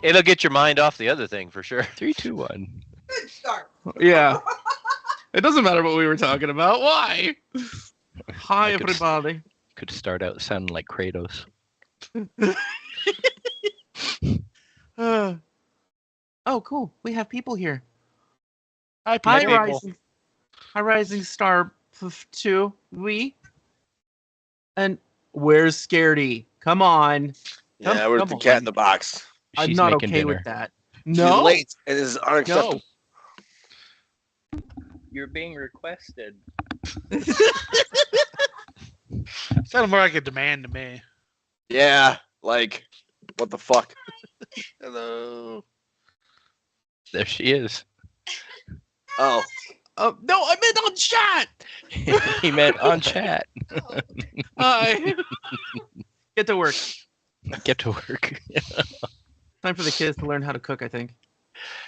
It'll get your mind off the other thing for sure. 3, 2, 1. Good start. Yeah. It doesn't matter what we were talking about. Why? Hi, I could s- everybody. Could start out sounding like Kratos. Oh, cool. We have people here. Hi, Hi, people. Rising. Hi, Rising Star 2. And where's Scaredy? Come on. Yeah, where's come the cat on. in the box? I'm She's not making okay dinner. with that. She's No. late. It is unacceptable. No. You're being requested. Sounded more like a demand to me. Yeah, like, what the fuck? Hello. There she is. Oh, No, I meant on chat. He meant on chat. Hi. Get to work. Get to work. Time for the kids to learn how to cook, I think.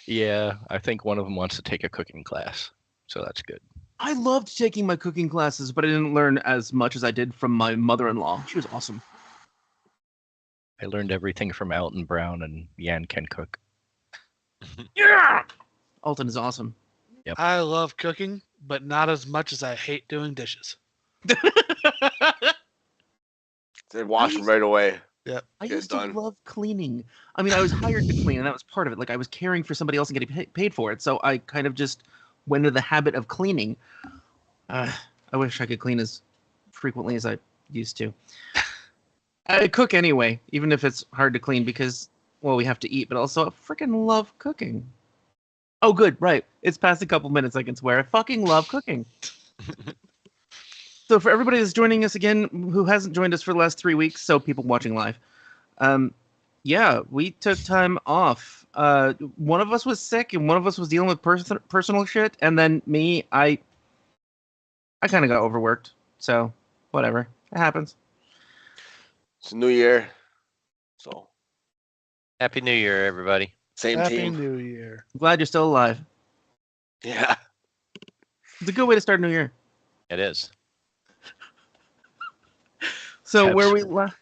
Yeah, I think one of them wants to take a cooking class, so that's good. I loved taking my cooking classes, but I didn't learn as much as I did from my mother-in-law. She was awesome. I learned everything from Alton Brown, and Yan can cook. Yeah. Alton is awesome. I love cooking, but not as much as I hate doing dishes. they wash them right away. I Get used done. to love cleaning. I mean, I was hired to clean, and that was part of it. Like, I was caring for somebody else and getting paid for it, so I kind of just went into the habit of cleaning. I wish I could clean as frequently as I used to. I cook anyway, even if it's hard to clean because, well, we have to eat, but also I freaking love cooking. Oh, good, right. It's past a couple minutes, I can swear. I fucking love cooking. So for everybody that's joining us again, who hasn't joined us for the last 3 weeks, so people watching live, yeah, we took time off. One of us was sick, and one of us was dealing with personal shit, and then me, I kind of got overworked. So whatever, it happens. It's a new year, so Happy New Year, everybody. same Happy team. New Year. I'm glad you're still alive. Yeah. It's a good way to start a new year. It is. So where we Absolutely.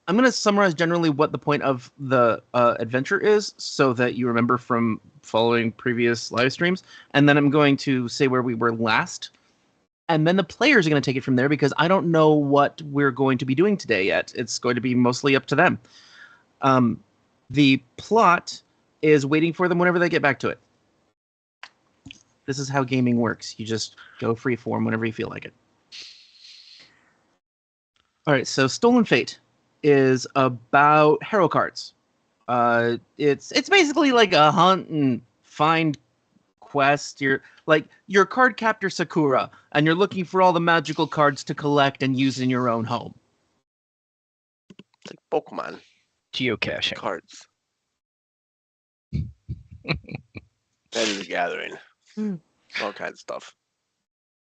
I'm going to summarize generally what the point of the adventure is so that you remember from following previous live streams. And then I'm going to say where we were last. And then the players are going to take it from there because I don't know what we're going to be doing today yet. It's going to be mostly up to them. The plot is waiting for them whenever they get back to it. This is how gaming works. You just go free form whenever you feel like it. All right, so Stolen Fate is about Harrow cards. It's basically like a hunt and find quest. You're card captor Sakura, and you're looking for all the magical cards to collect and use in your own home. It's like Pokemon Geocaching. cards. That is a gathering. All kinds of stuff.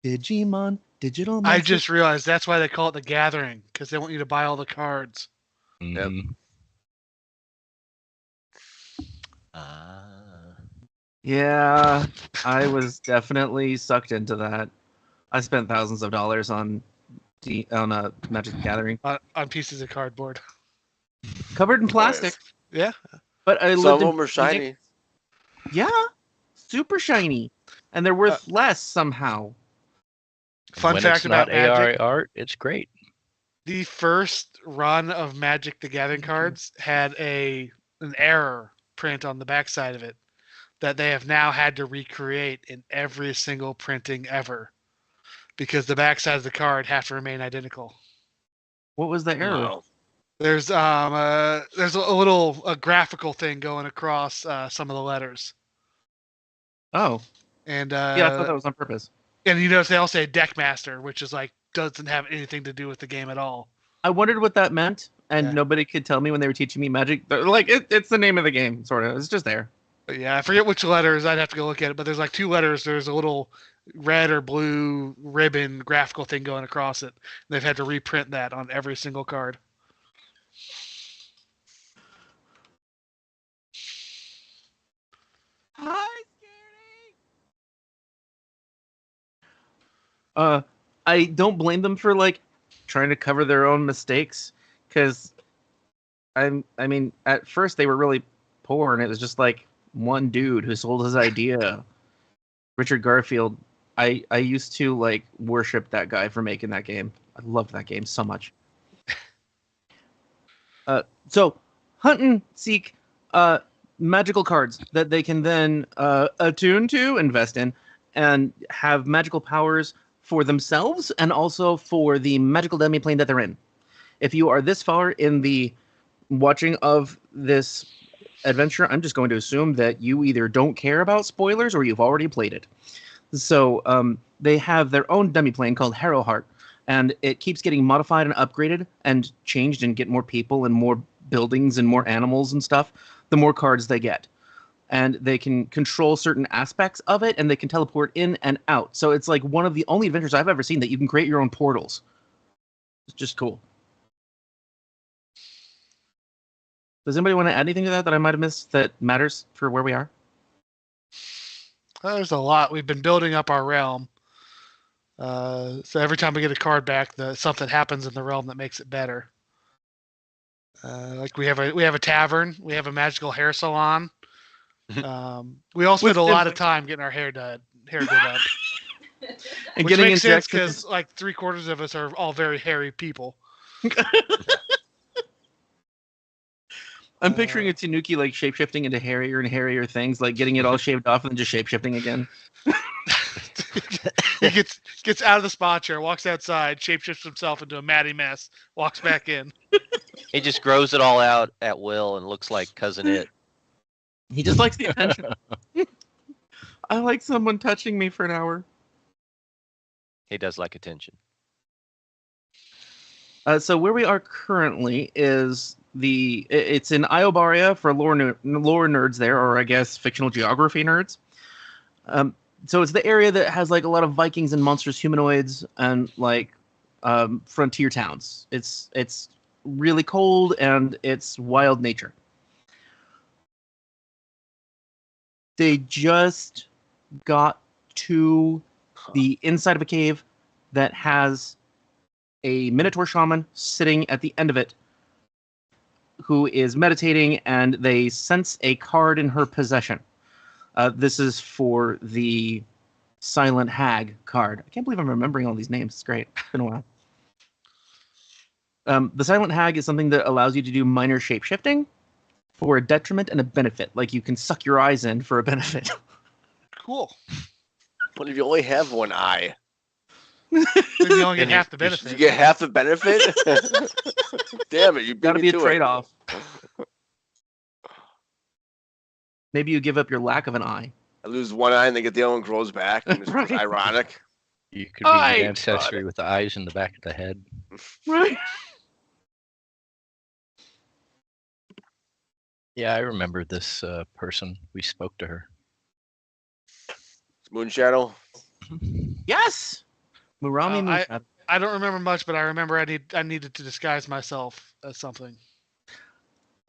Digimon, digital. I message. just realized that's why they call it the Gathering, because they want you to buy all the cards. Mhm. Yeah, I was definitely sucked into that. I spent thousands of dollars on Magic the Gathering, On pieces of cardboard. covered in plastic. Yeah. But I Some lived of in them are shiny. Yeah, super shiny, and they're worth less somehow. Fun When fact it's about not AR Magic: art, it's great. the first run of Magic the Gathering cards had an error print on the backside of it that they have now had to recreate in every single printing ever, because the backside of the card have to remain identical. What was the error? Wow. There's a little graphical thing going across some of the letters, Oh, and yeah, I thought that was on purpose. and you notice they all say Deckmaster, which is like doesn't have anything to do with the game at all. I wondered what that meant, and Yeah. nobody could tell me when they were teaching me Magic. They're like, it's the name of the game, sort of. It's just there. But yeah, I forget which letters. I'd have to go look at it. But there's like two letters. There's a little red or blue ribbon graphical thing going across it. They've had to reprint that on every single card. Hi, Scaredy. I don't blame them for like trying to cover their own mistakes, because I mean, at first they were really poor, and it was just like one dude who sold his idea. Richard Garfield. I used to like worship that guy for making that game. I loved that game so much. So hunt and seek magical cards that they can then attune to, invest in, and have magical powers for themselves and also for the magical demiplane that they're in. If you are this far in the watching of this adventure, I'm just going to assume that you either don't care about spoilers or you've already played it. So they have their own demiplane called Harrow Heart, and it keeps getting modified and upgraded and changed and get more people and more buildings and more animals and stuff, the more cards they get. And they can control certain aspects of it, and they can teleport in and out. So it's like one of the only adventures I've ever seen that you can create your own portals. It's just cool. Does anybody want to add anything to that I might have missed that matters for where we are? There's a lot. We've been building up our realm. So every time we get a card back, something happens in the realm that makes it better. Like we have a tavern, we have a magical hair salon. We all spend a lot of time getting our hair done up, And which getting makes sense injected. because like 3/4 of us are all very hairy people. I'm picturing a Tanuki like shapeshifting into hairier and hairier things, like getting it all shaved off and then just shapeshifting again. He gets out of the spa chair, walks outside, shapeshifts himself into a matty mess, walks back in. He just grows it all out at will and looks like Cousin It. He just likes the attention. I like someone touching me for an hour. He does like attention. So where we are currently is it's in Iobaria for lore nerds there, or I guess fictional geography nerds. So it's the area that has like a lot of Vikings and monstrous humanoids and like frontier towns. It's really cold and it's wild nature. They just got to the inside of a cave that has a Minotaur shaman sitting at the end of it who is meditating, and they sense a card in her possession. This is for the Silent Hag card. I can't believe I'm remembering all these names. It's great. It's been a while. The Silent Hag is something that allows you to do minor shape-shifting for a detriment and a benefit. Like you can suck your eyes in for a benefit. Cool. What if you only have one eye? Then you only get half the You benefit. get half the benefit? Damn it, you beat Gotta me be a to it. trade-off. Maybe you give up your lack of an eye. I lose one eye and then get the other one grows back. And it's Right. ironic. You could be Aye. the ancestry with the eyes in the back of the head. Right. Yeah, I remember this person. We spoke to her. Moonshadow. Yes. Murami I- Moonshadow. I don't remember much, but I remember I needed to disguise myself as something.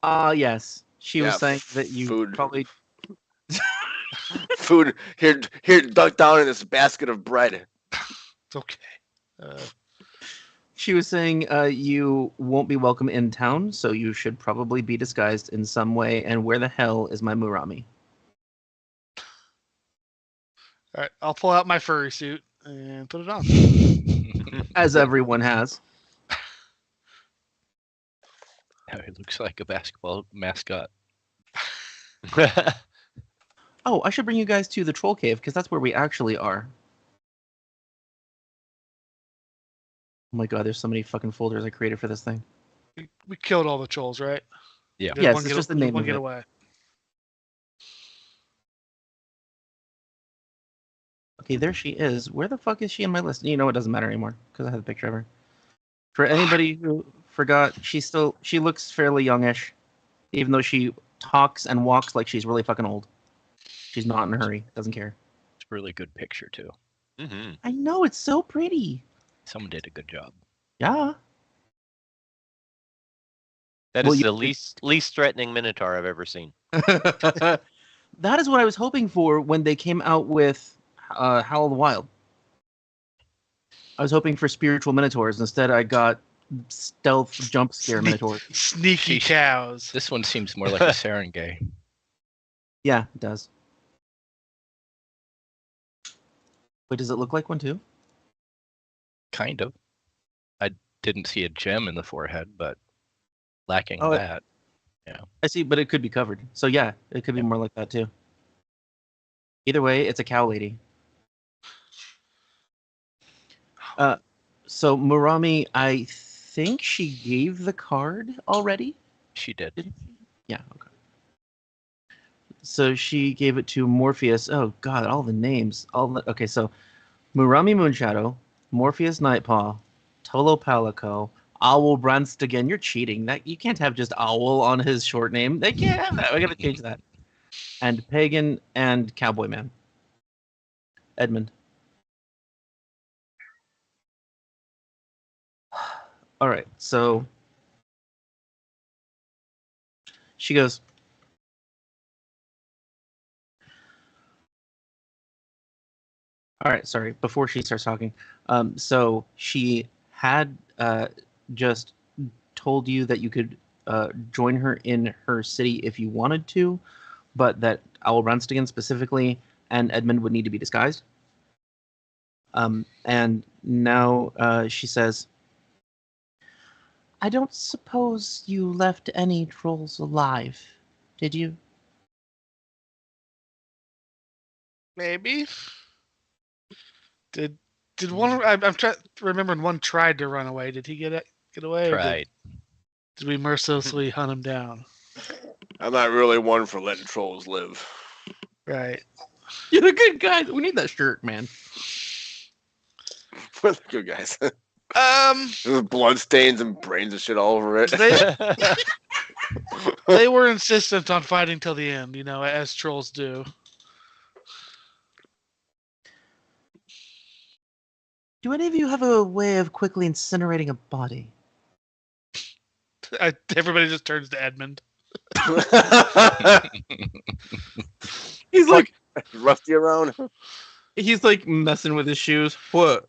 Yes. She was Yeah, saying that you food. probably Food. Here, duck down in this basket of bread. It's okay. She was saying you won't be welcome in town, so you should probably be disguised in some way. And where the hell is my Murami? All right, I'll pull out my furry suit and put it on. As everyone has. It looks like a basketball mascot. Oh, I should bring you guys to the troll cave, because that's where we actually are. Oh my god, there's so many fucking folders I created for this thing. We killed all the trolls, right? Yeah. Did Yes, one it's get- just the did name one of get it. away. Okay, there she is. Where the fuck is she in my list? You know, it doesn't matter anymore, because I have a picture of her. For anybody who forgot, she looks fairly youngish, even though she talks and walks like she's really fucking old. She's not in a hurry. Doesn't care. It's a really good picture too. Hmm. I know, it's so pretty. Someone did a good job. Yeah. That Well, is you- the least threatening Minotaur I've ever seen. That is what I was hoping for when they came out with Howl of the Wild. I was hoping for spiritual minotaurs. Instead, I got stealth jump scare minotaur. Sneaky Sheesh. cows. This one seems more like a Serengay. Yeah, it does. Wait, does it look like one too? Kind of. I didn't see a gem in the forehead, but lacking Oh, that. I see, but it could be covered. So yeah, it could be more like that too. Either way, it's a cow lady. So Murami, I think she gave the card already. She did. Didn't she? Yeah. Okay. So she gave it to Morpheus. Oh God, all the names. Okay. So Murami Moonshadow, Morpheus Nightpaw, Tolo Palico, Awelbranstagon. You're cheating. That you can't have just Owl on his short name. They can't have that. I gotta change that. And Pagan and Cowboy Man. Edmond. All right. So she goes. All right, sorry. Before she starts talking, so she had just told you that you could join her in her city if you wanted to, but that Awelbranstagon specifically and Edmond would need to be disguised. And now she says, "I don't suppose you left any trolls alive, did you?" Maybe. Did one? I'm trying remembering one tried to run away. Did he get away? Or Tried. Did we mercilessly hunt him down? I'm not really one for letting trolls live. Right. You're the good guy. We need that shirt, man. We're the good guys. There's blood stains and brains and shit all over it. They were insistent on fighting till the end, as trolls do. Do any of you have a way of quickly incinerating a body? Everybody just turns to Edmond. He's like, Rusty around. he's like messing with his shoes. What?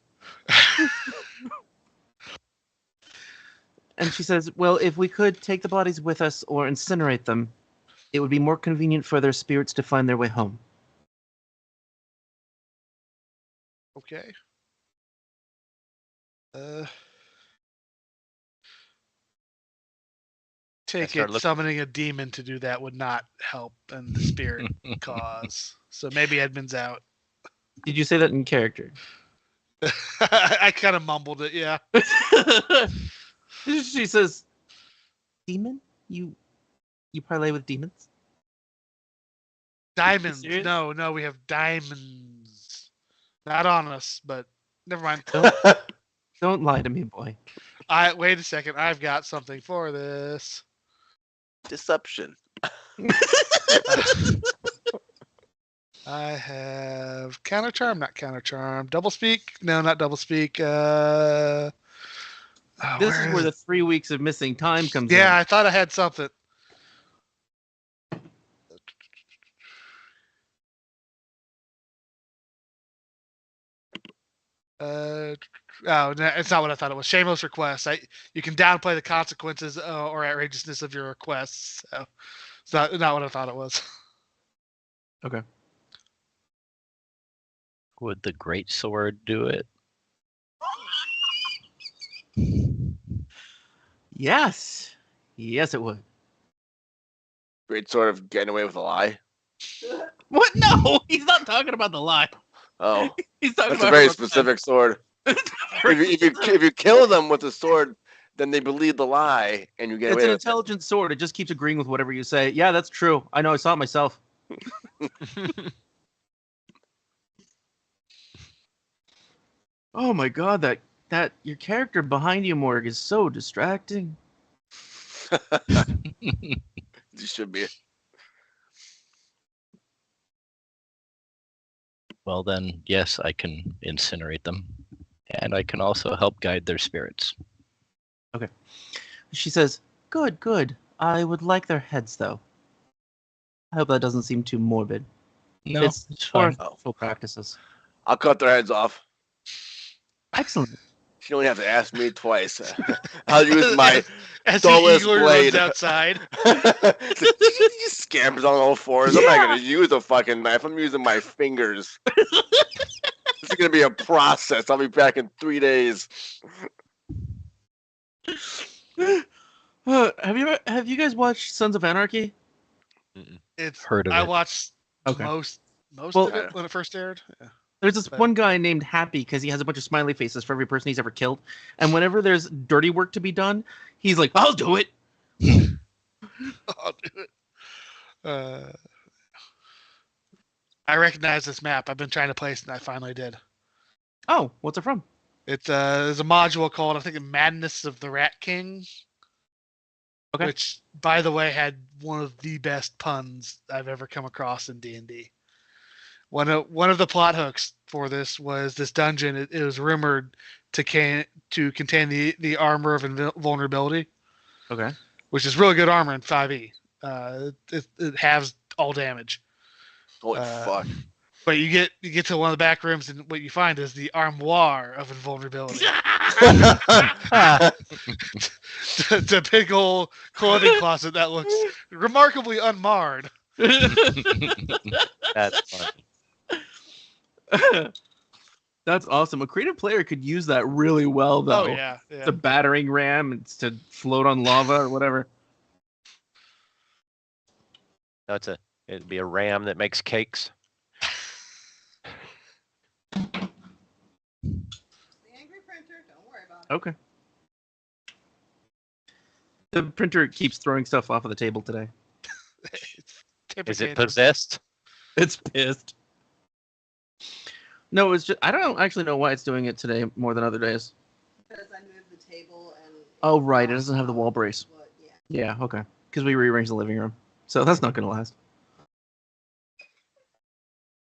And she says, "Well, if we could take the bodies with us or incinerate them, it would be more convenient for their spirits to find their way home." Okay. Take start it, look- summoning a demon to do that would not help in the spirit cause. So maybe Edmund's out. Did you say that in character? I kind of mumbled it, yeah. She says, "Demon? You parlay with demons?" Diamonds. serious? No, we have diamonds. Not on us, but never mind. Don't lie to me, boy. Wait a second. I've got something for this. Deception. I have counter charm, not counter charm. Double speak? No, not double speak. This is where the 3 weeks of missing time comes in. Yeah, I thought I had something. Oh, no, it's not what I thought it was. Shameless request. You can downplay the consequences or outrageousness of your requests. So it's not what I thought it was. Okay. Would the great sword do it? Yes. Yes, it would. Great sort of getting away with a lie. What? No, he's not talking about the lie. Oh, He's talking that's a about very her- specific sword. If you kill them with the sword, then they believe the lie, and you get It's away an with it. intelligent sword. It just keeps agreeing with whatever you say. Yeah, that's true. I know. I saw it myself. Oh my god, that your character behind you, Morg, is so distracting. You should be. Well then, yes, I can incinerate them. And I can also help guide their spirits. She says, "Good, good. I would like their heads, though. I hope that doesn't seem too morbid. No, it's it's for fine. full practices." I'll cut their heads off. Excellent. She don't have to ask me twice. I'll use my As dullest he eagerly blade. runs outside. He scampers on all fours. I'm not gonna use a fucking knife. I'm using my fingers. This is gonna be a process. I'll be back in 3 days. Have you guys watched Sons of Anarchy? It's Heard of I it. watched Okay. most Well, of it when it first aired. Yeah. There's this one guy named Happy because he has a bunch of smiley faces for every person he's ever killed. And whenever there's dirty work to be done, he's like, I'll do it. I'll do it. I recognize this map. I've been trying to place it, and I finally did. Oh, what's it from? It's there's a module called, I think, Madness of the Rat King. Okay. Which, by the way, had one of the best puns I've ever come across in D&D. One of the plot hooks for this was this dungeon. It was rumored to contain the armor of invulnerability. Okay. Which is really good armor in 5e. It halves all damage. Holy fuck. But you get to one of the back rooms, and what you find is the armoire of invulnerability. It's a big old clothing closet that looks remarkably unmarred. That's funny. That's awesome. A creative player could use that really well, though. Oh yeah. It's a battering ram. It's to float on lava or whatever. No, it'd be a ram that makes cakes. The angry printer, don't worry about it. Okay. The printer keeps throwing stuff off of the table today. Is it possessed? It's pissed. No, it's just I don't actually know why it's doing it today more than other days. Because I moved the table and. Oh right, it doesn't have the wall brace. What, yeah. Yeah, okay. Because we rearranged the living room, so that's not going to last.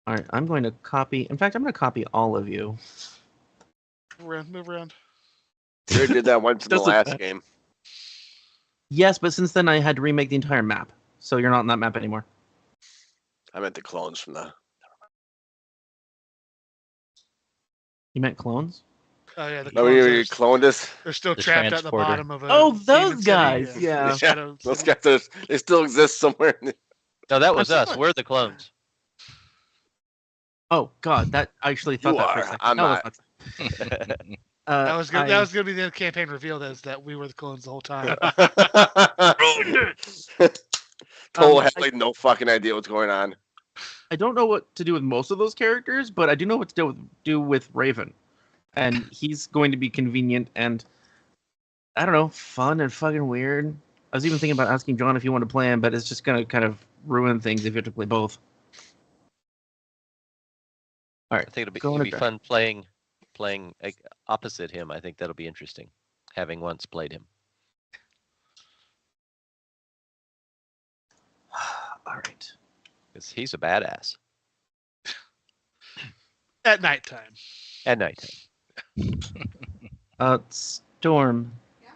All right, I'm going to copy. In fact, I'm going to copy all of you. Move around. We already did that once in the Doesn't last matter. game. Yes, but since then I had to remake the entire map, so you're not on that map anymore. I meant the clones from the. You meant clones? Oh yeah. The No, clones you cloned us. they're still The trapped at the transporter. bottom of a. Oh, demon those city, guys, yeah. Shadow Those city. guys, they still exist somewhere. No, that was That's us. fine. We're the clones. Oh God, that I actually thought You that for a are. second. I'm No, not. that's That was I- that was gonna be the campaign reveal. Is that we were the clones the whole time. Tolo has I- like no fucking idea what's going on. I don't know what to do with most of those characters, but I do know what to do with Raven, and he's going to be convenient and I don't know, fun and fucking weird. I was even thinking about asking John if he wanted to play him, but it's just gonna kind of ruin things if you have to play both. All I right, think Go on it'd be and fun playing opposite him. I think that'll be interesting, having once played him. all right. Because he's a badass At nighttime. at night. Storm. Yeah?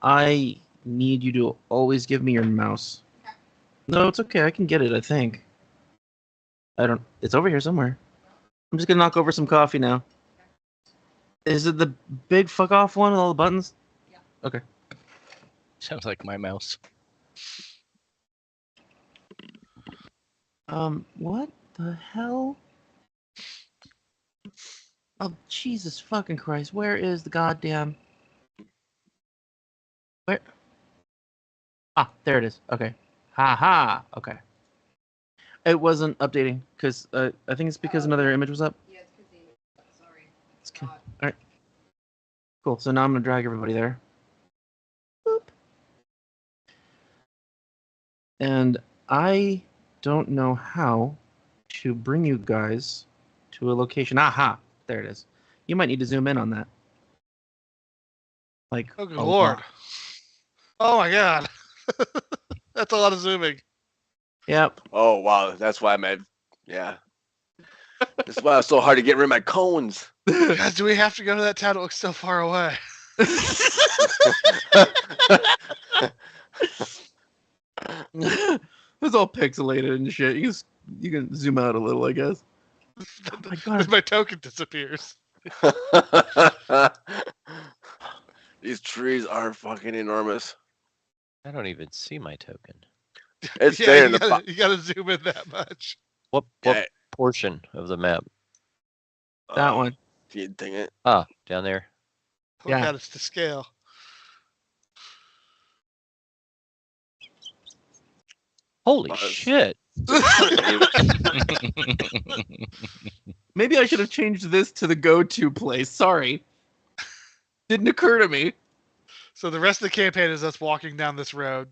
I need you to always give me your mouse. Okay. No, it's okay. I can get it, I think. I don't... It's over here somewhere. I'm just gonna knock over some coffee now. Is it the big fuck off one with all the buttons? Yeah. Okay. Sounds like my mouse. What the hell? Oh, Jesus fucking Christ. Where is the goddamn... Where? Ah, there it is. Okay. Ha ha. Okay. It wasn't updating, because I think it's because another image was up. Yeah, it's because the image. Sorry. It's okay. God. All right. Cool. So now I'm gonna drag everybody there. Boop. And I don't know how to bring you guys to a location. Aha! There it is. You might need to zoom in on that. Like, Oh good a lord. lot. Oh my god. That's a lot of zooming. Yep. Oh wow, that's why I'm at. Yeah. That's why it's so hard to get rid of my cones. God, do we have to go to that town that looks so far away? It's all pixelated and shit. You can zoom out a little, I guess. Oh my god. My token disappears. These trees are fucking enormous. I don't even see my token. It's Yeah, there in you the. gotta, you gotta zoom in that much. What Yeah. portion of the map? That one. You dang it. Ah, down there. Oh Yeah. god, it's to scale. Holy Buzz. shit! Maybe I should have changed this to the go-to place. Sorry. Didn't occur to me. So the rest of the campaign is us walking down this road.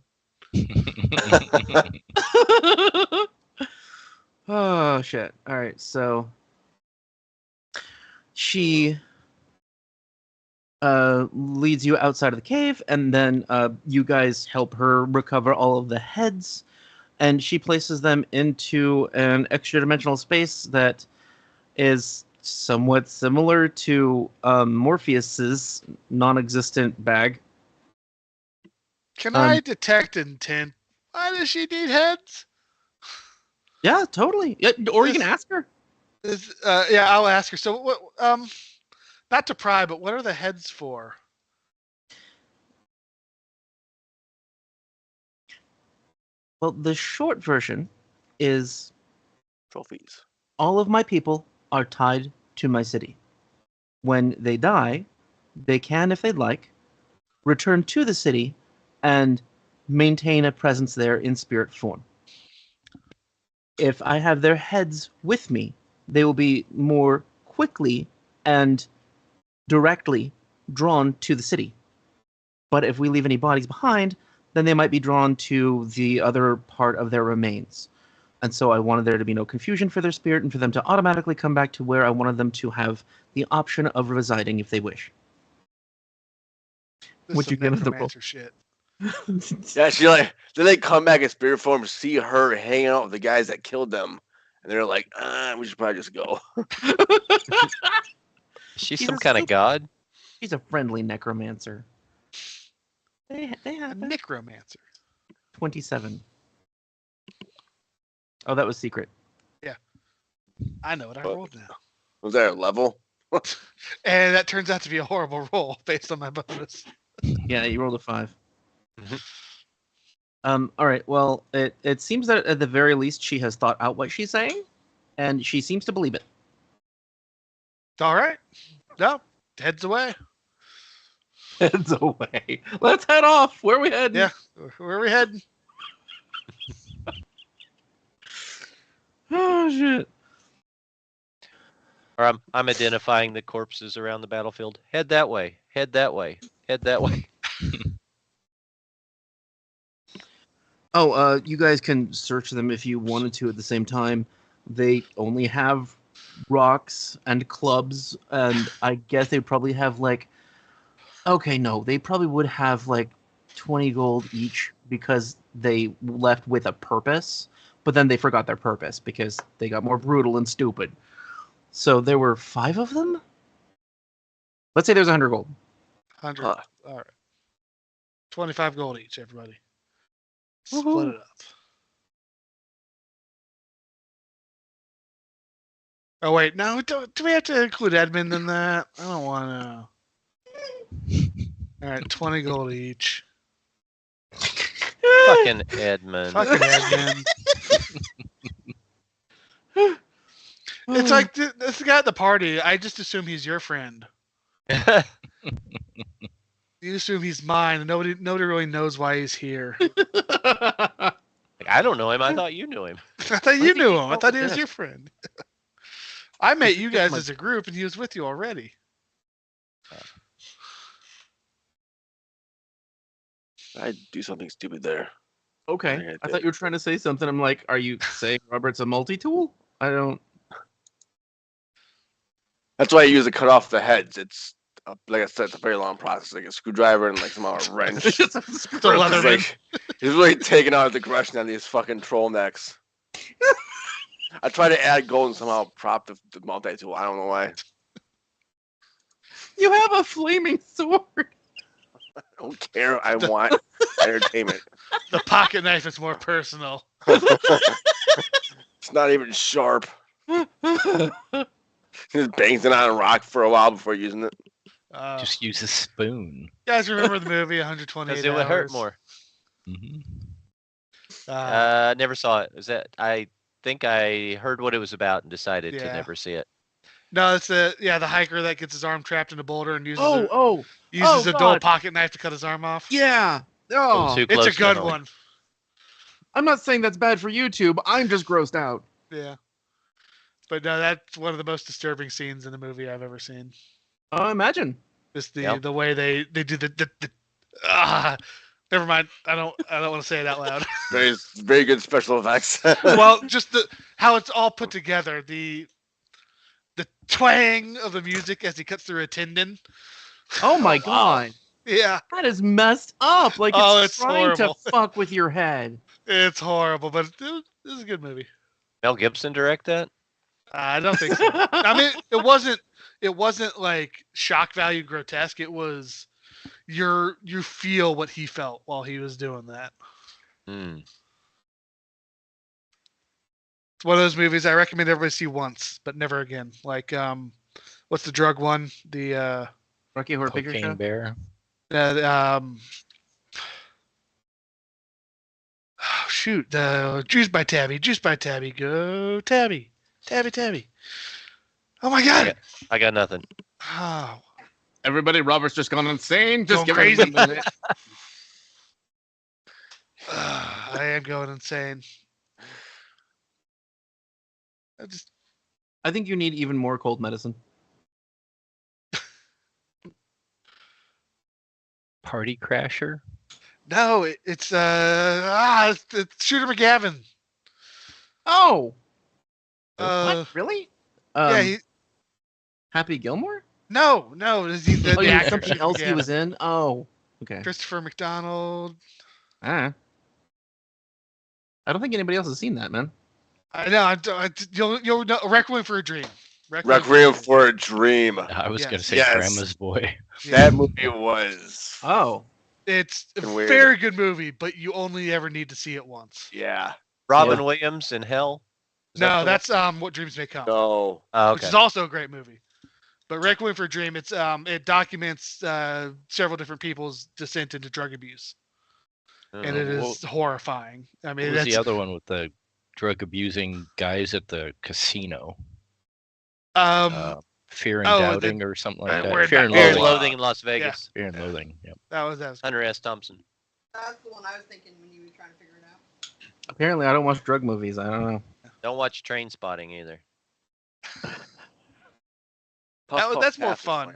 Oh shit. All right, so she leads you outside of the cave, and then you guys help her recover all of the heads, and she places them into an extra dimensional space that is somewhat similar to Morpheus's non-existent bag. Can I detect intent? Why does she need heads? Yeah, totally. Yeah, or you can ask her. Yeah, I'll ask her. So what? Not to pry, but what are the heads for? Well, the short version is Trophies. all of my people are tied to my city. When they die, they can, if they'd like, return to the city and maintain a presence there in spirit form. If I have their heads with me, they will be more quickly and directly drawn to the city. But if we leave any bodies behind, then they might be drawn to the other part of their remains. And so I wanted there to be no confusion for their spirit and for them to automatically come back to where I wanted them to have the option of residing if they wish. This Would is you some give it the necromancer shit. Yeah, she like then they come back in spirit form, see her hanging out with the guys that killed them, and they're like, we should probably just go. Is she She's some a kind of super- god? She's a friendly necromancer. They A have necromancer. 27. Oh, that was secret. I know what I What? rolled now. Was that a level? And that turns out to be a horrible roll based on my bonus. Yeah, you rolled a 5. Mhm. All right. Well, it seems that at the very least she has thought out what she's saying, and she seems to believe it. All right. No, heads away. Heads away. Let's head off. Where are we heading? Yeah. Where are we heading? Oh shit. Or I'm identifying the corpses around the battlefield. Head that way. Head that way. Head that way. Oh, you guys can search them if you wanted to at the same time. They only have rocks and clubs, and I guess they probably have like. Okay, no, they probably would have like 20 gold each because they left with a purpose, but then they forgot their purpose because they got more brutal and stupid. So there were 5 of them? Let's say there's 100 gold. 100. Huh. All right. 25 gold each, everybody. Woohoo. Split it up. Oh, wait. No, do we have to include Edmond in that? I don't want to. All right. 20 gold each. Fucking Edmond. Fucking Edmond. It's like this guy at the party. I just assume he's your friend. You assume he's mine, and nobody really knows why he's here. I don't know him. I thought you knew him. I thought you knew him. I Oh, thought he was yeah. your friend. I met you guys as a group, and he was with you already. I do something stupid there. Okay, I thought you were trying to say something. I'm like, are you saying Robert's a multi-tool? I don't... That's why I use to cut off the heads. It's like I said, it's a very long process, like a screwdriver and like somehow a wrench. It's just a The screw. It's Leatherman. like, he's really taking out the aggression on these fucking troll necks. I try to add gold and somehow prop the multi-tool. I don't know why. You have a flaming sword. I don't care. I want entertainment. The pocket knife is more personal. It's not even sharp. He just bangs it on a rock for a while before using it. Just use a spoon. You guys remember the movie 128 Because it would hurt Hours? more. Hmm. Never saw it. Is that? I think I heard what it was about and decided to Yeah. never see it. No, it's the hiker that gets his arm trapped in a boulder and uses Oh, a dull God. pocket knife to cut his arm off. Yeah. Oh, Too It's close a to good home. one. I'm not saying that's bad for YouTube. I'm just grossed out. Yeah. But no, that's one of the most disturbing scenes in the movie I've ever seen. I imagine. Just Yep. the way they do the never mind. I don't want to say it out loud. Very, very good special effects. Well, just how it's all put together. The twang of the music as he cuts through a tendon. Oh my wow. God. Yeah, That is messed up. Like Oh, it's it's trying horrible. to fuck with your head. it's horrible, but this is a good movie. Mel Gibson direct that? I don't think so. I mean, it wasn't like shock value grotesque. It was you feel what he felt while he was doing that. Hmm. It's one of those movies I recommend everybody see once, but never again. Like what's the drug one? The Rocky Horror Picture Cocaine Show. Bear. oh, shoot, the Juice by Tabby, go Tabby. Oh my God! I got nothing. Oh, Everybody, Robert's just gone insane. Just Going give him crazy. a minute. I am going insane. I think you need even more cold medicine. Party Crasher. No, it's Shooter McGavin. Oh. Uh, What? Really? yeah, Happy Gilmore? no, is he the Oh, you mean actor, something Shooter else he McGavin. was in? Oh, okay. Christopher McDonald. I don't think anybody else has seen that, man. I know. You'll know. Requiem for a Dream. Requiem for a Dream. I was Yes. gonna say Yes. Grandma's Boy. That movie was. Oh. It's a Weird. very good movie, but you only ever need to see it once. Yeah. Robin Yeah. Williams in Hell? Is No, that the that's What Dreams May Come, No. one? which Okay. is also a great movie. But Requiem for a Dream, it documents several different people's descent into drug abuse, and it Well, is horrifying. I What mean, was that's the other one with the drug abusing guys at the casino? Fear and oh, Doubting or something like We're that. Fear and Fear and Loathing. Loathing in Las Vegas. Fear and Loathing. Yep. that was Hunter S. Thompson. That's the one I was thinking when you were trying to figure it out. Apparently, I don't watch drug movies. I don't know. Don't watch Train Spotting either. That's more fun.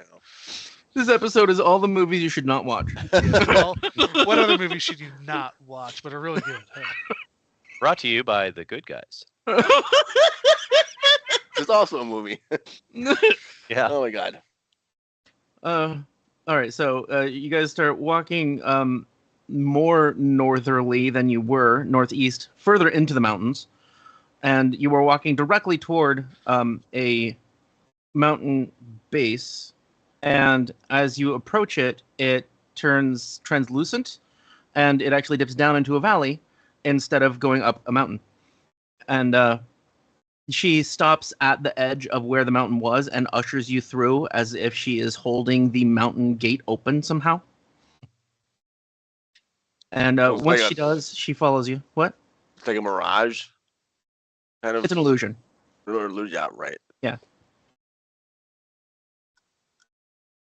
This episode is all the movies you should not watch. Well, what other movies should you not watch, but are really good? Brought to you by The Good Guys. It's also a movie. Yeah. Oh my God. All right, so you guys start walking more northerly than you were, northeast, further into the mountains, and you are walking directly toward a mountain base, and as you approach it, it turns translucent, and it actually dips down into a valley instead of going up a mountain. And she stops at the edge of where the mountain was and ushers you through as if she is holding the mountain gate open somehow. And Sounds once like she does, she follows you. What? It's like a mirage. Kind of. It's an illusion. Yeah, right.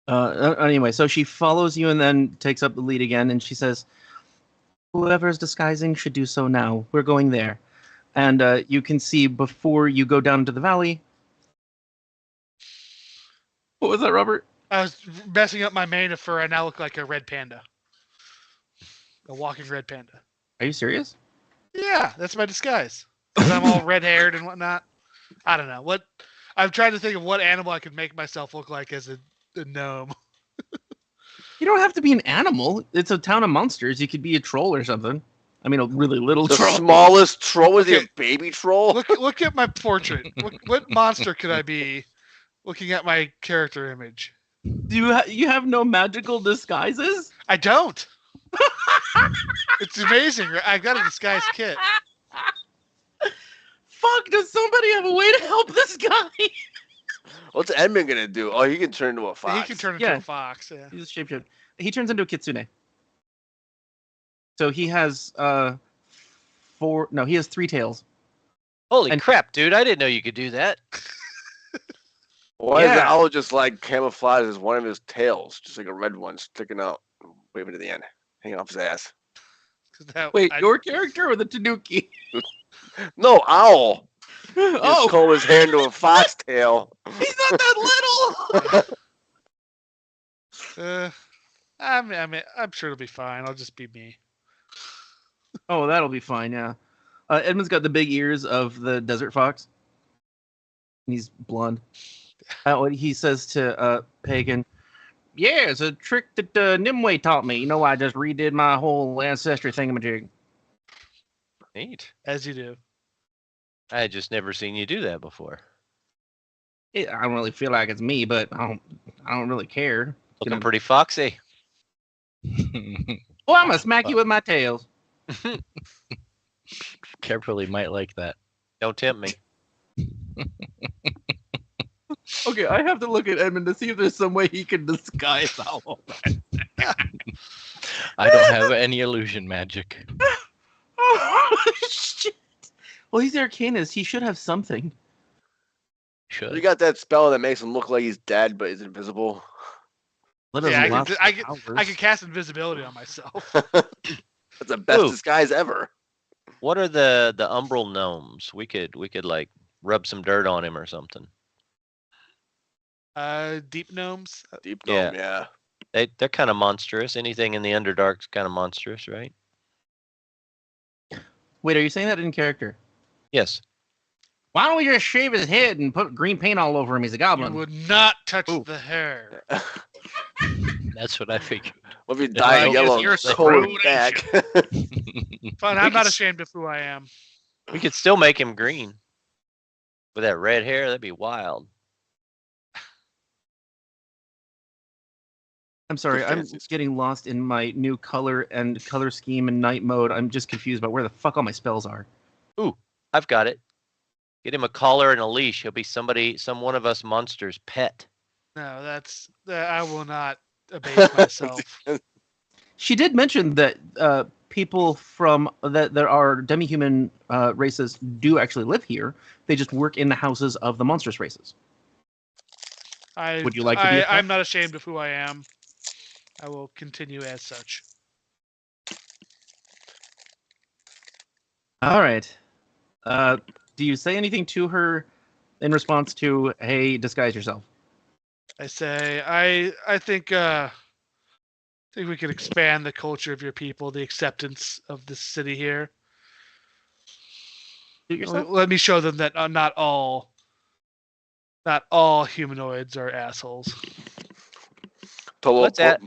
Anyway, so she follows you and then takes up the lead again, and she says, "Whoever's disguising should do so now. We're going there." And you can see before you go down to the valley. What was that, Robert? I was messing up my mane of fur. I now look like a red panda, a walking red panda. Are you serious? Yeah, that's my disguise. 'Cause I'm all red haired and whatnot. I don't know what. I'm trying to think of what animal I could make myself look like as a gnome. You don't have to be an animal. It's a town of monsters. You could be a troll or something. I mean, a really little The troll. smallest troll was he Okay. a baby troll? Look at my portrait. What monster could I be? Looking at my character image, You have no magical disguises? I don't. It's amazing. I got a disguise kit. Fuck, does somebody have a way to help this guy? What's Edmond gonna do? Oh, he can turn into a fox. He can turn into Yeah. a fox. Yeah. He's a shapeshift. He turns into a kitsune. So he has he has 3 tails. Holy And- crap, dude! I didn't know you could do that. Why is the Yeah. owl just like camouflage as one of his tails, just like a red one sticking out, waving to the end, hanging off his ass? 'Cause that- Wait, I- your character or the Tanuki? No, owl. He just Oh, comb his hair into a foxtail. he's not that little. I mean, I'm sure it'll be fine. I'll just be me. Oh, that'll be fine. Yeah. Edmund's got the big ears of the desert fox. He's blonde. He says to Pagan, "Yeah, it's a trick that Nimue taught me. You know, I just redid my whole ancestry thingamajig." Neat. As you do. I had just never seen you do that before. I don't really feel like it's me, but I don't really care. Looking pretty foxy. Oh, I'm gonna smack you with my tails. Carefully might like that. Don't tempt me. Okay, I have to look at Edmund to see if there's some way he can disguise all of that. I don't have any illusion magic. Oh, shit. Well, he's Arcanist. He should have something. Should. You got that spell that makes him look like he's dead, but he's invisible. Let Yeah, us last I hours. can cast invisibility on myself. That's the best Ooh. disguise ever. What are the umbral gnomes? We could like rub some dirt on him or something. Deep gnomes. Deep Yeah. gnome, yeah. They're kind of monstrous. Anything in the Underdark's kind of monstrous, right? Wait, are you saying that in character? Yes. Why don't we just shave his head and put green paint all over him? He's a You goblin. would not touch Ooh. the hair. That's what I figured. What if you dye I yellow guess you're and color screwed, it back? Fine, I'm not ashamed of who I am. We could still make him green. With that red hair, that'd be wild. I'm sorry, Good I'm fancy. getting lost in my new color scheme and night mode. I'm just confused about where the fuck all my spells are. I've got it. Get him a collar and a leash. He'll be some one of us monsters' pet. No, I will not abase myself. She did mention that people from that there are demi-human races do actually live here. They just work in the houses of the monstrous races. Would you like to be a pet? I'm not ashamed of who I am. I will continue as such. All right. Do you say anything to her in response to, "Hey, disguise yourself"? I say, I think we could expand the culture of your people, the acceptance of this city here. Do it yourself? Let me show them that not all humanoids are assholes. What's that?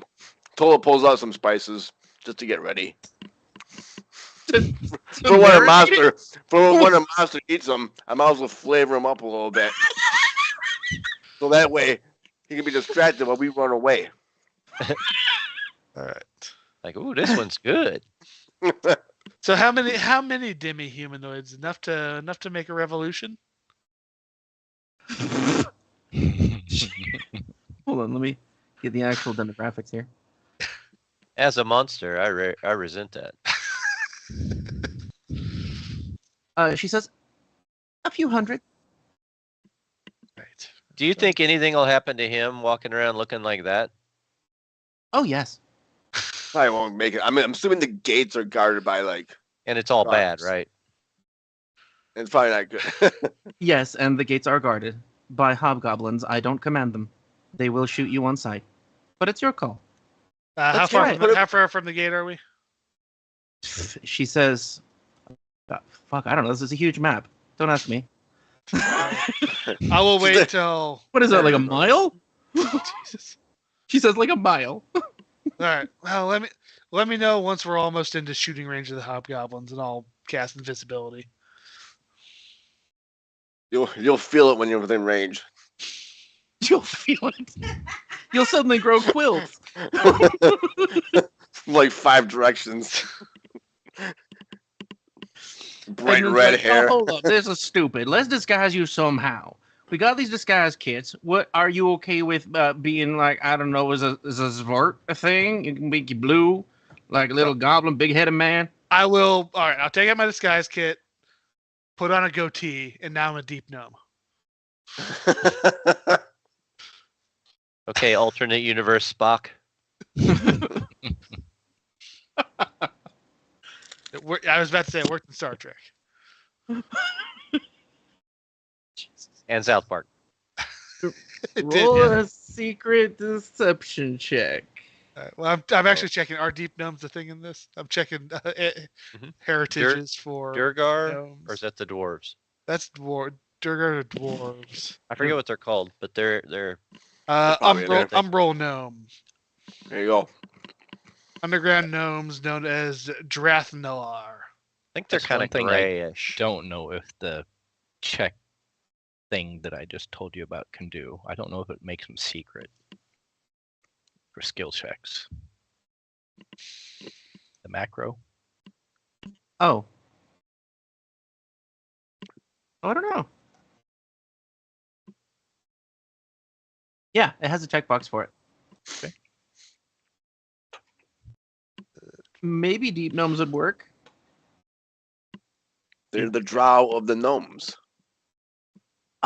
Tolo pulls out some spices just to get ready. To For when a marinate monster eats them, I might as well flavor them up a little bit. So that way he can be distracted while we run away. All right. Like, ooh, this one's good. So how many demi-humanoids? Enough to make a revolution? Hold on, let me get the actual demographics here. As a monster, I resent that. She says, a few hundred. Right. Do you think anything will happen to him walking around looking like that? Oh, yes. I won't make it. I mean, I'm assuming the gates are guarded by And it's all bad, Guards. right? it's probably not good. Yes, and the gates are guarded by hobgoblins. I don't command them. They will shoot you on sight. But it's your call. How That's far right. how far from the gate are we? She says, fuck, I don't know. This is a huge map. Don't ask me. I will wait till. What is that, like a mile? Jesus. She says, like a mile. All right. Well, let me know once we're almost into shooting range of the hobgoblins, and I'll cast invisibility. You'll feel it when you're within range. You'll feel it. You'll suddenly grow quills. Like 5 directions. Bright Edmund's red like, hair. Oh, hold up. This is stupid. Let's disguise you somehow. We got these disguise kits. What are you okay with being like? I don't know. Is a Zvart a thing? You can make you blue, like a little goblin, big-headed man. I will. All right, I'll take out my disguise kit, put on a goatee, and now I'm a deep gnome. Okay, alternate universe Spock. I was about to say it worked in Star Trek. And South Park. It Roll did, yeah. a secret deception check. All right, well, I'm actually checking. Are deep gnomes a thing in this? I'm checking heritages for Durgar, gnomes. or is that the dwarves? That's Durgar are dwarves. I forget what they're called, but they're probably there. Umbral gnome. There you go. Underground gnomes known as Drathnalar. I think they're That's kind one of thing grayish. Don't know if the check thing that I just told you about can do. I don't know if it makes them secret for skill checks. The macro. Oh. I don't know. Yeah, it has a checkbox for it. Okay. Maybe deep gnomes would work. They're the drow of the gnomes.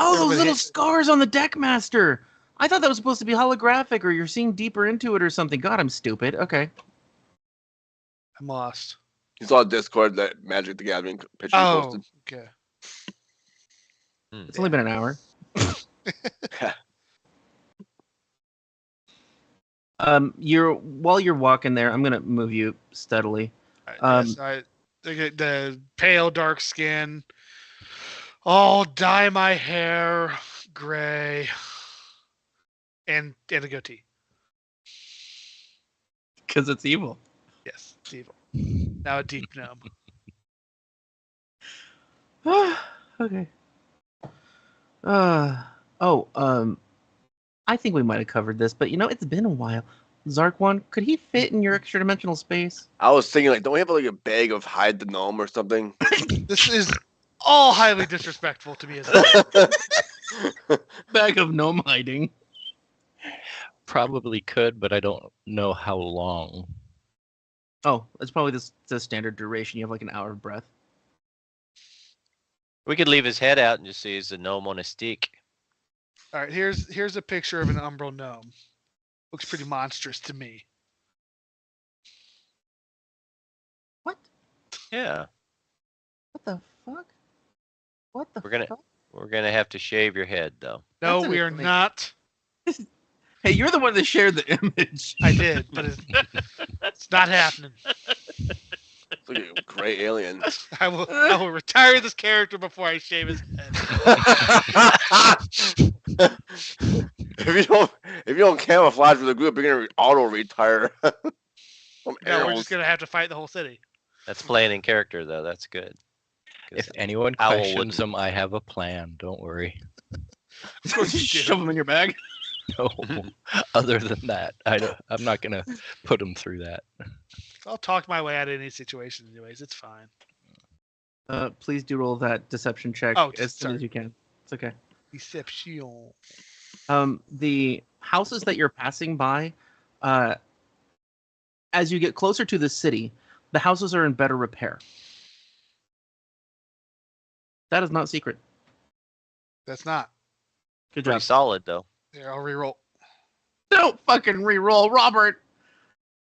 Oh, Yeah, those but little he- scars on the deck master. I thought that was supposed to be holographic, or you're seeing deeper into it or something. God, I'm stupid. Okay. I'm lost. You saw Discord that Magic the Gathering picture you Oh, posted. okay. It's only been an hour. While you're walking there, I'm gonna move you steadily. All right, yes, the pale, dark skin. I'll dye my hair gray, and a goatee. Because it's evil. Yes, it's evil. Now a deep gnome. Okay. I think we might have covered this, but it's been a while. Zarkwon, could he fit in your extra dimensional space? I was thinking, like, don't we have like a bag of hide the gnome or something? This is all highly disrespectful to me as a Bag of gnome hiding. Probably could, but I don't know how long. Oh, it's probably the standard duration. You have like an hour of breath. We could leave his head out and just say he's a gnome on a stick. All right, here's a picture of an umbral gnome. Looks pretty monstrous to me. What? Yeah, What the fuck? What the We're gonna- fuck? we're gonna have to shave your head though. No, That's an we are explanation. not. Hey, you're the one that shared the image. I did, but it's not happening. Look at gray alien. I will retire this character before I shave his head. if you don't camouflage with the group, you're gonna auto retire. From Yeah, we're arrows. just gonna have to fight the whole city. That's playing in character though. That's good. 'Cause If anyone Owl questions wouldn't. them, I have a plan. Don't worry. Of course you do. Shove them in your bag. No, other than that, I'm not gonna put them through that. I'll talk my way out of any situation, anyways. It's fine. Please do roll that deception check Oh, as soon sorry. as you can. It's okay. Deception. The houses that you're passing by, as you get closer to the city, the houses are in better repair. That is not secret. That's not. Good pretty job. solid though. Here, I'll reroll. Don't fucking re-roll, Robert.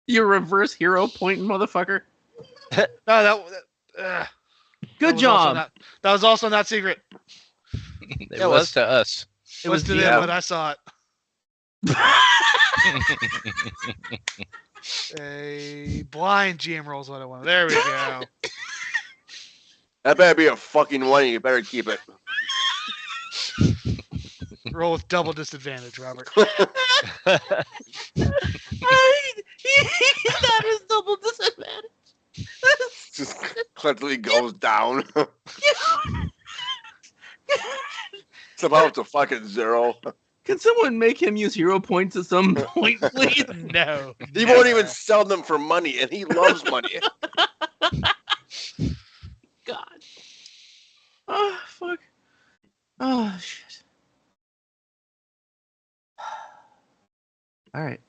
You reverse hero pointing motherfucker. No, that Good was also job. not- that was also not secret. It Yeah, was was- to us. It was to the- them when I saw it. A blind GM roll is what I want. There we go. That better be a fucking one. You better keep it. Roll with double disadvantage, Robert. That is double disadvantage. Just clearly goes down. It's about to fucking 0. Can someone make him use hero points at some point, please? No. He won't even sell them for money, and he loves money. God. Oh, fuck. Oh, shit. All right.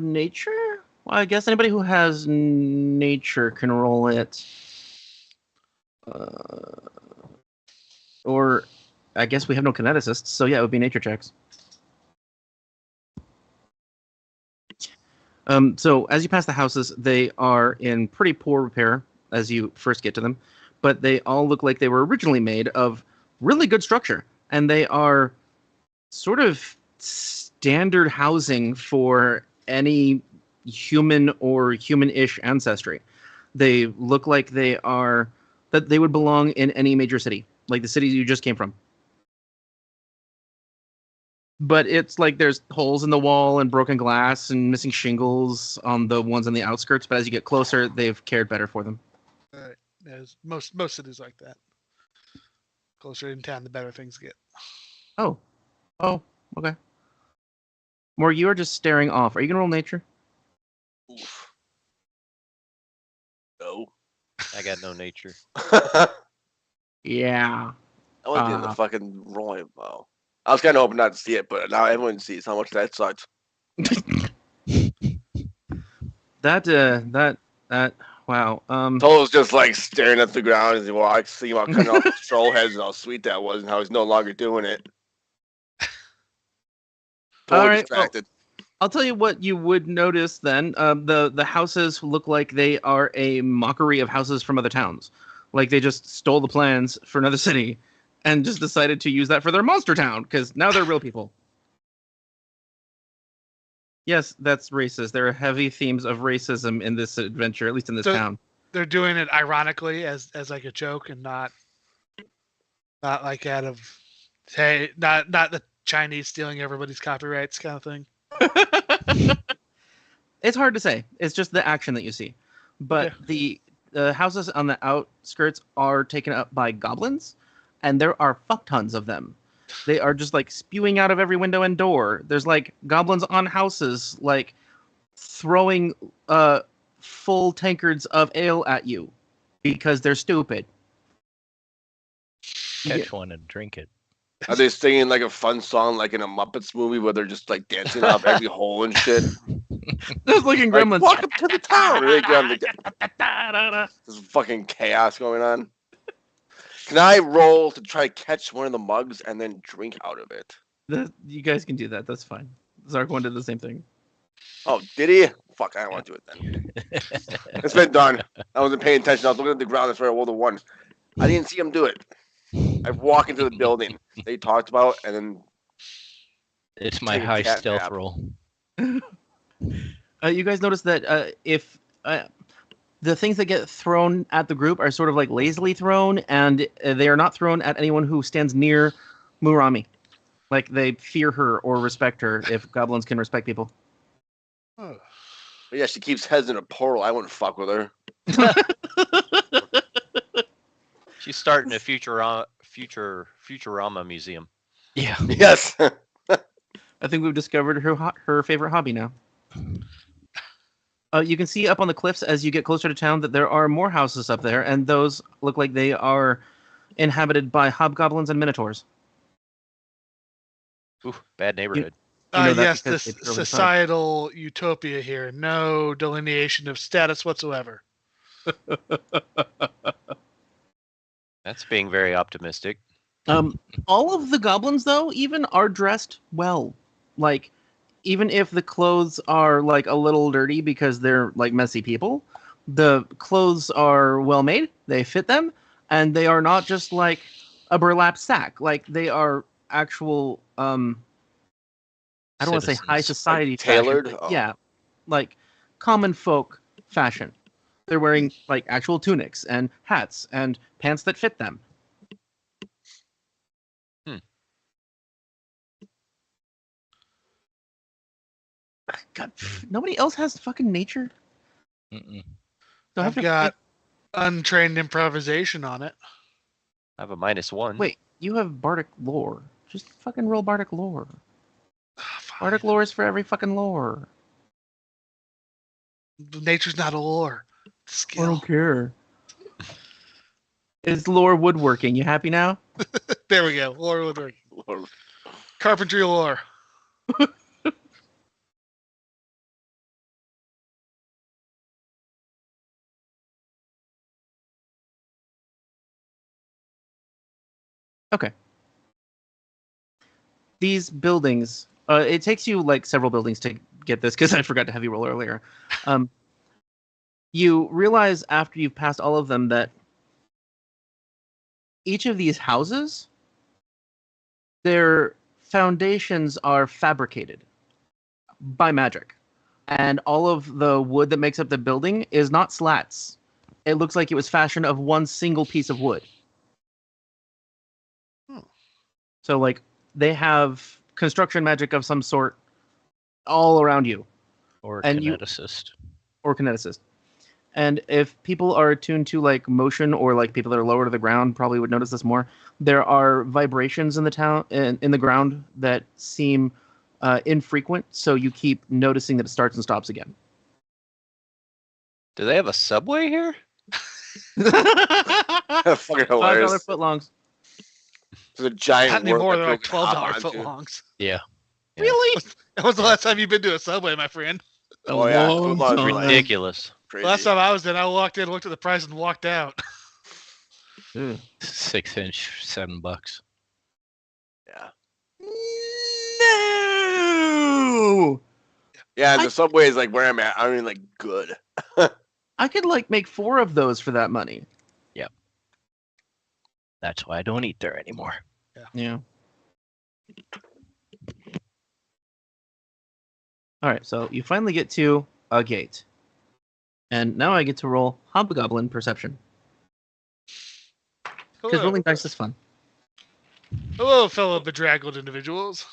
Nature? Well, I guess anybody who has nature can roll it. Or I guess we have no kineticists, so yeah, it would be nature checks. So as you pass the houses, they are in pretty poor repair as you first get to them, but they all look like they were originally made of really good structure, and they are sort of standard housing for any human or human-ish ancestry. They look like they would belong in any major city, like the city you just came from. But it's like there's holes in the wall and broken glass and missing shingles on the ones on the outskirts. But as you get closer, they've cared better for them. Right. As most cities like that. Closer in town, the better things get. Oh, okay. More, you are just staring off. Are you gonna roll nature? Oof. No. I got no nature. Yeah. I wasn't getting the fucking rolling bow. I was kind of hoping not to see it, but now everyone sees how much that sucks. Wow. Tolo's just like staring at the ground as he walks, seeing how cutting off his troll heads and how sweet that was, and how he's no longer doing it. Totally All right, distracted. I'll tell you what you would notice then. The houses look like they are a mockery of houses from other towns. Like they just stole the plans for another city and just decided to use that for their monster town, because now they're real people. Yes, that's racist. There are heavy themes of racism in this adventure, at least in this town. They're doing it ironically as like a joke and not like out of not the Chinese stealing everybody's copyrights kind of thing. It's hard to say. It's just the action that you see. But the houses on the outskirts are taken up by goblins, and there are fuck tons of them. They are just like spewing out of every window and door. There's like goblins on houses, like throwing full tankards of ale at you because they're stupid. Catch one and drink it. Are they singing like a fun song, like in a Muppets movie, where they're just like dancing off every hole and shit? There's like in Gremlins. Welcome to the town. There's fucking chaos going on. Can I roll to try to catch one of the mugs and then drink out of it? You guys can do that. That's fine. Zarkwon did the same thing. Oh, did he? Fuck, I don't want to do it then. It's been done. I wasn't paying attention. I was looking at the ground. That's where I rolled a 1. I didn't see him do it. I walk into the building they talked about, and then it's my take a high cat stealth nap. roll. You guys notice that if the things that get thrown at the group are sort of like lazily thrown, and they are not thrown at anyone who stands near Murami. Like they fear her or respect her, if goblins can respect people. Oh. But yeah, she keeps heads in a portal. I wouldn't fuck with her. She's starting a Futurama museum. Yeah. Yes. I think we've discovered her favorite hobby now. You can see up on the cliffs as you get closer to town that there are more houses up there, and those look like they are inhabited by hobgoblins and minotaurs. Ooh, bad neighborhood. You know that Yes, because this they drove societal utopia here. No delineation of status whatsoever. That's being very optimistic. All of the goblins, though, even are dressed well. Like, even if the clothes are like a little dirty because they're like messy people, the clothes are well made. They fit them, and they are not just like a burlap sack. Like they are actual. I don't want to say high Citizens. society Like tailored? fashion, but Oh. yeah, like common folk fashion. They're wearing like actual tunics and hats and pants that fit them. God, nobody else has fucking nature. Mm-mm. Do I have I've to got untrained improvisation on it. I have a -1. Wait, you have bardic lore. Just fucking roll bardic lore. Fine. Bardic lore is for every fucking lore. Nature's not a lore. It's a skill. care. It's lore woodworking. You happy now? There we go. Lore woodwork. Lord. Carpentry lore. Okay. These buildings, it takes you like several buildings to get this because I forgot to have you roll earlier. You realize after you've passed all of them that each of these houses, their foundations are fabricated by magic. And all of the wood that makes up the building is not slats. It looks like it was fashioned of one single piece of wood. So, like, they have construction magic of some sort all around you, Or And you- kineticist. or kineticist. And if people are attuned to like motion, or like people that are lower to the ground probably would notice this more, there are vibrations in the town in the ground that seem infrequent. So you keep noticing that it starts and stops again. Do they have a subway here? That's fucking $5 hilarious. footlongs. There's a giant Not anymore. work They're that like people can hop $12 onto. footlongs. Yeah. Really? That was the last time you've been to a subway, my friend. Oh, yeah, long footlongs time. are like- Ridiculous. Crazy. The last time I was in, I walked in, looked at the price, and walked out. Ugh. 6-inch, $7. Yeah. No. Yeah, and I- the subway is like where I'm at. I mean, like, good. I could like make 4 of those for that money. That's why I don't eat there anymore. Yeah. All right, so you finally get to a gate. And now I get to roll Hobgoblin Perception. Because Hello. rolling dice is fun. Hello, fellow bedraggled individuals.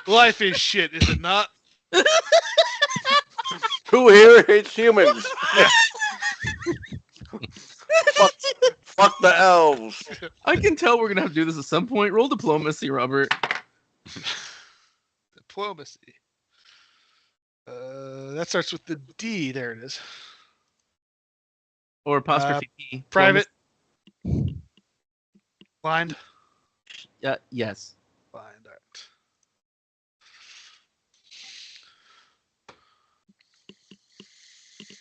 Life is shit, is it not? Who here hates humans? Fuck the elves. I can tell we're going to have to do this at some point. Roll Diplomacy, Robert. Diplomacy. That starts with the D. There it is. Or apostrophe P. Private. Blind. Yes. Blind. All right.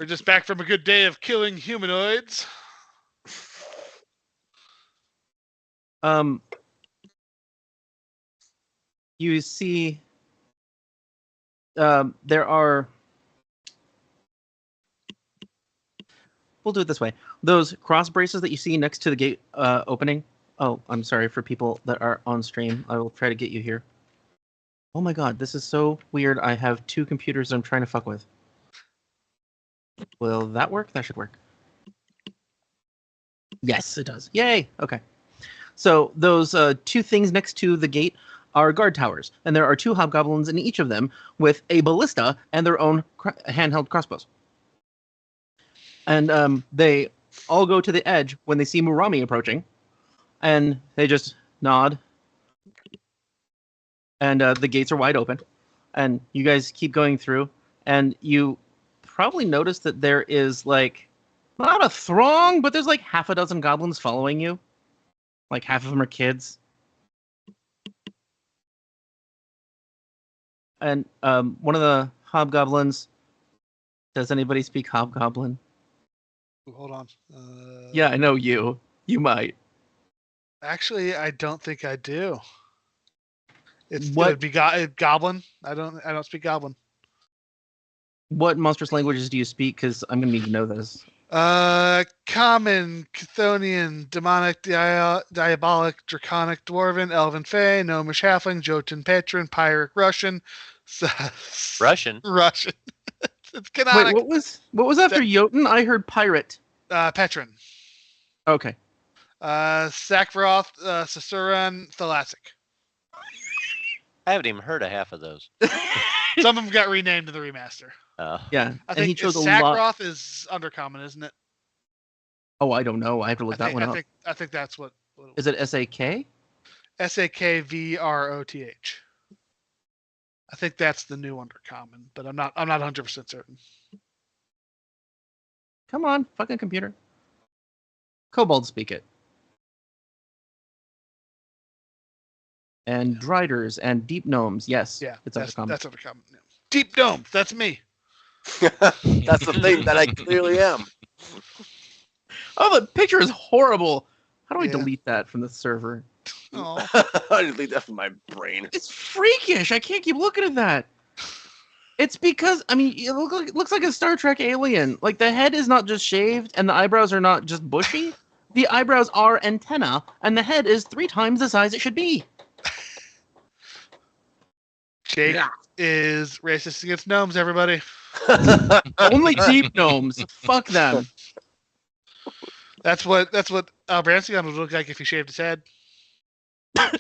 We're just back from a good day of killing humanoids. You see, there are. We'll do it this way. Those cross braces that you see next to the gate opening. Oh, I'm sorry for people that are on stream. I will try to get you here. Oh my god, this is so weird. I have 2 computers I'm trying to fuck with. Will that work? That should work. Yes, it does. Yay! Okay. So those 2 things next to the gate are guard towers, and there are 2 hobgoblins in each of them with a ballista and their own handheld crossbows. And they all go to the edge when they see Murami approaching, and they just nod. And the gates are wide open, and you guys keep going through, and you probably notice that there is like not a throng, but there's like half a dozen goblins following you. Like half of them are kids. And one of the hobgoblins. Does anybody speak hobgoblin? Ooh, hold on. Yeah, I know you. You might. Actually, I don't think I do. It's What- it'd be goblin. I don't speak goblin. What monstrous languages do you speak? Because I'm gonna need to know this. Common, Chthonian, demonic, diabolic, draconic, dwarven, elven, fey, gnomish, halfling, jotun, patron, pyrrhic, Russian, Russian. Russian. It's Wait, canonic. what was after Jotun? I heard pirate. Petron. Okay. Sakvaroth, Sasuran, Thalassic. I haven't even heard of half of those. Some of them got renamed in the remaster. Yeah, I and he think chose a Sakvaroth lot. is undercommon, isn't it? Oh, I don't know. I have to look that one up. I think that's what Is it SAK? Sakvroth. I think that's the new undercommon, but I'm not 100% certain. Come on, fucking computer. Kobolds speak it. And driders and deep gnomes. Yes. Yeah, it's that's uncommon. uncommon. Yeah. Deep dome. That's me. That's the thing that I clearly am. Oh, the picture is horrible. How do I Yeah. delete that from the server? Oh, I delete that from my brain. It's freakish. I can't keep looking at that. It's because, I mean, it looks like a Star Trek alien. Like, the head is not just shaved, and the eyebrows are not just bushy. The eyebrows are antenna, and the head is 3 times the size it should be. Jake is racist against gnomes. Everybody. Only deep gnomes. Fuck them. That's what Awelbranstagon would look like if he shaved his head.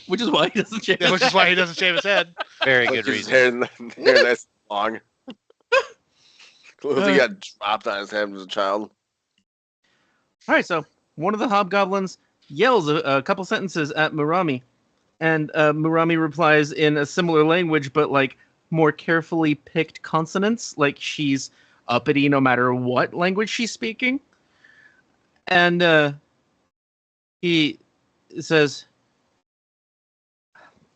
Which is why he doesn't shave. Yeah, which is why he doesn't shave his head. Very Like good his reason. hair that's long. Clothes he got dropped on his head as a child. All right, so one of the hobgoblins yells a couple sentences at Murami, and Murami replies in a similar language, but like more carefully picked consonants, like she's uppity no matter what language she's speaking. And he says,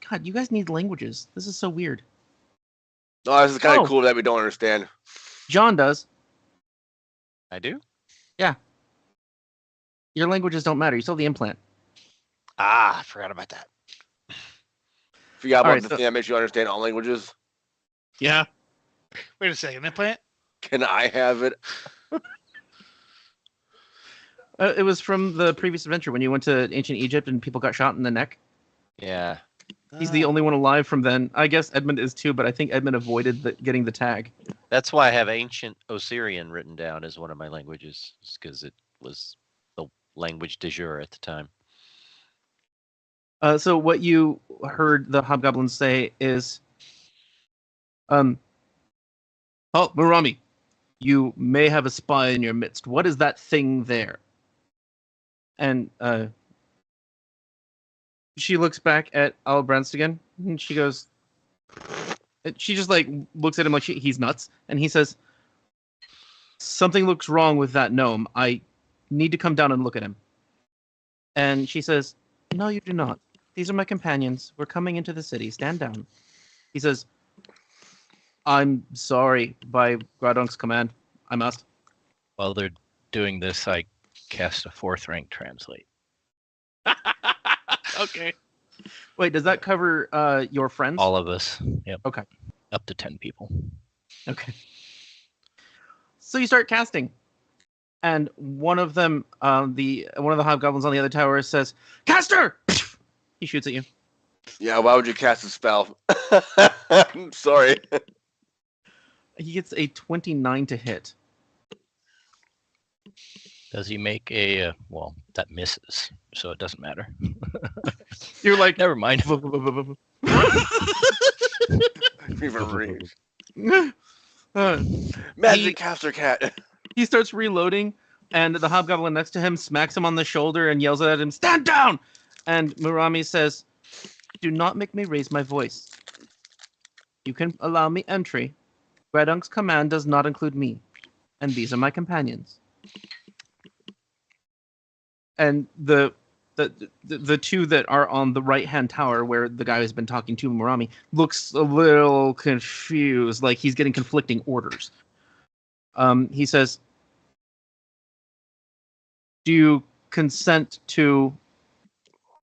God, you guys need languages. This is so weird. No, this is kind Oh. of cool that we don't understand. John does. I do? Your languages don't matter. You still have the implant. Ah, I forgot about that. Forgot about Alright, the so- thing that makes you understand all languages. Yeah. Wait a second. Implant? Can I have it? It was from the previous adventure when you went to ancient Egypt and people got shot in the neck. Yeah. He's the only one alive from then. I guess Edmond is too, but I think Edmond avoided getting the tag. That's why I have ancient Osirian written down as one of my languages, because it was the language du jour at the time. So what you heard the hobgoblins say is, "Oh, Murami, you may have a spy in your midst. What is that thing there?" And she looks back at Awelbranstagon and she goes, she just like looks at him like he's nuts, and he says, "Something looks wrong with that gnome. I need to come down and look at him." And she says, "No, you do not. These are my companions. We're coming into the city. Stand down." He says, "I'm sorry. By Gradunk's command, I must." While they're doing this, I cast a 4th rank translate. Okay. Wait, does that cover your friends? All of us. Yep. Okay. Up to 10 people. Okay. So you start casting, and one of them, one of the hobgoblins on the other tower says, "Caster!" He shoots at you. Yeah, why would you cast a spell? I'm sorry. He gets a 29 to hit. Does he make a well? That misses, so it doesn't matter. You're like, Never mind. Fever rage. uh, Magic caster cat. he starts reloading, and the hobgoblin next to him smacks him on the shoulder and yells at him, "Stand down!" And Murami says, "Do not make me raise my voice. You can allow me entry. Gradunk's command does not include me, and these are my companions." And the two that are on the right-hand tower where the guy has been talking to Murami looks a little confused, like he's getting conflicting orders. He says, "Do you consent to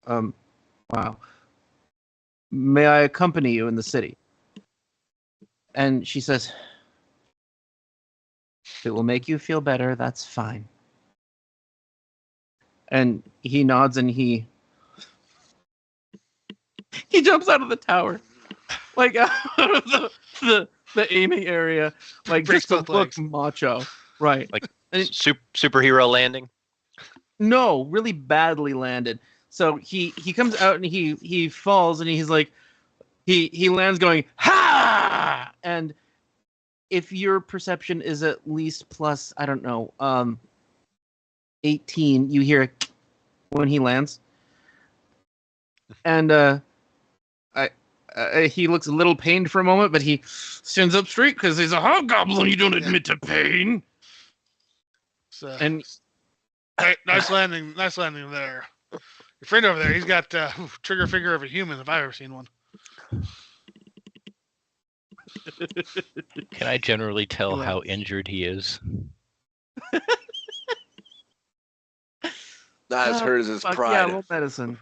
wow. May I accompany you in the city?" And she says, "If it will make you feel better, that's fine." And he nods and he jumps out of the tower, like out of the aiming area, like Breaks just to both look legs. macho, right? Like And superhero landing. no, really badly landed. So he comes out and he falls and he's like he lands going ha, and if your perception is at least plus, I don't know, 18, you hear it when he lands. And he looks a little pained for a moment, but he stands up straight because he's a hobgoblin. You don't admit to pain. So, And hey, nice landing there. Your friend over there, he's got trigger finger of a human if I've ever seen one. Can I generally tell He how laughs. injured he is? Not as hurt as his fuck, pride. yeah, roll medicine.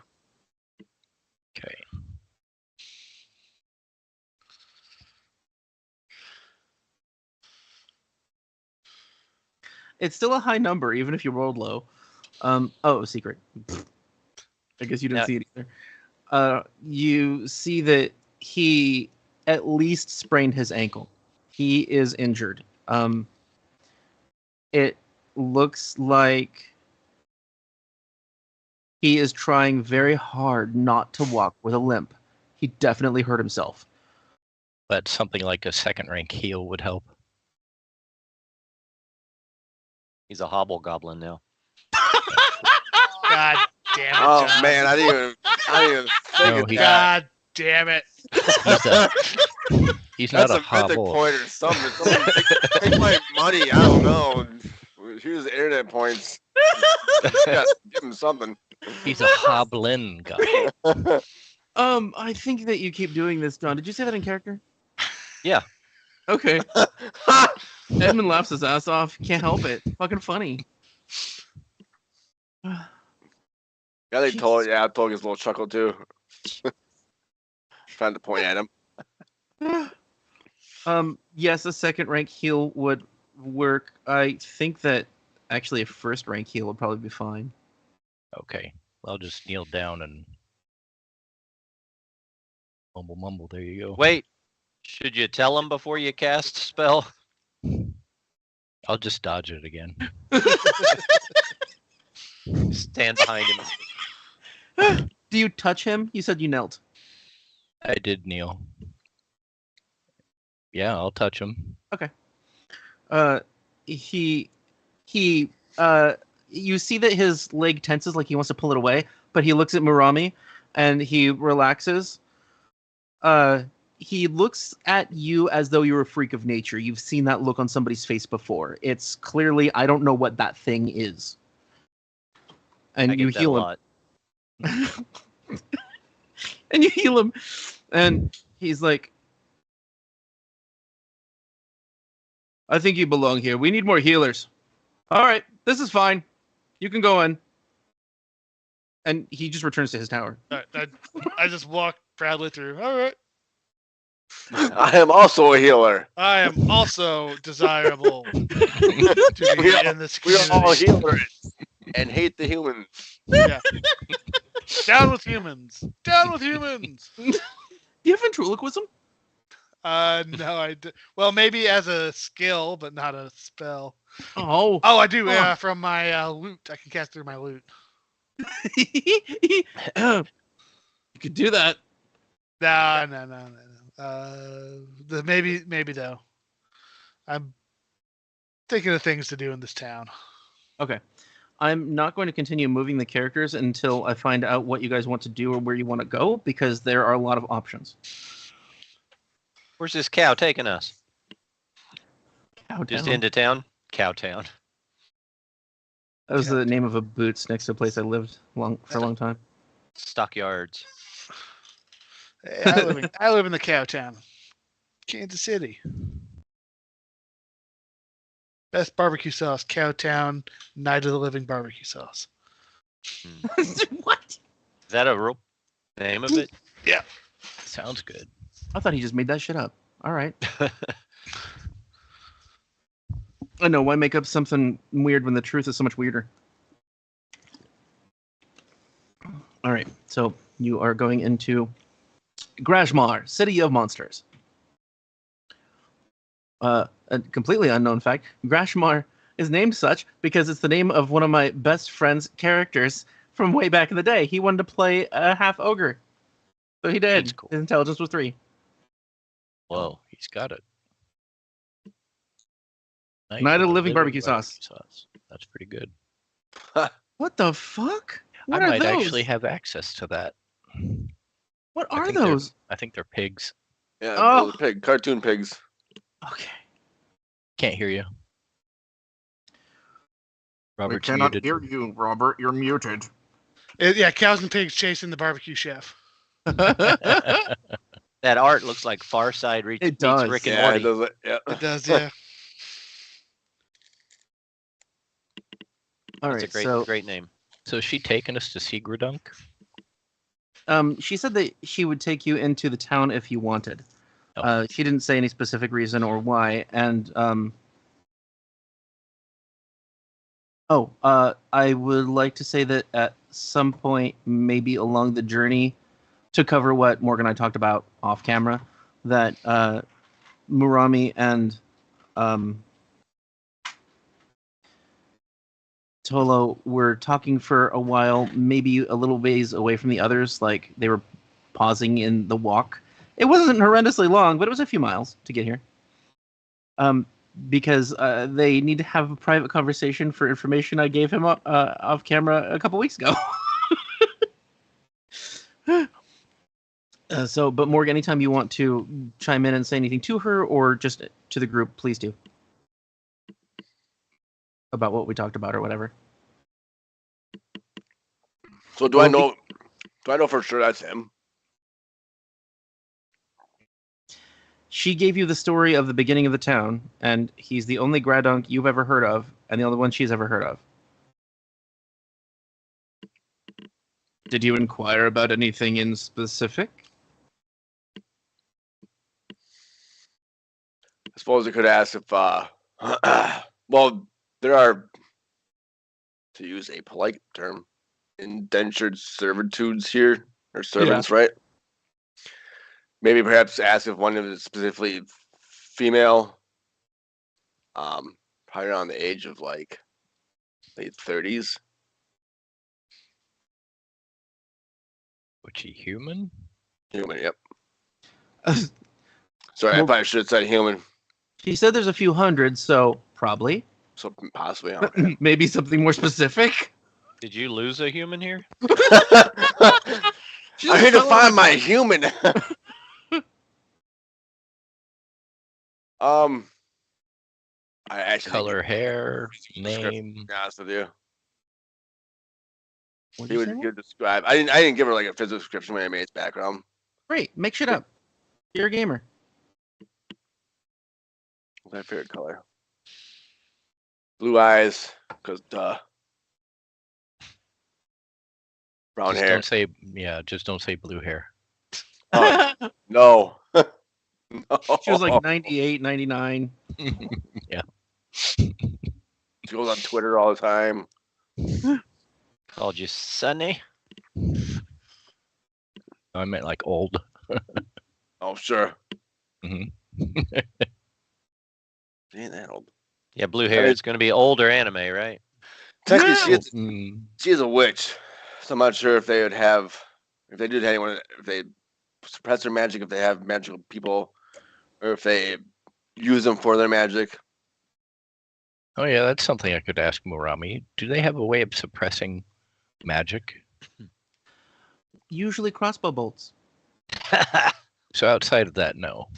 Okay. It's still a high number, even if you rolled low. Oh, secret. I guess you didn't Yeah. see it either. You see that he at least sprained his ankle. He is injured. It looks like he is trying very hard not to walk with a limp. He definitely hurt himself. But something like a second rank heal would help. He's a hobgoblin now. God damn it, Oh John. man, I didn't even think No, of he- that. God damn it. He's not That's a a mythic hobble. point or something. Someone take my money. I don't know. Here's the internet points. Yeah, give him something. He's a hoblin guy. I think that you keep doing this, John. Did you say that in character? Yeah. Okay. Edmond laughs his ass off. Can't help it. Fucking funny. Yeah, they told. Yeah, I told his little chuckle too. Trying to point at him. Yes, a second rank heal would work. I think that actually a first rank heal would probably be fine. Okay. I'll just kneel down and mumble. There you go. Wait, should you tell him before you cast spell? I'll just dodge it again. Stand behind him. Do you touch him? You said you knelt. I did kneel. Yeah, I'll touch him. You see that his leg tenses like he wants to pull it away, but he looks at Murami and he relaxes. He looks at you as though you're a freak of nature. You've seen that look on somebody's face before. It's clearly, I don't know what that thing is. And I you get that a heal him. lot. And you heal him. And he's like, I think you belong here. We need more healers. All right, this is fine. You can go in. And he just returns to his tower. I just walk proudly through. All right. I am also a healer. I am also desirable to be We are- in this We are all community. healers and hate the humans. Yeah. Down with humans. Down with humans. Do you have ventriloquism? No, I do. Well, maybe as a skill, but not a spell. Oh. Oh, I do. Oh. Yeah, from my loot. I can cast through my loot. You could do that. No. Maybe though. I'm thinking of things to do in this town. Okay. I'm not going to continue moving the characters until I find out what you guys want to do or where you want to go, because there are a lot of options. Where's this cow taking us? Cowtown. Just into town? Cowtown. That was the name of a boots next to a place I lived for a long time. Stockyards. Hey, I live in the cow town, Kansas City. Best barbecue sauce, Cowtown, Night of the Living barbecue sauce. What? Is that a real name of it? Sounds good. I thought he just made that shit up. All right. I know. Why make up something weird when the truth is so much weirder? All right. So you are going into Grashmar, City of Monsters. A completely unknown fact. Grashmar is named such because it's the name of one of my best friend's characters from way back in the day. He wanted to play a half ogre. So he did. That's cool. His intelligence was 3. Whoa. He's got it. Night of the Living barbecue sauce. That's pretty good. What the fuck? What I are might those? actually have access to that. What I are think they're- those? I think they're pigs. Yeah, Oh. those pig, cartoon pigs. Okay. Can't hear you. Robert, we cannot muted. hear you, Robert. You're muted. Yeah, cows and pigs chasing the barbecue chef. That art looks like Far Side It meets does. Rick and Yeah, Morty. it does. Yeah. It does, yeah. All That's right. a great, So great name. So is she taking us to Sigurdunk? she said that she would take you into the town if you wanted. Oh. She didn't say any specific reason or why. And I would like to say that at some point, maybe along the journey, to cover what Morgan and I talked about off camera, that Murami and Tolo were talking for a while, maybe a little ways away from the others, like they were pausing in the walk. It wasn't horrendously long, but it was a few miles to get here. Because they need to have a private conversation for information I gave him off camera a couple weeks ago. But Morgan, anytime you want to chime in and say anything to her or just to the group, please do. About what we talked about or whatever. So do I know for sure that's him? She gave you the story of the beginning of the town, and he's the only Gradunk you've ever heard of, and the only one she's ever heard of. Did you inquire about anything in specific? I suppose I could ask if well, there are, to use a polite term, indentured servitudes here, or servants, right? Maybe perhaps ask if one of them is specifically female, probably around the age of like late 30s. Was she human? Human, yep. Sorry, I Well- probably should have said human. She said there's a few hundred, so probably. So possibly. Okay. Maybe something more specific? Did you lose a human here? I need to find my human. I actually Color, hair, description, name. to be honest with you. What'd He you would say, Will? give describe. I didn't give her like a physical description when I made his background. Great, make shit up. You're a gamer. What's my favorite color? Blue eyes, cause duh. Brown Just hair. don't say just don't say blue hair. Oh, no. No. She was like 98, 99. Yeah. She goes on Twitter all the time. Called you Sonny? I meant like old. Oh, sure. Mhm. She ain't that old. Yeah, blue hair. mean- It's going to be older anime, right? Technically, Mm, she is a witch. So I'm not sure if they would have, if they did anyone, if they suppress their magic, if they have magical people, or if they use them for their magic. Oh yeah, that's something I could ask Murami. Do they have a way of suppressing magic? Usually crossbow bolts. So outside of that, no.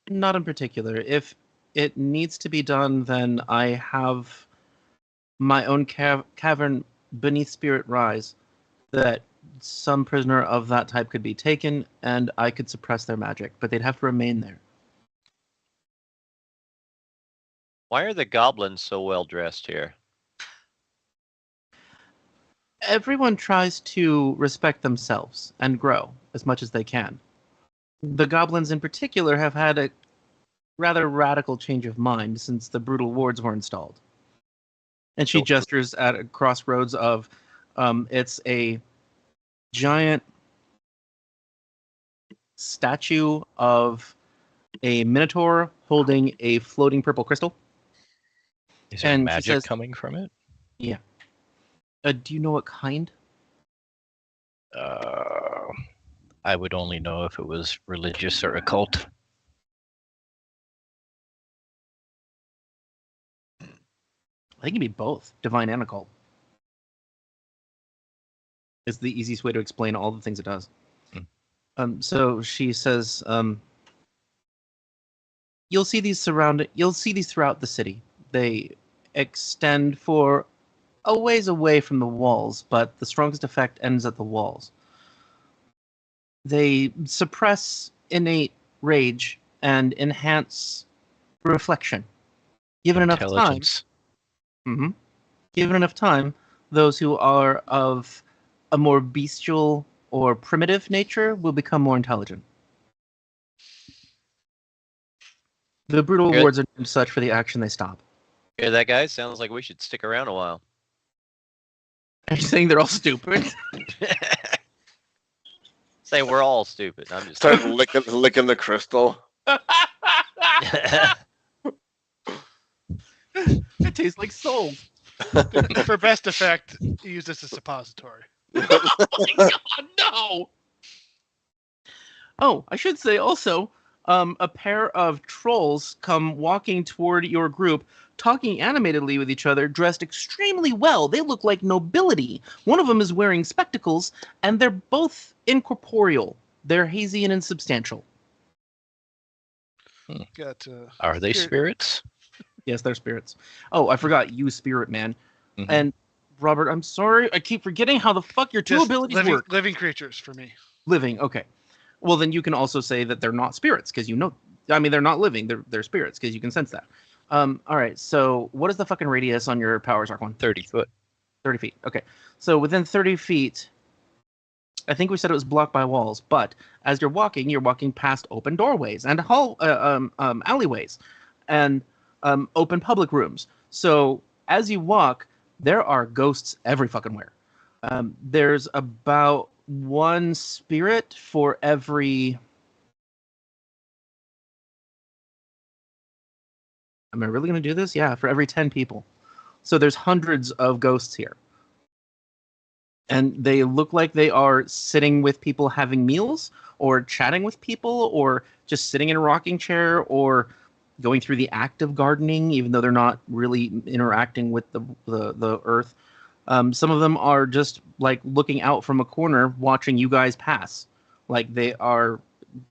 Not in particular. If it needs to be done, then I have my own cavern beneath Spirit Rise that some prisoner of that type could be taken, and I could suppress their magic, but they'd have to remain there. Why are the goblins so well dressed here? Everyone tries to respect themselves and grow as much as they can. The goblins in particular have had a rather radical change of mind since the brutal wards were installed. And she So- gestures at a crossroads of, it's a giant statue of a minotaur holding a floating purple crystal. Is there And she magic says- coming from it? Do you know what kind? I would only know if it was religious or occult. I think it'd be both, divine and occult. It's the easiest way to explain all the things it does. So she says, you'll see these throughout the city. They extend for a ways away from the walls, but the strongest effect ends at the walls. They suppress innate rage and enhance reflection. Given enough time, Intelligence. given enough time, those who are of a more bestial or primitive nature will become more intelligent. The brutal Good. wards are named such for the action they stop. Hear that, guys? Sounds like we should stick around a while. Are you saying they're all stupid? Say we're all stupid. I'm just. Start licking the crystal. It tastes like soul. For best effect, use this as suppository. Oh, no! Oh, I should say also, a pair of trolls come walking toward your group, talking animatedly with each other, dressed extremely well. They look like nobility. One of them is wearing spectacles, and they're both incorporeal. They're hazy and insubstantial. Got Are they Spirit. spirits? Yes, they're spirits. Oh, I forgot you, spirit man. Mhm. And Robert, I'm sorry, I keep forgetting how the fuck your two just abilities living, work. living creatures for me. Living, okay. Well, then you can also say that they're not spirits, because you know, I mean, they're not living, they're spirits, because you can sense that. All right, so what is the fucking radius on your power, Zarkwon? 30 foot. 30 feet, okay. So within 30 feet, I think we said it was blocked by walls, but as you're walking past open doorways and alleyways and open public rooms. So as you walk, there are ghosts every fucking where. There's about one spirit for every. Am I really going to do this? Yeah, for every 10 people. So there's hundreds of ghosts here. And they look like they are sitting with people having meals, or chatting with people, or just sitting in a rocking chair, or going through the act of gardening, even though they're not really interacting with the earth. Some of them are just like looking out from a corner, watching you guys pass, like they are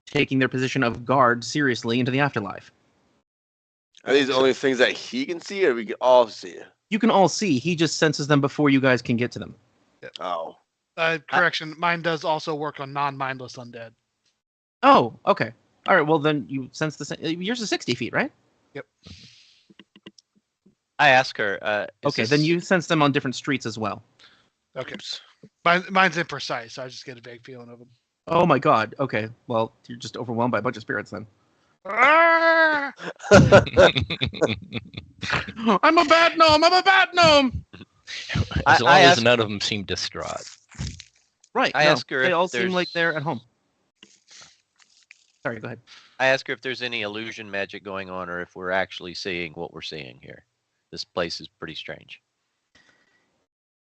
taking their position of guard seriously into the afterlife. Are these the only things that he can see, or we can all see? You can all see. He just senses them before you guys can get to them. Oh. Correction, mine does also work on non-mindless undead. Oh, okay. All right. Well, then you sense the same. Yours is 60 feet, right? Yep. I ask her. Okay, then you sense them on different streets as well. Okay. Mine's imprecise. I just get a vague feeling of them. Oh my god. Okay. Well, you're just overwhelmed by a bunch of spirits then. Ah! I'm a bad gnome. I'm a bad gnome. As long I as asked- none of them seem distraught. Right. I no, ask her they if all seem there's- like they're at home. Sorry, go ahead. I ask her if there's any illusion magic going on, or if we're actually seeing what we're seeing here. This place is pretty strange.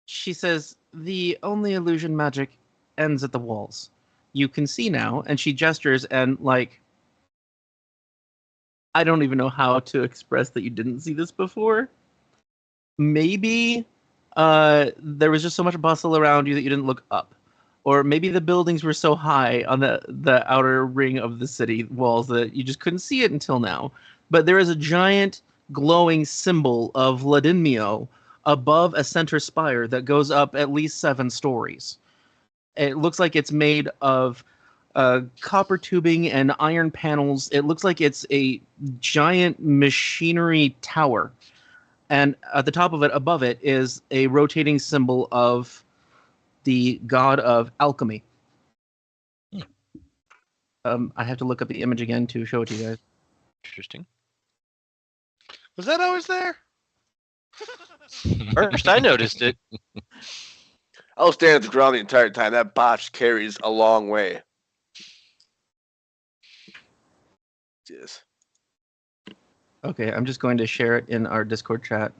She says, the only illusion magic ends at the walls. You can see now, and she gestures and, like, I don't even know how to express that you didn't see this before. Maybe there was just so much bustle around you that you didn't look up. Or maybe the buildings were so high on the outer ring of the city walls that you just couldn't see it until now. But there is a giant glowing symbol of Vladimir above a center spire that goes up at least 7 stories. It looks like it's made of copper tubing and iron panels. It looks like it's a giant machinery tower. And at the top of it, above it, is a rotating symbol of the god of alchemy. I have to look up the image again to show it to you guys. Interesting. Was that always there? First, I noticed it. I was standing at the ground the entire time. That botch carries a long way. Yes. Okay, I'm just going to share it in our Discord chat.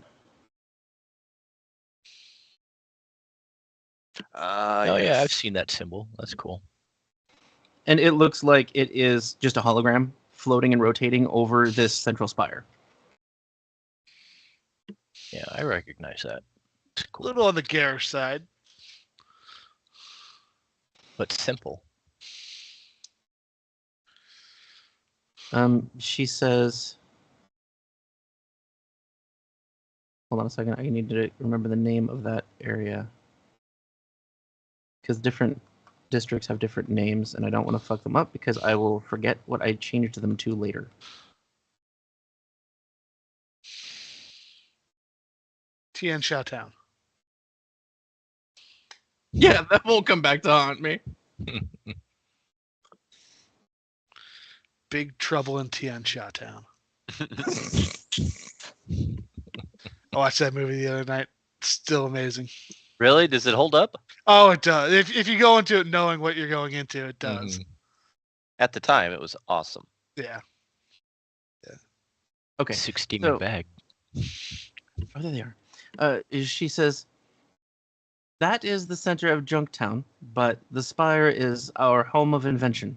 Oh Yes. yeah, I've seen that symbol. That's cool. And it looks like it is just a hologram floating and rotating over this central spire. Yeah, I recognize that. It's A cool, little on the garish side. but simple. She says, Hold on a second. I need to remember the name of that area. Because different districts have different names, and I don't want to fuck them up because I will forget what I changed them to later. Tian Sha Town. Yeah, that won't come back to haunt me. Big Trouble in Tian Sha Town. I watched that movie the other night. Still amazing. Really? Does it hold up? Oh, it does. If you go into it knowing what you're going into, it does. Mhm. At the time, it was awesome. Yeah. Okay. 16 so- bag. Oh, there they are. She says, that is the center of Junktown, but the Spire is our home of invention.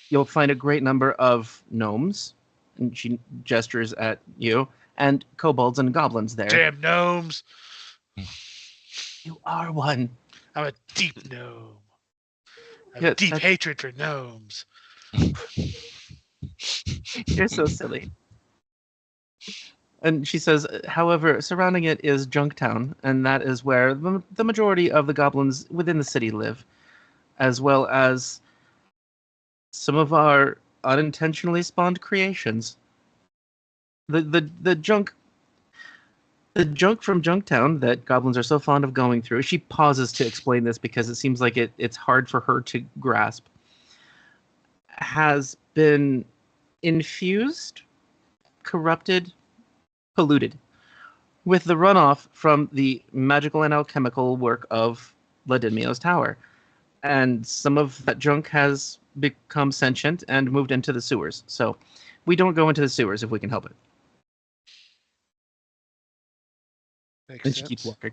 You'll find a great number of gnomes, and she gestures at you, and kobolds and goblins there. Damn gnomes. You are one. I'm a deep gnome. I have Yeah, a deep that's- hatred for gnomes. You're so silly. And she says, however, surrounding it is Junktown, and that is where the majority of the goblins within the city live, as well as some of our unintentionally spawned creations. The junk from Junktown that goblins are so fond of going through. She pauses to explain this because it seems like it's hard for her to grasp. Has been infused, corrupted, polluted with the runoff from the magical and alchemical work of Vladimio's tower. And some of that junk has become sentient and moved into the sewers. So we don't go into the sewers if we can help it. Makes And she sense. keeps walking.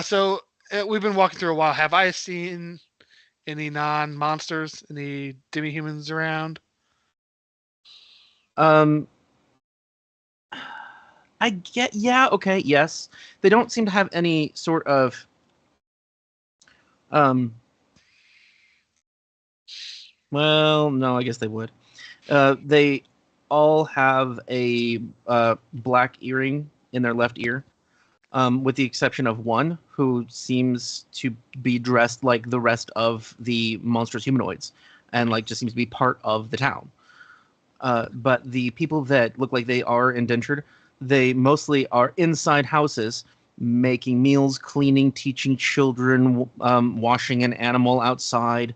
So we've been walking through a while. Have I seen any non-monsters, any demi-humans around? I get, yeah, okay, yes. They don't seem to have any sort of, well, no, I guess they would. They all have a black earring in their left ear, with the exception of one who seems to be dressed like the rest of the monstrous humanoids, and like just seems to be part of the town. But the people that look like they are indentured, they mostly are inside houses, making meals, cleaning, teaching children, washing an animal outside,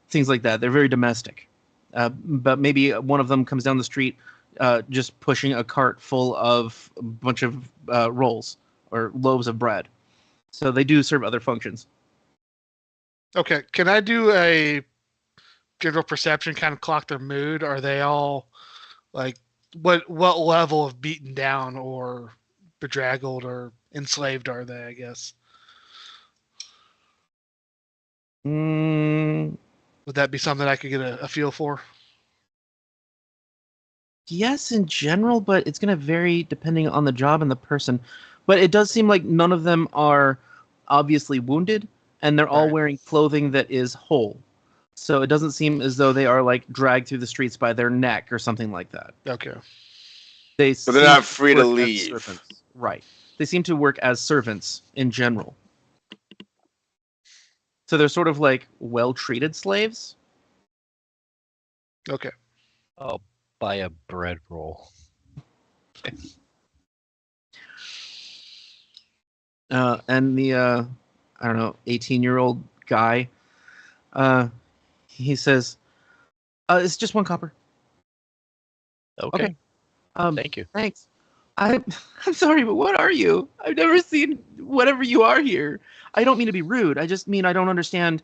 things like that. They're very domestic. But maybe one of them comes down the street just pushing a cart full of a bunch of rolls or loaves of bread. So they do serve other functions. Okay, can I do a general perception, kind of clock their mood? Are they all like what level of beaten down or bedraggled or enslaved are they, I guess? Mm, Would that be something I could get a feel for? yes, in general, but it's going to vary depending on the job and the person. But it does seem like none of them are obviously wounded, and they're all Right. wearing clothing that is whole. So it doesn't seem as though they are like dragged through the streets by their neck or something like that. Okay. They So they're seem not free to work as leave. servants. Right. They seem to work as servants in general. So they're sort of like well-treated slaves. Okay. I'll buy a bread roll. And the I don't know, 18-year-old guy, he says, it's just 1 copper. Okay. Thank you. Thanks. I'm sorry, but what are you? I've never seen whatever you are here. I don't mean to be rude. I just mean I don't understand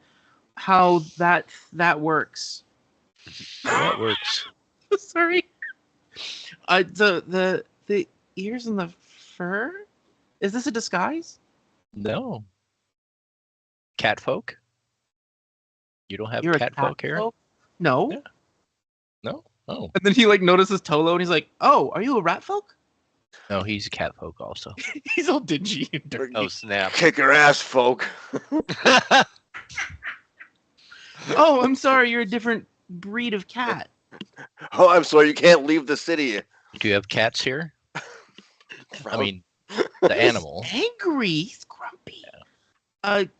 how that works. That works. Sorry. The ears and the fur? Is this a disguise? No. Cat folk? You don't have You're a cat cat folk here? folk? No. Yeah. No? Oh. And then he like notices Tolo and he's like, "Oh, are you a rat folk?" No, he's a cat folk also. He's all dingy and dirty. Oh snap! Kick your ass, folk. Oh, I'm sorry. You're a different breed of cat. Oh, I'm sorry, you can't leave the city. Do you have cats here? I Frown. mean, the animal. Angry. He's grumpy.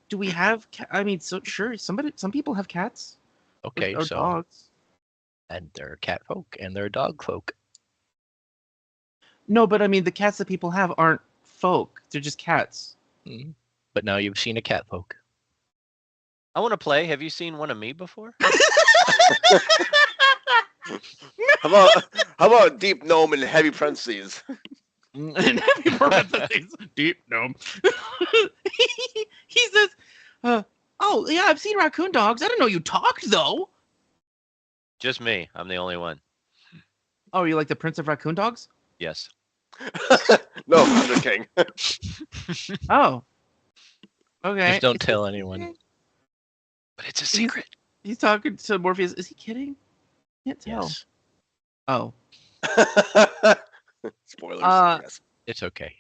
Do we have? I mean, so sure. Some people have cats. Okay, Or so dogs. and they're cat folk and they're dog folk. No, but I mean, the cats that people have aren't folk. They're just cats. Mhm. But now you've seen a cat folk. I want to play. Have you seen one of me before? How about deep gnome and heavy parentheses? And heavy parentheses, deep gnome. He says, "Oh yeah, I've seen raccoon dogs. I didn't know you talked though." Just me. I'm the only one. Oh, you like the Prince of Raccoon Dogs? Yes. No, I'm the king. Oh. Okay. Just don't tell anyone. But it's a secret. He's talking to Morpheus. Is he kidding? Can't tell. Yes, Oh. Spoilers. Yes. it's okay.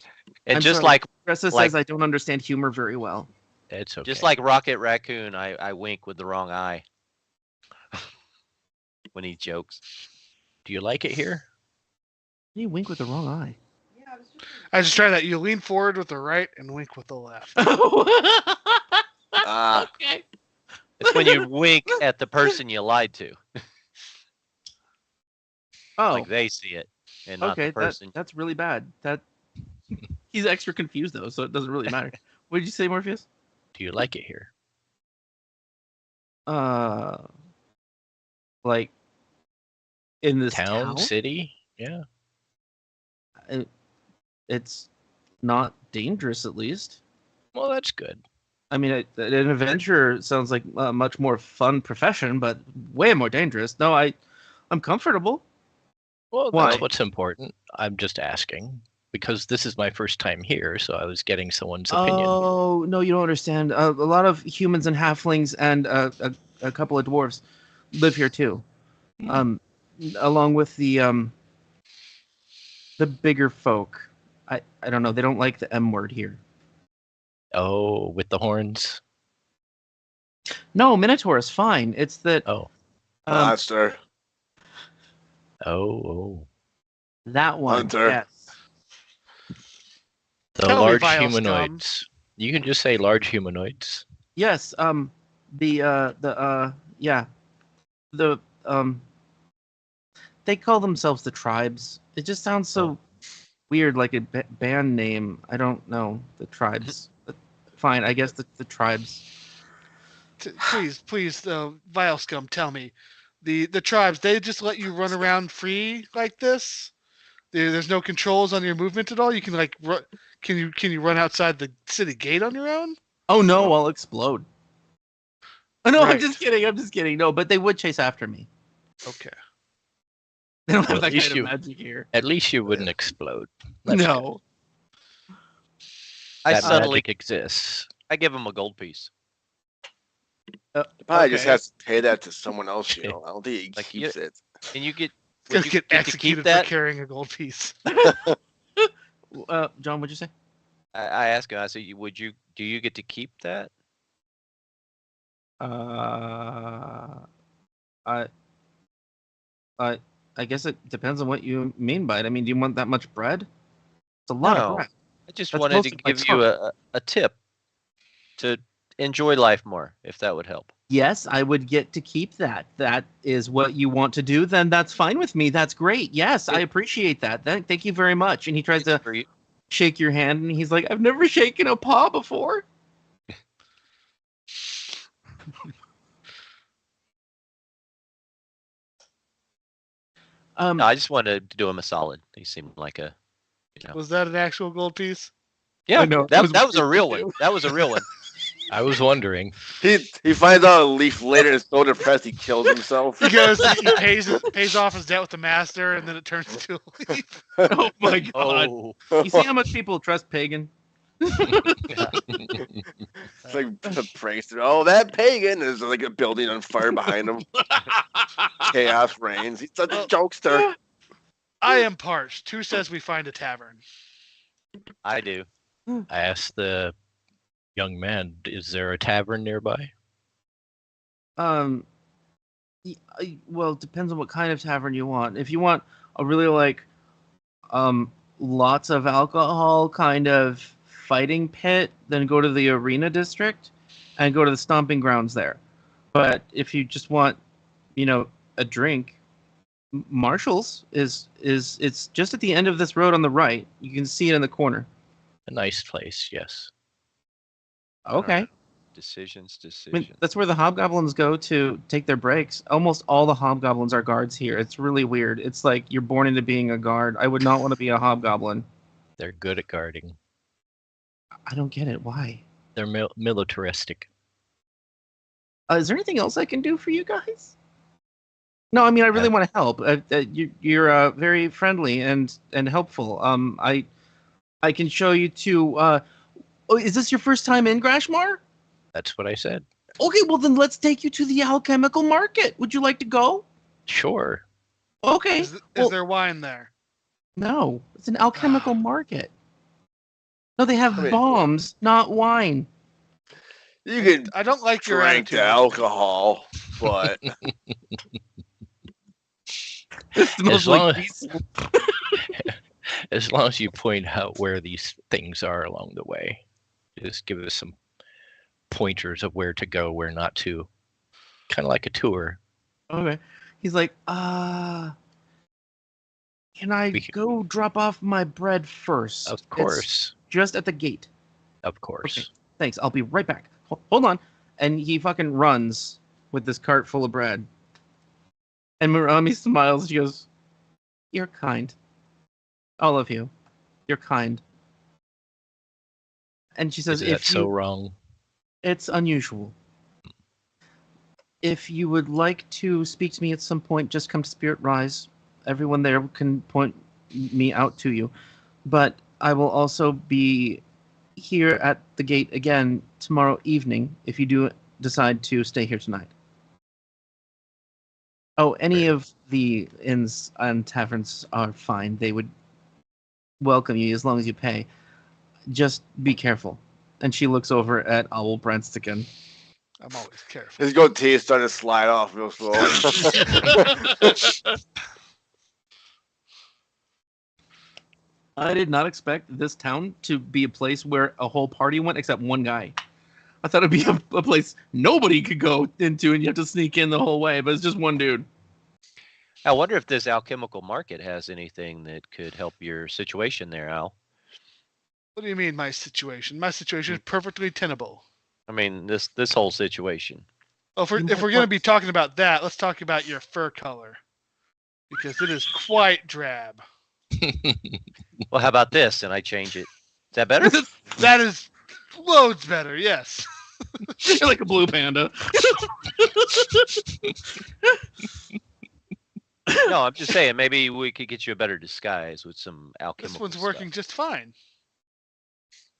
And I'm just sorry. like Ressa like- says I don't understand humor very well. It's okay. just like Rocket Raccoon, I wink with the wrong eye when he jokes. Do you like it here? You wink with the wrong eye. Yeah, I was just. I just try that. You lean forward with the right and wink with the left. Okay. It's when you wink at the person you lied to, Oh. like they see it, and not Okay. the person. That's really bad. That he's extra confused though, so it doesn't really matter. What did you say, Morpheus? Do you like it here? Like in this Town, city? Yeah. It's not dangerous, at least. Well, that's good. I mean, an adventurer sounds like a much more fun profession, but way more dangerous. No, I'm comfortable. Well, Why? that's what's important. I'm just asking because this is my first time here, so I was getting someone's opinion. Oh no, you don't understand. A lot of humans and halflings and a couple of dwarves live here too. Along with the bigger folk. I don't know. They don't like the M word here. Oh, with the horns. No, Minotaur is fine. It's that Oh, Monster. oh. that one. Hunter. Yes. The Tell me, large vile humanoids. You can just say large humanoids. Yes. Yeah. They call themselves the tribes. It just sounds so weird, like a band name. I don't know. The tribes. But fine, I guess the tribes. Please, vile scum, tell me, the tribes, they just let you run around free like this? There's no controls on your movement at all. You can like can you run outside the city gate on your own? Oh no, I'll explode. Oh no, I'm Right. just kidding. No, but they would chase after me. Okay. They don't have Well, that at least kind of you- magic here. At least you wouldn't explode. That's No. good. I That suddenly magic exists. I give him a gold piece. Probably just Okay. has to pay that to someone else, you know. I don't think he Like, keeps it. And you get Gonna would you get get to executed keep for that? carrying a gold piece. John, what'd you say? I asked him. I said, do you get to keep that?" I guess it depends on what you mean by it. I mean, do you want that much bread? It's a lot No. of bread. I just That's wanted most to of my give you a tip to enjoy life more, if that would help. Yes, I would get to keep that. That is what you want to do. Then that's fine with me. That's great. Yes, I appreciate that. Thank you very much. And he tries to For you. shake your hand, and he's like, "I've never shaken a paw before." No, I just wanted to do him a solid. He seemed like a, Was that an actual gold piece? yeah. know, That it was was a weird real to one. do. That was a real one. I was wondering. He finds out a leaf later and is so depressed he kills himself. He goes, he pays off his debt with the master, and then it turns into a leaf. Oh my god! Oh, You see how much people trust Pagan? It's like a prankster. Oh, that pagan is like a building on fire behind him. Chaos reigns. He's such a jokester. I am parched. Who says we find a tavern? I do. I asked the young man, is there a tavern nearby? Well, it depends on what kind of tavern you want. If you want a really lots of alcohol kind of fighting pit, then go to the arena district and go to the stomping grounds there. But if you just want, a drink, Marshall's is it's just at the end of this road on the right. You can see it in the corner. A nice place, yes. Okay. Decisions. I mean, that's where the hobgoblins go to take their breaks. Almost all the hobgoblins are guards here. It's really weird. It's like you're born into being a guard. I would not want to be a hobgoblin. They're good at guarding. I don't get it. Why? They're militaristic. Is there anything else I can do for you guys? No, I mean I really want to help. You're very friendly and helpful. I can show you to. Is this your first time in Grashmar? That's what I said. Okay, well then let's take you to the alchemical market. Would you like to go? Sure. Okay. Is there wine there? No, it's an alchemical market. No, they have I mean- bombs, not wine. You can I don't like your drink attitude. the alcohol, but It's the most As long like, as- As long as you point out where these things are along the way. Just give us some pointers of where to go, where not to. Kind of like a tour. Okay. He's like, can I We can- go drop off my bread first? Of It's course. just at the gate. Of course. Okay. Thanks. I'll be right back. Hold on. And he fucking runs with this cart full of bread. And Murami smiles. She goes, "You're kind. All of you. You're kind." And she says, Is that "If so you, wrong? it's unusual. If you would like to speak to me at some point, just come to Spirit Rise. Everyone there can point me out to you. But I will also be here at the gate again tomorrow evening if you do decide to stay here tonight. Oh, any Right. of the inns and taverns are fine. They would welcome you as long as you pay. Just be careful." And she looks over at Awelbranstagon. I'm always careful. his goatee is starting to slide off real slow. I did not expect this town to be a place where a whole party went except one guy. I thought it'd be a place nobody could go into and you have to sneak in the whole way, but it's just one dude. I wonder if this alchemical market has anything that could help your situation there, Al. What do you mean, my situation? My situation is perfectly tenable. I mean, this whole situation. Oh, if we're You going might to be talking about that, let's talk about your fur color. Because it is quite drab. Well, how about this? And I change it. Is that better? That is loads better, yes. You're like a blue panda. No, I'm just saying maybe we could get you a better disguise with some alchemical. This one's stuff. working just fine.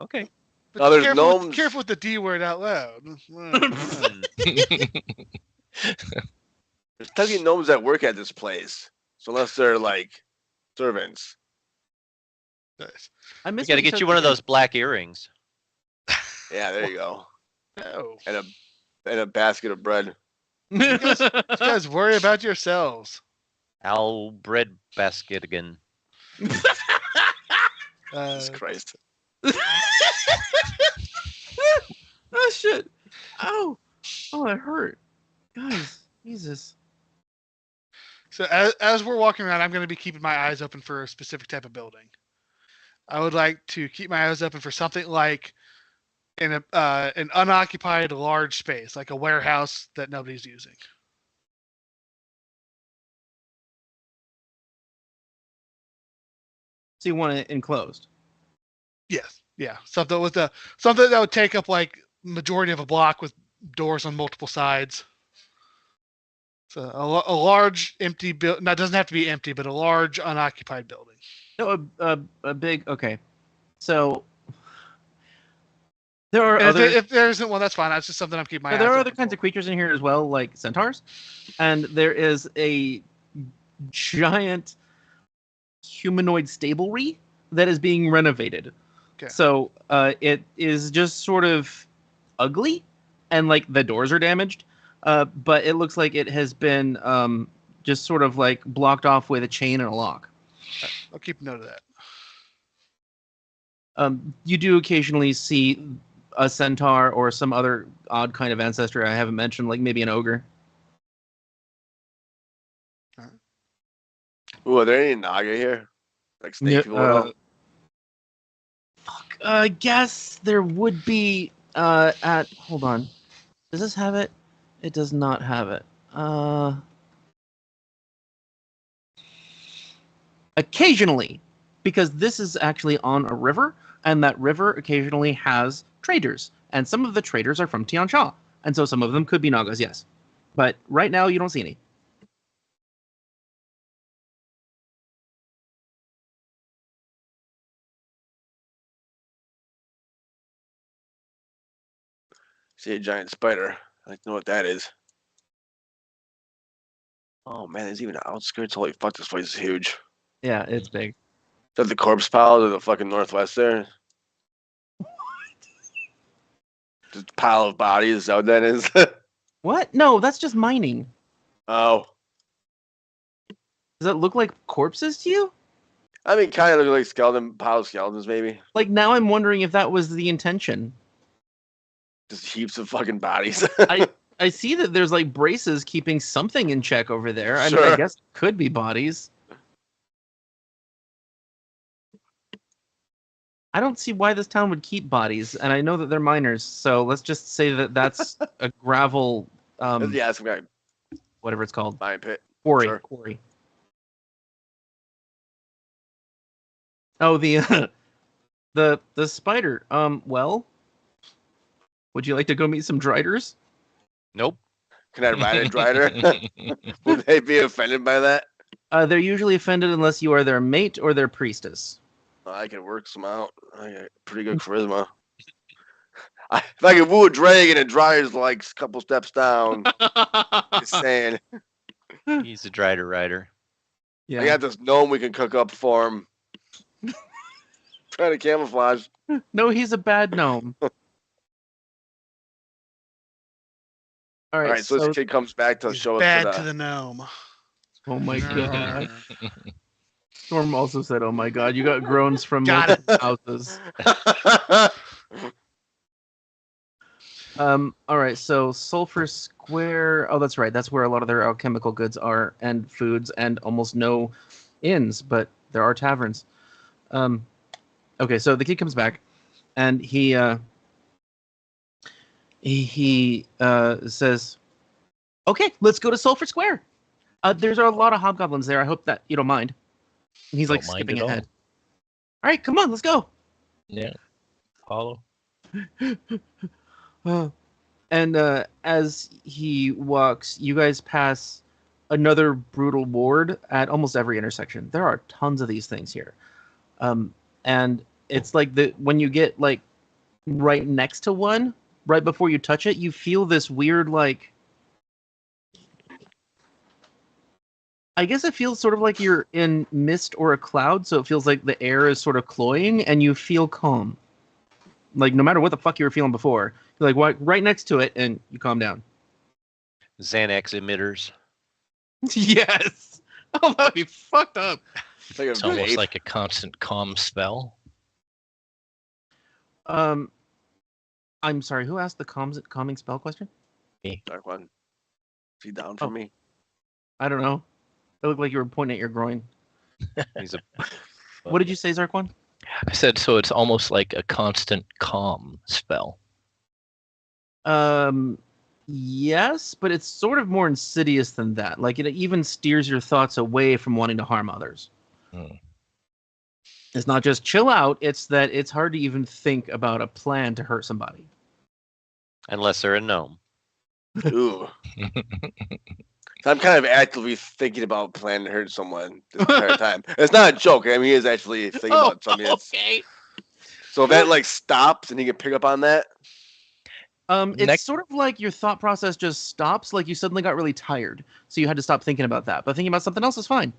Okay. But Oh, there's careful, gnomes. careful with the D word out loud. Hmm. There's plenty of gnomes that work at this place. So unless they're like servants. Nice. I We miss got to when he get said you one of the- those black earrings. Yeah, there you go. No. And a basket of bread. You guys worry about yourselves. Al bread basket again. Jesus Christ. Oh shit! Ow! Oh, that hurt, guys. Jesus. So as we're walking around, I'm going to be keeping my eyes open for a specific type of building. I would like to keep my eyes open for something like an unoccupied large space, like a warehouse that nobody's using. So you want it enclosed? Yes, yeah, something that would take up like majority of a block with doors on multiple sides. So a large empty building. That doesn't have to be empty, but a large unoccupied building. No, a big. Okay, so there are And other. if there isn't one, that's fine. That's just something I'm keeping my So eyes there are open other kinds for. of creatures in here as well, like centaurs, and there is a giant humanoid stablery that is being renovated. Okay. So it is just sort of ugly, and like the doors are damaged, but it looks like it has been just sort of like blocked off with a chain and a lock. I'll keep note of that. You do occasionally see a centaur or some other odd kind of ancestor I haven't mentioned, like maybe an ogre. Ooh, are there any Naga here? Like snake people at all? I guess there would be hold on. Does this have it? It does not have it. Occasionally, because this is actually on a river, and that river occasionally has traders, and some of the traders are from Tian Sha, and so some of them could be Nagas, yes. But right now, you don't see any. See a giant spider. I like to know what that is. Oh man, there's even outskirts. Holy fuck, this place is huge. Yeah, it's big. Is that the corpse pile to the fucking northwest there? Just a pile of bodies, is that what that is? What? No, that's just mining. Oh. Does that look like corpses to you? I mean, kind of look like pile of skeletons, maybe. Like, now I'm wondering if that was the intention. Just heaps of fucking bodies. I see that there's like braces keeping something in check over there. I mean, Sure. I guess it could be bodies. I don't see why this town would keep bodies, and I know that they're miners, so let's just say that that's a gravel, Yeah, some guy. whatever it's called, Mine pit. quarry. Sure. Quarry. Oh, the spider. Well, would you like to go meet some driders? Nope. Can I ride a drider? Would they be offended by that? They're usually offended unless you are their mate or their priestess. I can work some out. I got pretty good charisma. If I could woo a dragon, a dryer's like a couple steps down. Just saying. He's a drider rider. Yeah. I got this gnome we can cook up for him. Trying to camouflage. No, he's a bad gnome. All All right, so this kid comes back to show us Bad to the gnome. Oh my god. Storm also said, "Oh my god, you got groans from Got multiple houses." All right, so Sulphur Square. Oh, that's right. That's where a lot of their alchemical goods are, and foods, and almost no inns, but there are taverns. Okay, so the kid comes back, and he says, "Okay, let's go to Sulphur Square. There's a lot of hobgoblins there. I hope that you don't mind." And he's like Don't mind skipping at all. ahead. All right, come on, let's go. Yeah. Follow. And as he walks, you guys pass another brutal ward at almost every intersection. There are tons of these things here, and it's like when you get like right next to one, right before you touch it, you feel this weird like. I guess it feels sort of like you're in mist or a cloud, so it feels like the air is sort of cloying, and you feel calm. Like, no matter what the fuck you were feeling before, you're like right next to it, and you calm down. Xanax emitters. Yes! Oh, that'd be fucked up. It's like a It's almost vape. like a constant calm spell. I'm sorry, who asked the calming spell question? Zarkwon. Is he down for Oh. me? I don't know. It looked like you were pointing at your groin. He's a. What did you say, Zarkwon? I said so. It's almost like a constant calm spell. Yes, but it's sort of more insidious than that. Like, it even steers your thoughts away from wanting to harm others. Hmm. It's not just chill out, it's that it's hard to even think about a plan to hurt somebody. Unless they're a gnome. Ooh. So I'm kind of actively thinking about planning to hurt someone this entire time. It's not a joke. I mean, he is actually thinking about something. okay. So if that like stops and he can pick up on that. It's Next- sort of like your thought process just stops, like you suddenly got really tired, so you had to stop thinking about that. But thinking about something else is fine.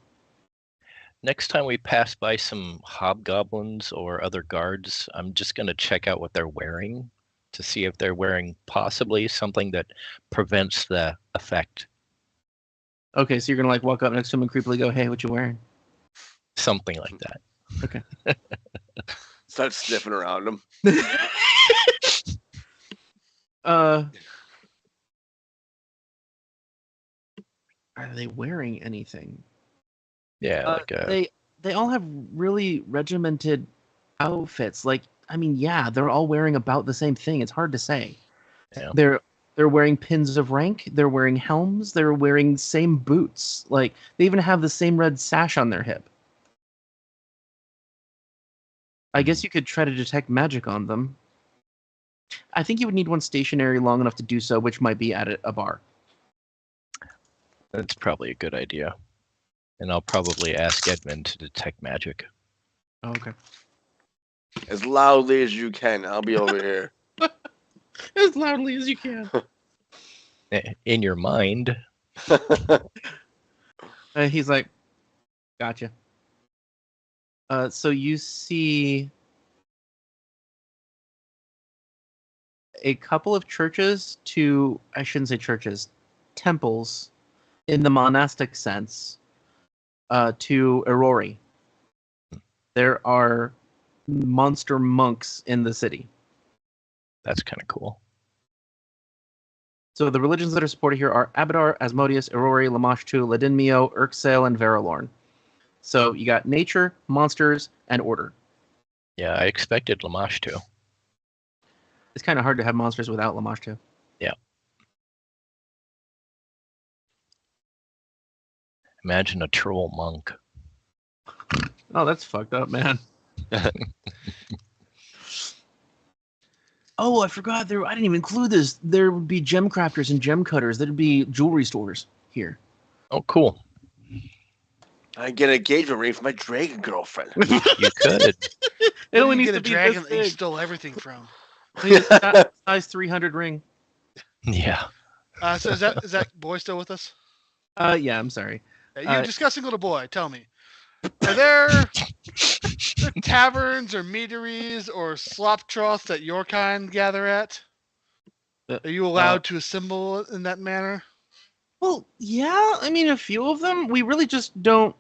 Next time we pass by some hobgoblins or other guards, I'm just going to check out what they're wearing to see if they're wearing possibly something that prevents the effect. Okay, so you're gonna like walk up next to him and creepily go, "Hey, what you wearing?" Something like that. Start sniffing around him. Are they wearing anything? Yeah, like They all have really regimented outfits. Like, I mean, yeah, they're all wearing about the same thing. It's hard to say. Yeah. They're wearing pins of rank. They're wearing helms. They're wearing same boots. Like, they even have the same red sash on their hip. I guess you could try to detect magic on them. I think you would need one stationary long enough to do so, which might be at a bar. that's probably a good idea. And I'll probably ask Edmond to detect magic. Oh, okay. As loudly as you can. I'll be over here. As loudly as you can. In your mind. He's like, gotcha. So you see a couple of churches I shouldn't say churches, temples in the monastic sense to Aurori. There are monster monks in the city. That's kind of cool. So the religions that are supported here are Abadar, Asmodeus, Aurori, Lamashtu, Ladinmio, Urksale, and Verilorn. So you got nature, monsters, and order. Yeah, I expected Lamashtu. It's kind of hard to have monsters without Lamashtu. Yeah. Imagine a troll monk. Oh, that's fucked up, man. Oh, I forgot. I didn't even include this. There would be gem crafters and gem cutters. There'd be jewelry stores here. Oh, cool. I get an engagement ring for my dragon girlfriend. You could. It only You needs get to a be dragon this that you big. stole everything from. Size 300 ring. Yeah. So is that boy still with us? Yeah, I'm sorry. You're discussing little boy. Tell me, are there taverns or meaderies or slop troughs that your kind gather at? Are you allowed to assemble in that manner? Well, yeah, I mean, a few of them. We really just don't,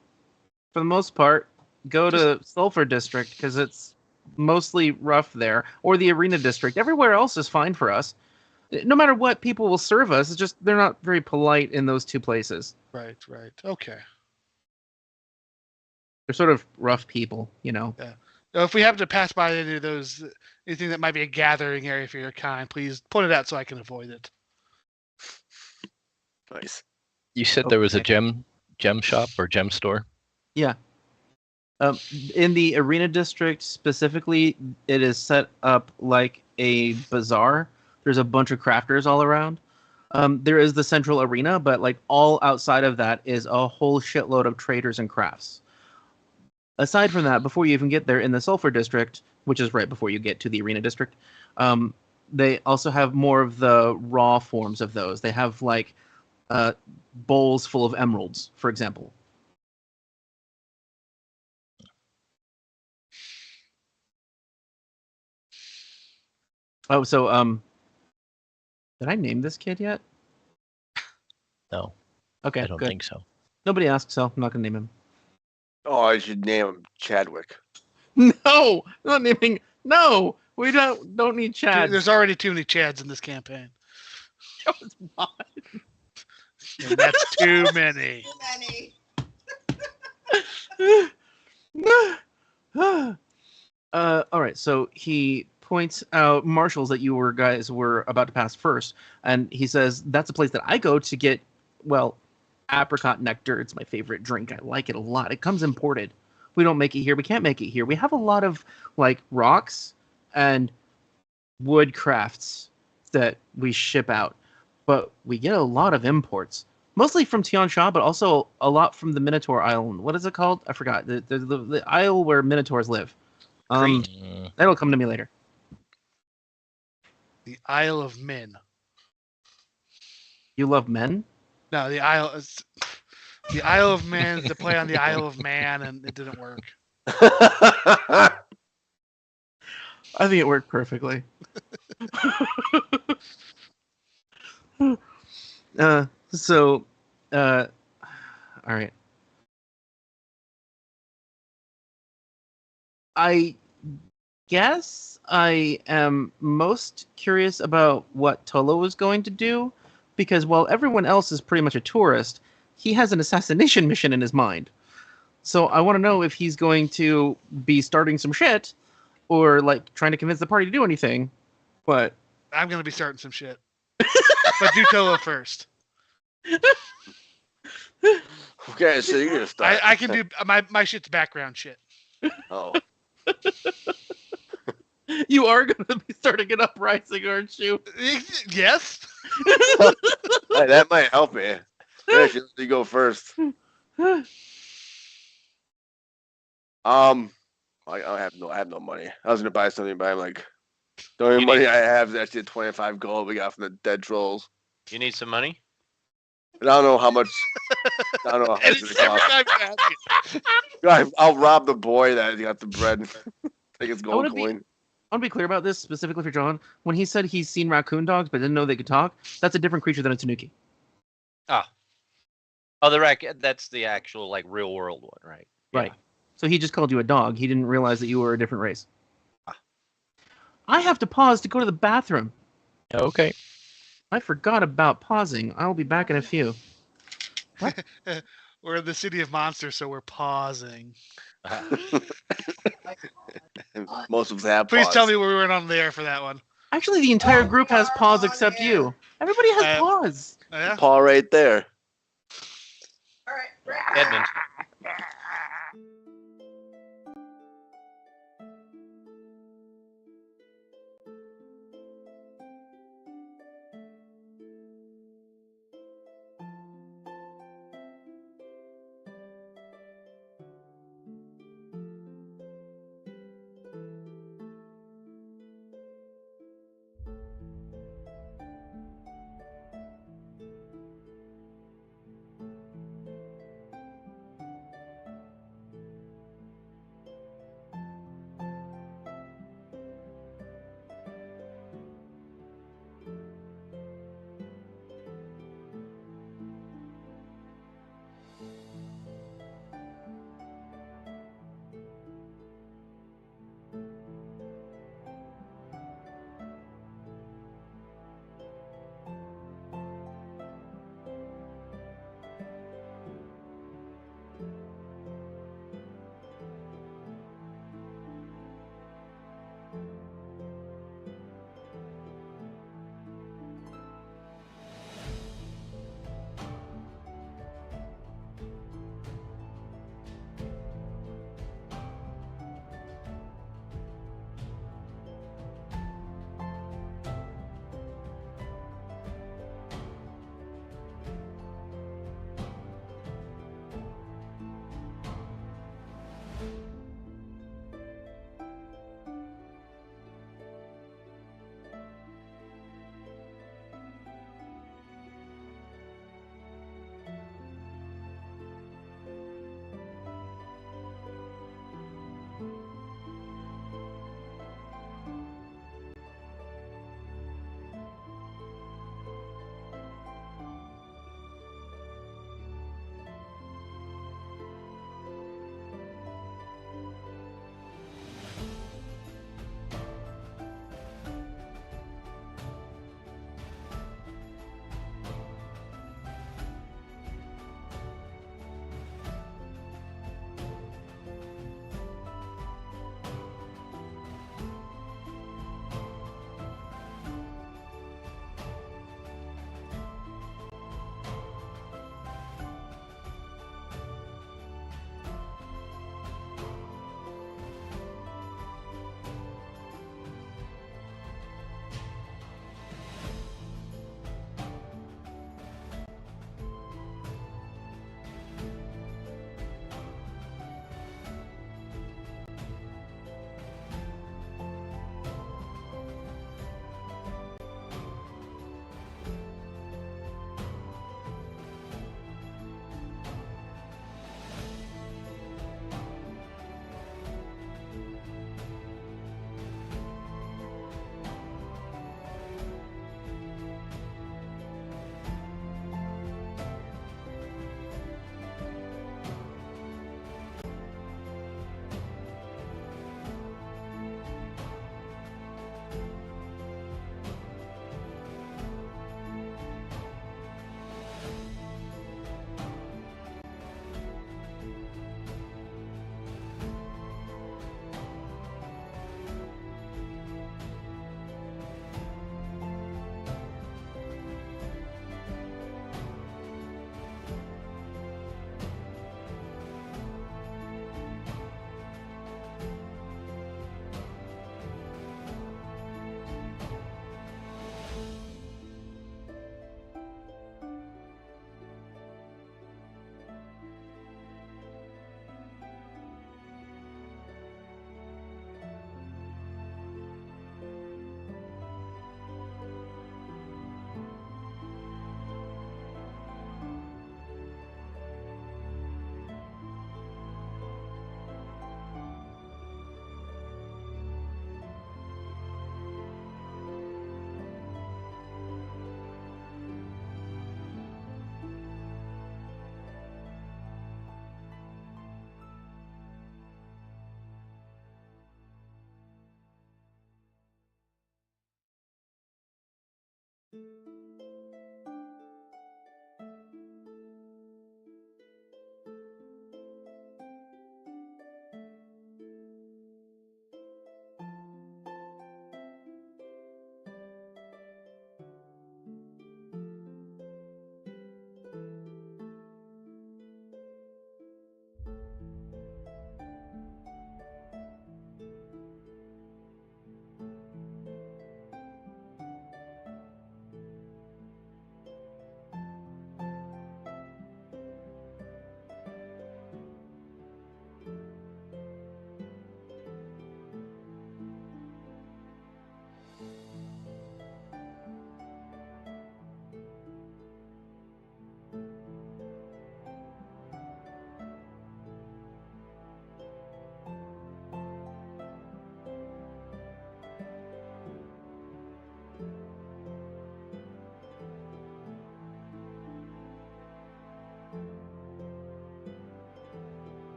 for the most part, go to Sulphur District because it's mostly rough there, or the Arena District. Everywhere else is fine for us. No matter what, people will serve us. It's just they're not very polite in those two places. Right. Okay. They're sort of rough people, you know. Now, if we happen to pass by any of those, anything that might be a gathering area for your kind, please point it out so I can avoid it. Nice. You said there was a Okay. gem shop or gem store? Yeah. In the Arena District specifically, it is set up like a bazaar. There's a bunch of crafters all around. There is the central arena, but like all outside of that is a whole shitload of traders and crafts. Aside from that, before you even get there in the Sulphur District, which is right before you get to the Arena District, they also have more of the raw forms of those. They have like bowls full of emeralds, for example. Oh, so did I name this kid yet? No, Okay, I don't good. think so. Nobody asked, so I'm not gonna name him. Oh, I should name him Chadwick. No, not naming. No, we don't need Dude, Chad. there's already too many Chads in this campaign. No, it's not. And that's too many. Too many. All right, so he points out Marshall's that you guys were about to pass first, and he says that's a place that I go to get, well, apricot nectar. It's my favorite drink. I like it a lot. It comes imported. We don't make it here. We can't make it here. We have a lot of like rocks and wood crafts that we ship out, but we get a lot of imports. Mostly from Tian Sha, but also a lot from the Minotaur Island. What is it called? I forgot. The isle where Minotaurs live. That'll come to me later. The Isle of Men. You love men? No, the Isle of Man to play on the Isle of Man, and it didn't work. I think it worked perfectly. So, all right. I guess I am most curious about what Tolo was going to do, because while everyone else is pretty much a tourist, he has an assassination mission in his mind. So I want to know if he's going to be starting some shit, or like trying to convince the party to do anything. But I'm gonna be starting some shit. But do Tolo first. Okay, so you're gonna start. I can do my shit's background shit. Oh, you are going to be starting an uprising, aren't you? Yes. hey, that might help me. Yeah, you go first. I have no money. I was gonna buy something, but I'm like, the only You money need- I have is actually the 25 gold we got from the dead trolls. You need some money? And I don't know how much. I don't know how And much it's it every costs. time you ask it. I'll rob the boy that got the bread. Take his gold wanna be- coin. I want to be clear about this specifically for John. When he said he's seen raccoon dogs but didn't know they could talk, that's a different creature than a tanuki. Oh, that's the actual like real world one, right? Right. So he just called you a dog. He didn't realize that you were a different race. Ah. I have to pause to go to the bathroom. Okay. I forgot about pausing. I'll be back in a few. We're in the city of monsters, so we're pausing. Most of us have. Please paused. tell me we weren't on the air for that one. Actually, the entire group has pause except you. Everybody has pause. Oh, yeah? Paw right there. Edmond.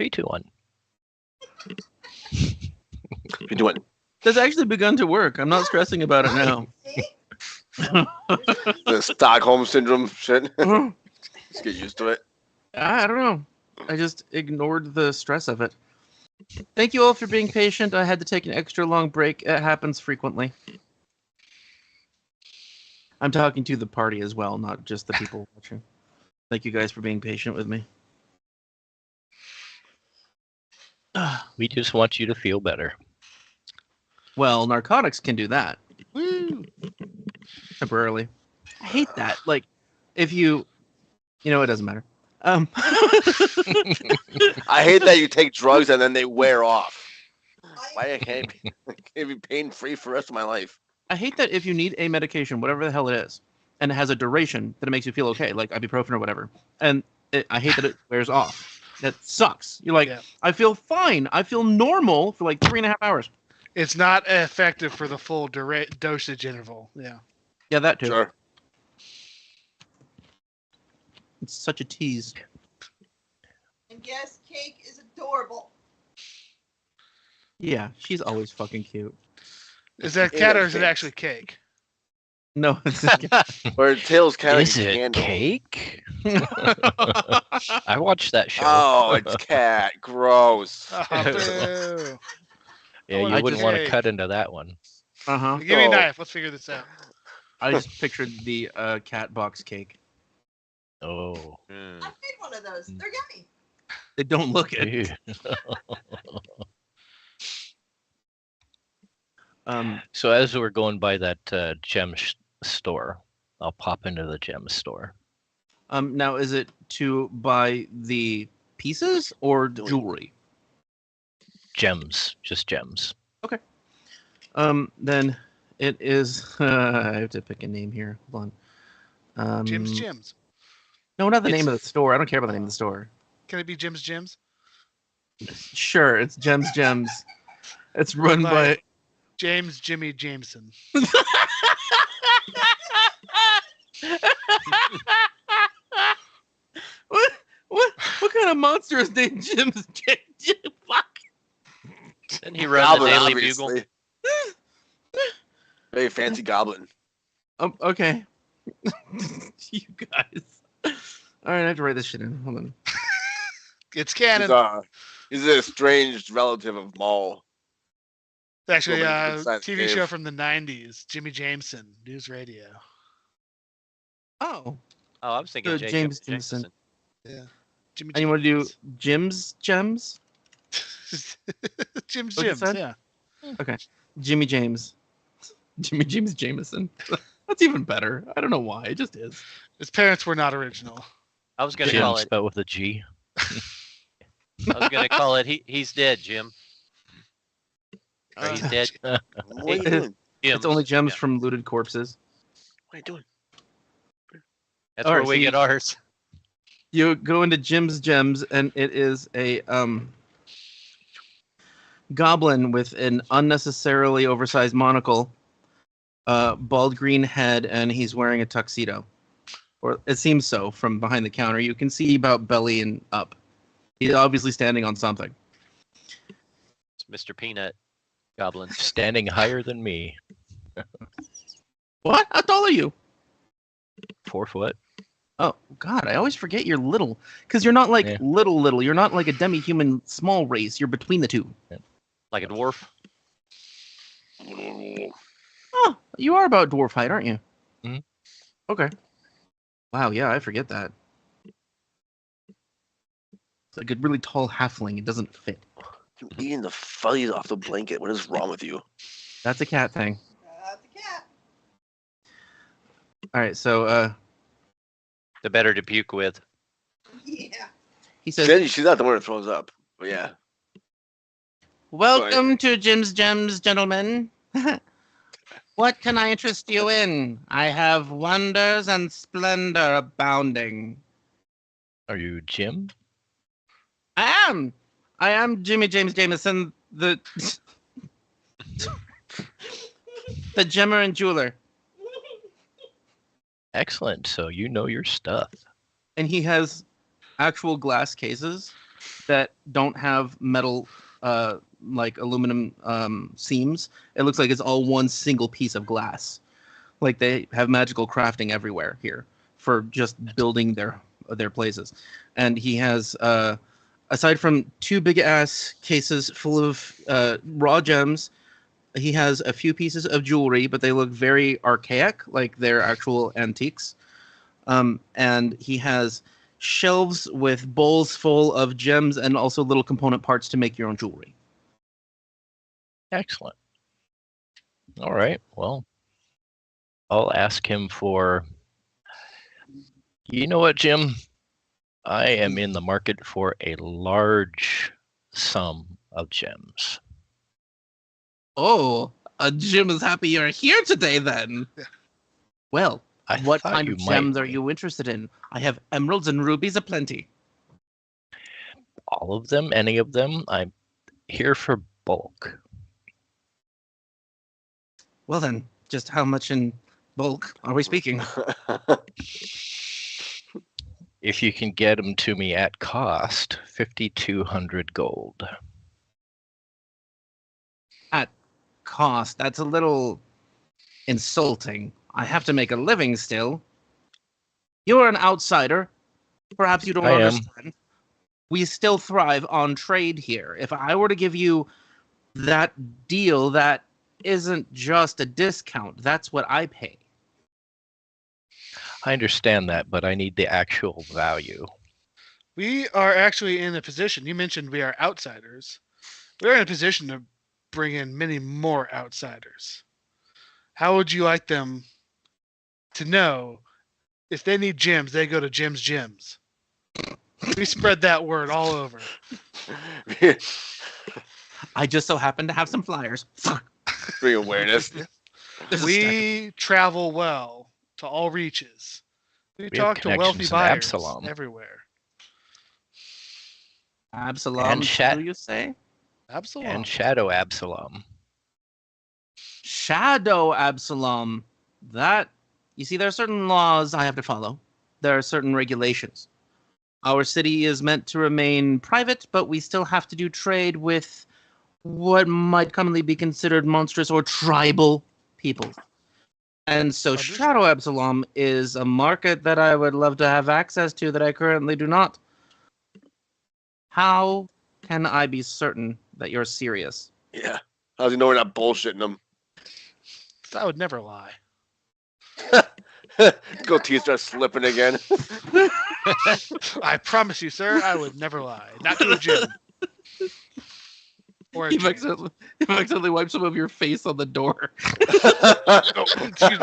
3, 2, 1. You doing? That's actually begun to work. I'm not stressing about it now. The Stockholm syndrome shit. I Just get used to it. don't know. I just ignored the stress of it. Thank you all for being patient. I had to take an extra long break. It happens frequently. I'm talking to the party as well, not just the people watching. Thank you guys for being patient with me. We just want you to feel better. Well, narcotics can do that Woo! temporarily. I hate that. Like, if you know, it doesn't matter. I hate that you take drugs and then they wear off. Why I can't be pain free for the rest of my life? I hate that if you need a medication, whatever the hell it is, and it has a duration that it makes you feel okay, like ibuprofen or whatever, and I hate that it wears off. That sucks. You're like, Yeah. I feel fine. I feel normal for like 3.5 hours. It's not effective for the full dosage interval. Yeah. Yeah, that too. Sure. It's such a tease. And yes, Cake is adorable. Yeah, she's always fucking cute. Is that Yeah, cat or is it thanks. actually cake? No, it's this guy. Or Tails kind of Is it candle. cake? I watched that show. Oh, it's cat. Gross. Oh, boo. Yeah, I you wanna wouldn't want to cake. cut into that one. Uh-huh. Give me a Oh. knife. Let's figure this out. I just pictured the cat box cake. Oh. Hmm. I made one of those. They're yummy. They don't look it. Ew. So as we're going by that gem store, I'll pop into the gem store. Now, is it to buy the pieces or jewelry? Gems, just gems. Then it is. I have to pick a name here. Hold on. Jim's. No, not the It's- name of the store. I don't care about the name of the store. Can it be Jim's? Sure, it's Gems. It's run by. James Jimmy Jameson. What kind of monster is named Jim's? Fuck. Didn't he run Goblin, the Daily Bugle? obviously. Very fancy goblin. Okay. You guys. All right, I have to write this shit in. Hold on. It's canon. He's a estranged relative of Maul. It's actually a Besides TV Dave. show from the 90s. Jimmy Jameson, News Radio. Oh, Oh, I was thinking So Jacob James Jameson. Yeah. Jimmy and you want to do James. Gems? Jim's What you Jims, said? yeah. Jimmy James. Jimmy James Jameson. That's even better. I don't know why. It just is. His parents were not original. I was gonna Jim call it. spelled with a G. I was gonna call it. He's dead, Jim. Or he's dead. What are you doing? It's only gems Yeah. from looted corpses. What are you doing? That's All where right, we so get ours. You go into Jim's Gems, and it is a goblin with an unnecessarily oversized monocle, bald green head, and he's wearing a tuxedo. Or it seems so from behind the counter. You can see about belly and up. He's obviously standing on something. It's Mr. Peanut Goblin. Standing higher than me. What? How tall are you? 4 foot. Oh God, I always forget you're little because you're not like Yeah. little. You're not like a demi-human small race. You're between the two. Like a dwarf. Oh, you are about dwarf height, aren't you? Mhm. Okay. Wow, yeah, I forget that. It's like a really tall halfling. It doesn't fit. I'm eating the fuzzies off the blanket. What is wrong with you? That's a cat thing. The cat. All right, so The better to puke with. Yeah. he says, She's not the one that throws up. But yeah. "Welcome to Jim's Gems, gentlemen. What can I interest you in? I have wonders and splendor abounding. Are you Jim? I am Jimmy James Jameson, the gemmer and jeweler." Excellent. So you know your stuff. And he has actual glass cases that don't have metal, like aluminum seams. It looks like it's all one single piece of glass. Like they have magical crafting everywhere here for just building their places. And he has, aside from 2 big ass cases full of raw gems, he has a few pieces of jewelry, but they look very archaic, like they're actual antiques. And he has shelves with bowls full of gems and also little component parts to make your own jewelry. Excellent. All right. Well, I'll ask him for. You know what, Jim? I am in the market for a large sum of gems. Oh, Jim is happy you're here today then. Well, I what thought kind you of gems might are you interested in? I have emeralds and rubies aplenty. all of them, any of them. I'm here for bulk. Well then, just how much in bulk are we speaking? If you can get them to me at cost, 5,200 gold. Cost, that's a little insulting. I have to make a living still. You're an outsider. Perhaps you don't I am. understand. We still thrive on trade here. If I were to give you that deal, that isn't just a discount. That's what I pay. I understand that, but I need the actual value. We are actually in a position. You mentioned we are outsiders. We're in a position to bring in many more outsiders. How would you like them to know if they need gems, they go to Jim's Gyms? We spread that word all over. I just so happen to have some flyers. Bring awareness. There's a stack We travel well to all reaches. We have talk to wealthy connections in buyers Absalom. everywhere. of Absalom, And do you say? Absolutely. And Shadow Absalom. Shadow Absalom. That, you see, there are certain laws I have to follow. There are certain regulations. Our city is meant to remain private, but we still have to do trade with what might commonly be considered monstrous or tribal peoples. And so Understood. Shadow Absalom is a market that I would love to have access to that I currently do not. How can I be certain that you're serious? Yeah. How's he know we're not bullshitting him? I would never lie. Goatee starts slipping again. I promise you, sir, I would never lie. Not to a gym. Or a He gym. accidentally wipes some of your face on the door. Oh, excuse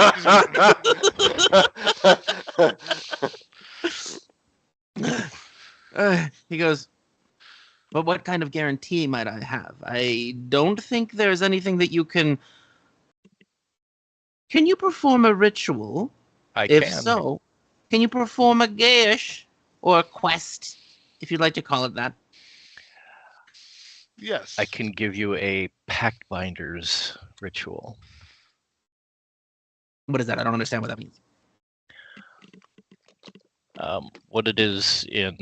me. He goes, but what kind of guarantee might I have? I don't think there's anything that you can... Can you perform a ritual? If can. so, can you perform a geish or a quest, if you'd like to call it that? Yes. I can give you a Pact Binders ritual. What is that? I don't understand what that means. What it is in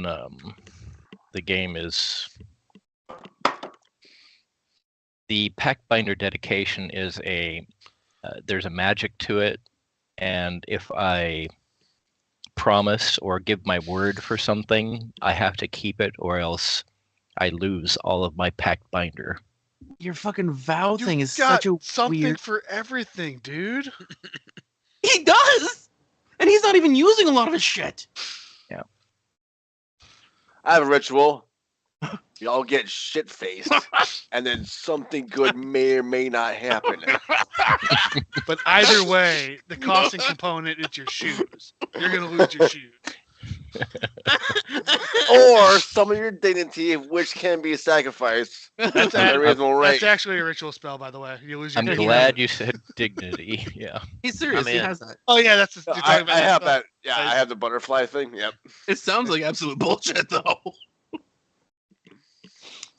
the game is the Pact Binder dedication is there's a magic to it, and if I promise or give my word for something, I have to keep it, or else I lose all of my Pact Binder. Your fucking vow You thing is got such a something weird... for everything, dude. He does! And he's not even using a lot of his shit. I have a ritual. Y'all get shit faced, and then something good may or may not happen. But either way, the costing component is your shoes. You're gonna lose your shoes. Or some of your dignity, which can be sacrificed. That's, at a reasonable rate. that's actually a ritual spell, by the way. You lose your I'm dignity. glad you said dignity. Yeah. He's serious. I'm He in. has that. Oh yeah, that's. You're I talking about have spell. that. Yeah, I have the butterfly thing. Yep. It sounds like absolute bullshit, though.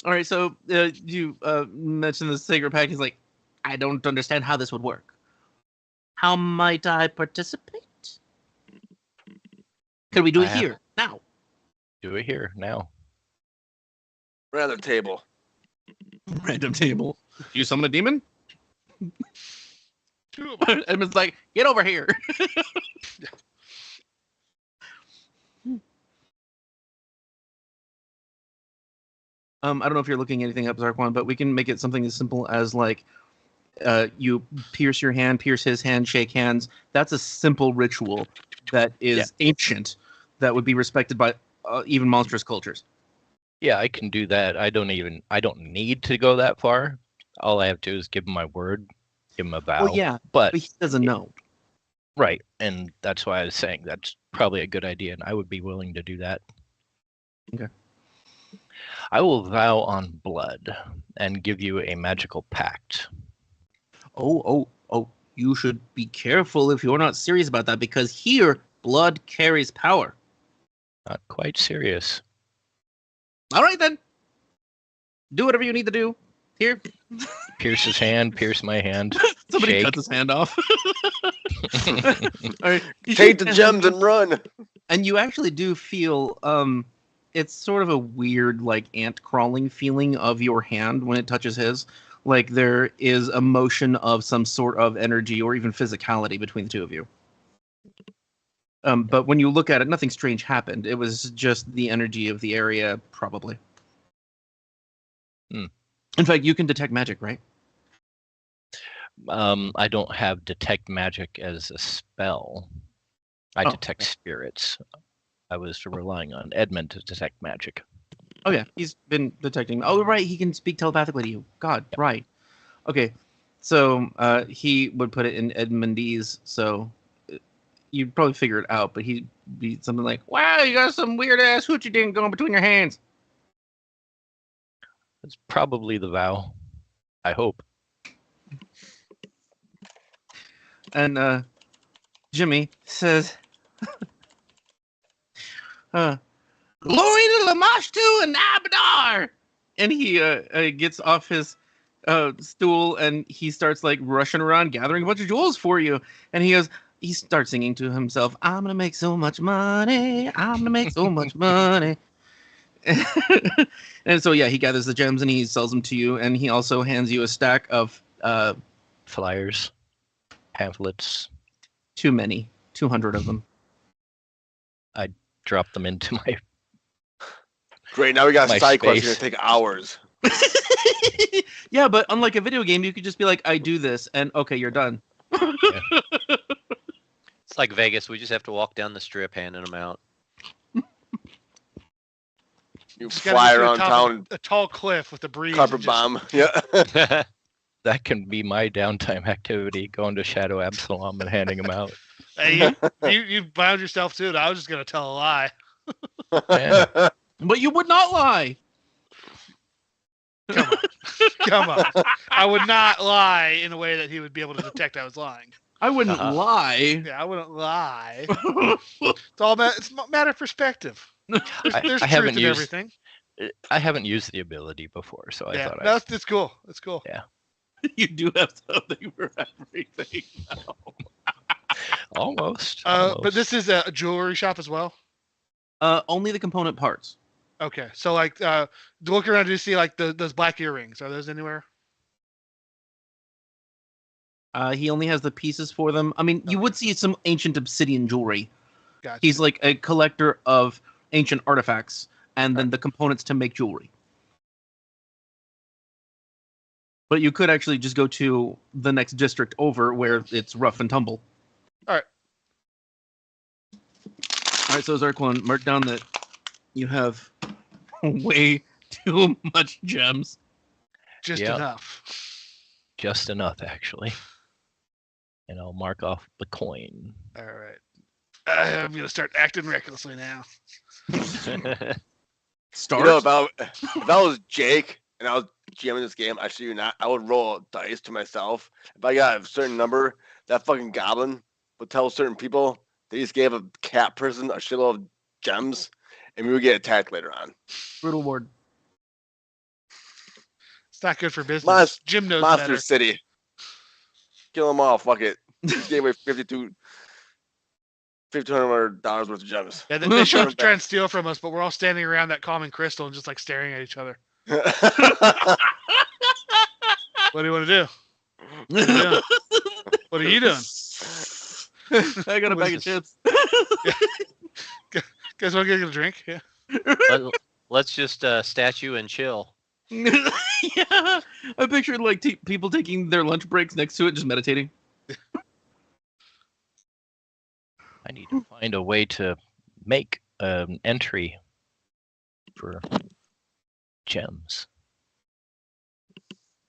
All right, so you mentioned the Sacred Pact. He's like, I don't understand how this would work. How might I participate? Can we do it I have- here, now? Do it here now. Random table. Random table. You summon a demon? Two of them. Edmund's like, get over here. I don't know if you're looking anything up, Zarkwon, but we can make it something as simple as like you pierce your hand, pierce his hand, shake hands. That's a simple ritual that is ancient, that would be respected by even monstrous cultures. Yeah, I can do that. I don't need to go that far. All I have to do is give him my word, give him a vow. Well, yeah, but he doesn't know. Right, and that's why I was saying that's probably a good idea, and I would be willing to do that. Okay. I will vow on blood and give you a magical pact. Oh, you should be careful if you're not serious about that, because here, blood carries power. Not quite serious. All right, then. Do whatever you need to do. Here. Pierce his hand, pierce my hand. Somebody shake. cuts his hand off. All right. Take the gems and run. And you actually do feel it's sort of a weird like ant crawling feeling of your hand when it touches his. Like there is a motion of some sort of energy or even physicality between the two of you. But when you look at it, nothing strange happened. It was just the energy of the area, probably. Hmm. In fact, you can detect magic, right? I don't have detect magic as a spell. I Oh, detect spirits. I was relying on Edmond to detect magic. Oh yeah, he's been detecting. Oh right, he can speak telepathically to you. God, right. Okay, so he would put it in Edmondese, so you'd probably figure it out. But he'd be something like, "Wow, you got some weird ass hoochie ding going between your hands." That's probably the vow. I hope. And Jimmy says, "Glory to Lamashtu and Abadar!" And he gets off his stool and he starts like rushing around gathering a bunch of jewels for you. And he starts singing to himself, "I'm gonna make so much money. I'm gonna make so much money." And so yeah, he gathers the gems and he sells them to you. And he also hands you a stack of Flyers, pamphlets. too many, 200 of them. Drop them into my. Great, now we got My a side quest. space. It's gonna take hours. Yeah, but unlike a video game, you could just be like, "I do this," and okay, you're done. It's like Vegas. We just have to walk down the strip handing them out. You Just gotta fly get to the around top town, of a tall cliff with a breeze. carpet and just- bomb. Yeah. That can be my downtime activity, going to Shadow Absalom and handing them out. Hey, you bound yourself to it. I was just gonna tell a lie. Yeah. But you would not lie. Come on. I would not lie in a way that he would be able to detect I was lying. I wouldn't lie. Yeah, I wouldn't lie. It's all it's a matter of perspective. There's I truth haven't in used- everything. I haven't used the ability before, so I Yeah, thought no, it's cool. It's cool. You do have something for everything. almost. But this is a jewelry shop as well. Only the component parts. Okay, so like, look around. Do you see like those black earrings? Are those anywhere? He only has the pieces for them. I mean, you would see some ancient obsidian jewelry. Gotcha. He's like a collector of ancient artifacts and then the components to make jewelry. But you could actually just go to the next district over where it's rough and tumble. All right. All right, so Zarkwon, mark down that you have way too much gems. Just Yeah. enough. Just enough, actually. And I'll mark off the coin. All right. I'm gonna start acting recklessly now. Start. You know, if I was Jake and I was GMing this game, I should not. I would roll dice to myself. If I got a certain number, that fucking goblin would tell certain people they just gave a cat person a shitload of gems, and we would get attacked later on. Brutal ward. It's not good for business. Jim knows Monster better. City. Kill them all. Fuck it. Just gave away $5,200 worth of gems. Yeah, they show up to try and steal from us, but we're all standing around that common crystal and just like staring at each other. What do you want to do? What are you doing? What are you doing? I got a What bag of is chips. Guys want to get a drink? Yeah. Let's just statue and chill. Yeah, I pictured like people taking their lunch breaks next to it, just meditating. I need to find a way to make an entry for gems.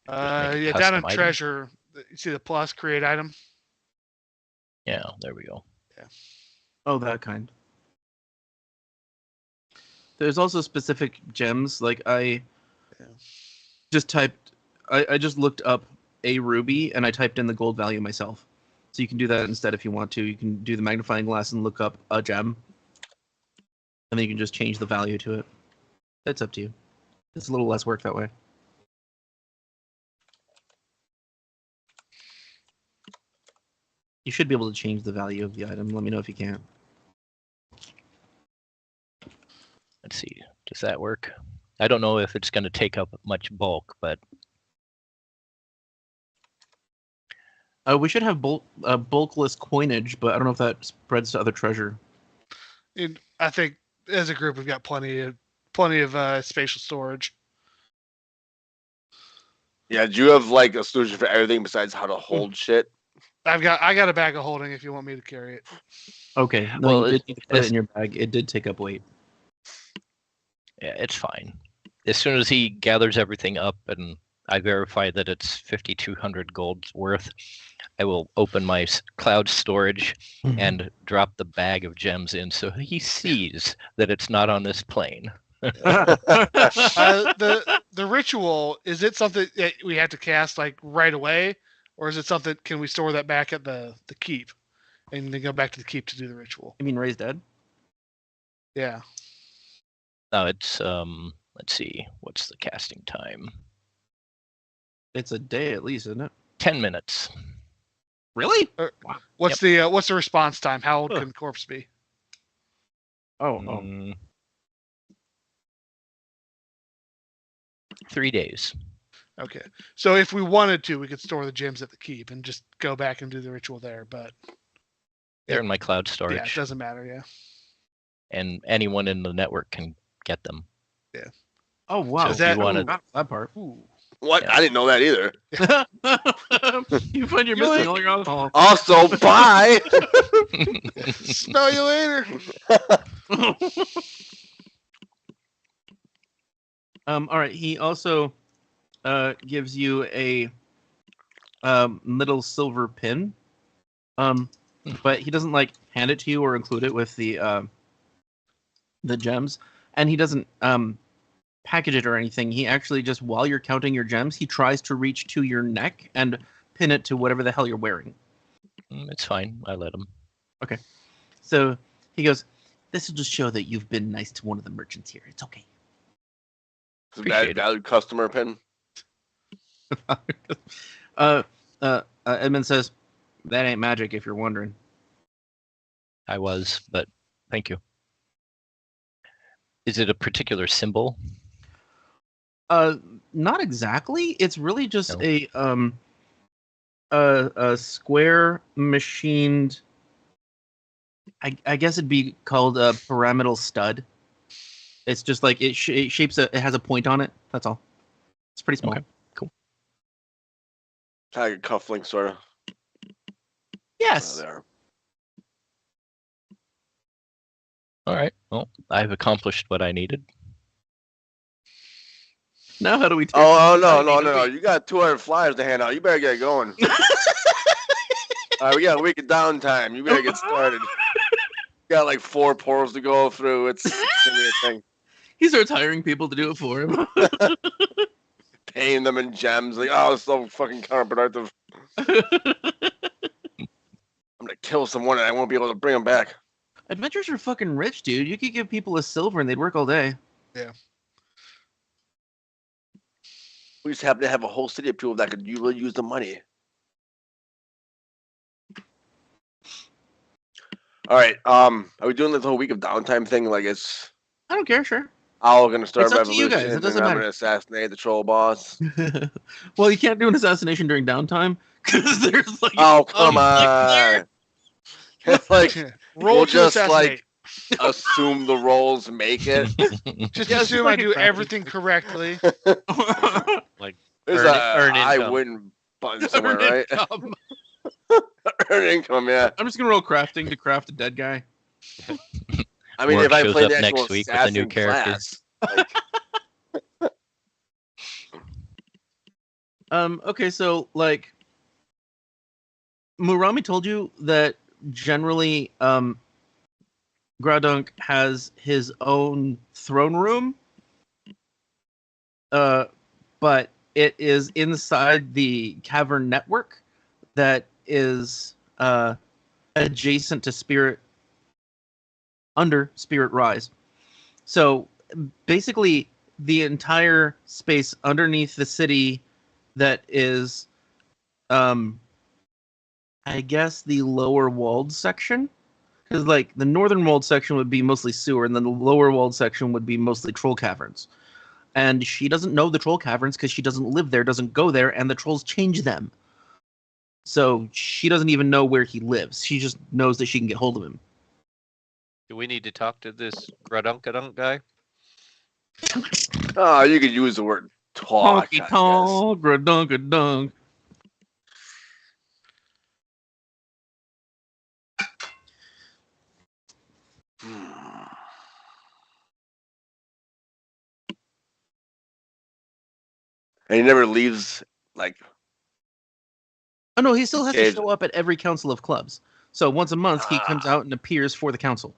Yeah, make a down in custom item. treasure, you see the plus create item. Yeah, there we go. Oh, that kind. There's also specific gems. Like I just typed, I just looked up a ruby and I typed in the gold value myself. So you can do that instead if you want to. You can do the magnifying glass and look up a gem, and then you can just change the value to it. It's up to you. It's a little less work that way. You should be able to change the value of the item. Let me know if you can't. Let's see. Does that work? I don't know if it's going to take up much bulk, but We should have bulkless coinage, but I don't know if that spreads to other treasure. I think as a group we've got plenty of spatial storage. Yeah, do you have like a solution for everything besides how to hold shit? I got a bag of holding if you want me to carry it. Okay. No, Well, you did need to put it it's- in your bag. It did take up weight. yeah, it's fine. As soon as he gathers everything up and I verify that it's 5,200 gold's worth, I will open my cloud storage and drop the bag of gems in so he sees that it's not on this plane. The ritual, is it something that we have to cast like right away, or is it something can we store that back at the keep and then go back to the keep to do the ritual? You mean raise dead? Yeah. No, it's let's see, what's the casting time? It's a day at least, isn't it? 10 minutes. Really? What's the response time? How old Ugh. can corpse be? Oh, Mm, 3 days. Okay. So if we wanted to, we could store the gems at the keep and just go back and do the ritual there. But They're in my cloud yeah, it storage, doesn't matter. Yeah. and anyone in the network can get them. Oh wow! So if you wanna- Ooh, that part. Ooh. What? Yeah. I didn't know that either. You find you're missing all your alcohol. Also, bye. Smell you later. All right. He also gives you a little silver pin. But he doesn't like hand it to you or include it with the gems, and he doesn't package it or anything. He actually just, while you're counting your gems, he tries to reach to your neck and pin it to whatever the hell you're wearing. It's fine. I let him. So he goes, "This will just show that you've been nice to one of the merchants here. It's okay." It's a Appreciate it. valued customer pin. Edmond says, "That ain't magic, if you're wondering." I was, but thank you. Is it a particular symbol? Not exactly. It's really just No. a square machined. I guess it'd be called a pyramidal stud. It's just like it shapes it has a point on it. That's all. It's pretty small. Okay. Kind of like a cufflink, sort of. Yes. There. All right. Well, I've accomplished what I needed. Now how do we? Take No. You got 200 flyers to hand out. You better get going. All right, we got a week of downtime. You better get started. You got like 4 portals to go through. It's gonna be a thing. He starts hiring people to do it for him. Paying them in gems. Like, oh, it's so fucking counterproductive. I'm gonna kill someone and I won't be able to bring them back. Adventures are fucking rich, dude. You could give people a silver and they'd work all day. We just happen to have a whole city of people that could really use the money. All right. Are we doing this whole week of downtime thing? Like it's. I don't care. Sure. Owl's gonna start It's a up to you guys, revolution, it and doesn't I'm matter. gonna assassinate the troll boss. Well, you can't do an assassination during downtime because there's like Oh, come conflict there. on. It's like, Roll we'll to just, assassinate. assume the roles make it. Just Yeah, it's assume like I a do crafting everything correctly. There's Earn a it- earn I income. win button somewhere, Earn right? income. Earn income, yeah. I'm just gonna roll crafting to craft a dead guy. I mean, Morg if I shows play up the actual next week with a new assassin character. class, like, Okay, so like Murami told you that generally Gradunk has his own throne room. But it is inside the cavern network that is adjacent to Spirit under Spirit Rise. So basically the entire space underneath the city that is I guess the lower walled section, because like the northern walled section would be mostly sewer and then the lower walled section would be mostly troll caverns, and she doesn't know the troll caverns because she doesn't live there, doesn't go there, and the trolls change them, so she doesn't even know where he lives. She just knows that she can get hold of him. Do we need to talk to this Gradunkadunk guy? oh, you could use the word talk. I Honky guess. tonk, gradunk. And he never leaves, like, Oh no, he still has to Cage. show up at every council of clubs. So once a month he comes out and appears for the council.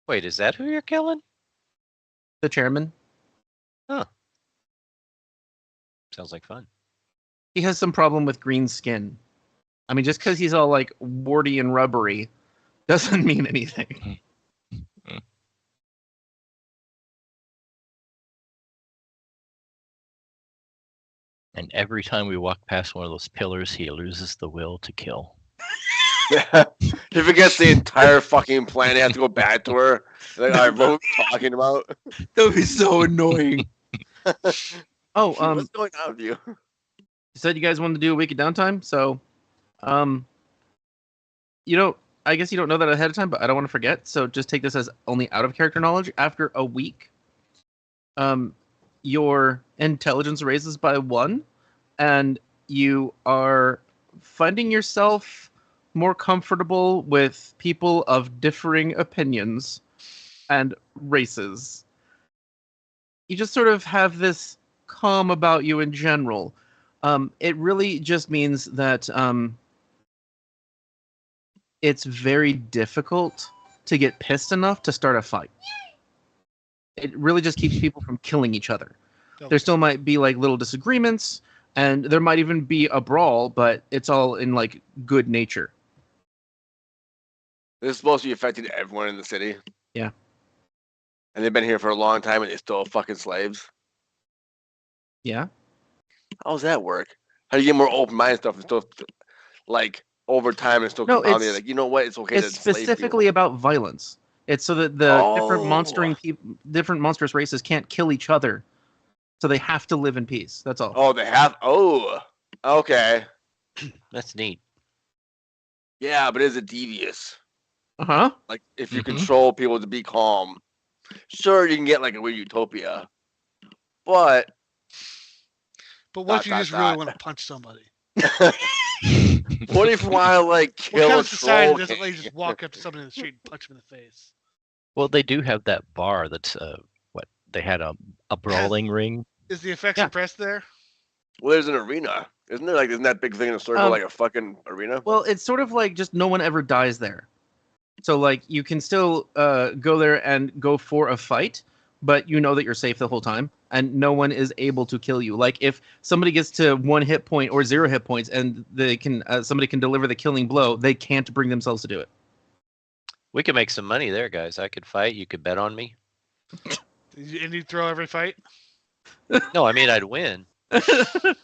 Wait, is that who you're killing? The chairman. Sounds like fun. He has some problem with green skin. I mean, just because he's all like warty and rubbery doesn't mean anything. And every time we walk past one of those pillars, he loses the will to kill. he forgets the entire fucking plan. He has to go back to her. Like, I wrote talking about. That would be so annoying. Oh, What's going on with you? you said you guys wanted to do a week of downtime, so you know, I guess you don't know that ahead of time, but I don't want to forget, so just take this as only out of character knowledge. After a week, your intelligence raises by 1, and you are finding yourself more comfortable with people of differing opinions and races. You just sort of have this calm about you in general. It really just means that it's very difficult to get pissed enough to start a fight. It really just keeps people from killing each other. There still might be like little disagreements, and there might even be a brawl, but it's all in like good nature. This is supposed to be affecting everyone in the city. Yeah. And they've been here for a long time and they're still fucking slaves. Yeah. How does that work? How do you get more open-minded stuff and still, like, over time and still No, come out there it's- like, you know what, it's okay to It's enslave specifically people. about violence. It's so that the different Oh. different monstrous races can't kill each other, so they have to live in peace. That's all. Oh, they have. Oh, okay. That's neat. Yeah, but is it devious? Uh-huh. Like, if you Mhm. control people to be calm, sure, you can get like a weird utopia. But But what if you Dot, just dot, really dot. want to punch somebody? what if you want to like What kill kind a of society troll doesn't let you king? just walk up to somebody in the street and punch them in the face? Well, they do have that bar that's what they had a brawling ring. Is the effects Yeah. pressed there? Well, there's an arena, isn't there? Like, isn't that big thing in a circle like a fucking arena? Well, it's sort of like just no one ever dies there. So like you can still go there and go for a fight, but you know that you're safe the whole time, and no one is able to kill you. Like if somebody gets to 1 hit point or 0 hit points, and they can somebody can deliver the killing blow, they can't bring themselves to do it. We could make some money there, guys. I could fight. You could bet on me. And you throw every fight? No, I mean I'd win. That's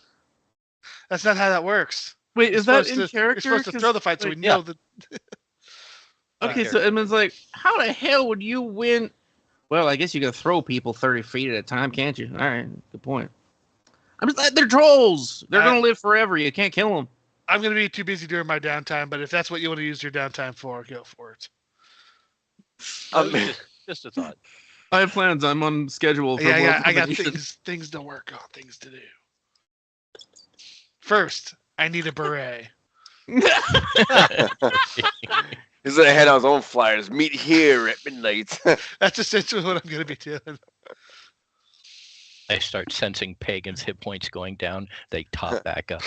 not how that works. Wait, You're is that supposed in to- character? You're supposed to 'Cause- throw the fight so we wait, know that. Okay, so Edmund's like, how the hell would you win? Well, I guess you can throw people 30 feet at a time, can't you? All right, good point. I'm just they're trolls. They're gonna live forever. You can't kill them. I'm gonna be too busy during my downtime, but if that's what you want to use your downtime for, go for it. Just a thought. I have plans. I'm on schedule for Yeah, I got domination. things to work on, things to do. First, I need a beret. He's gonna head on his own flyers. Meet here at midnight. That's essentially what I'm gonna be doing. I start sensing Pagan's hit points going down. They top back up.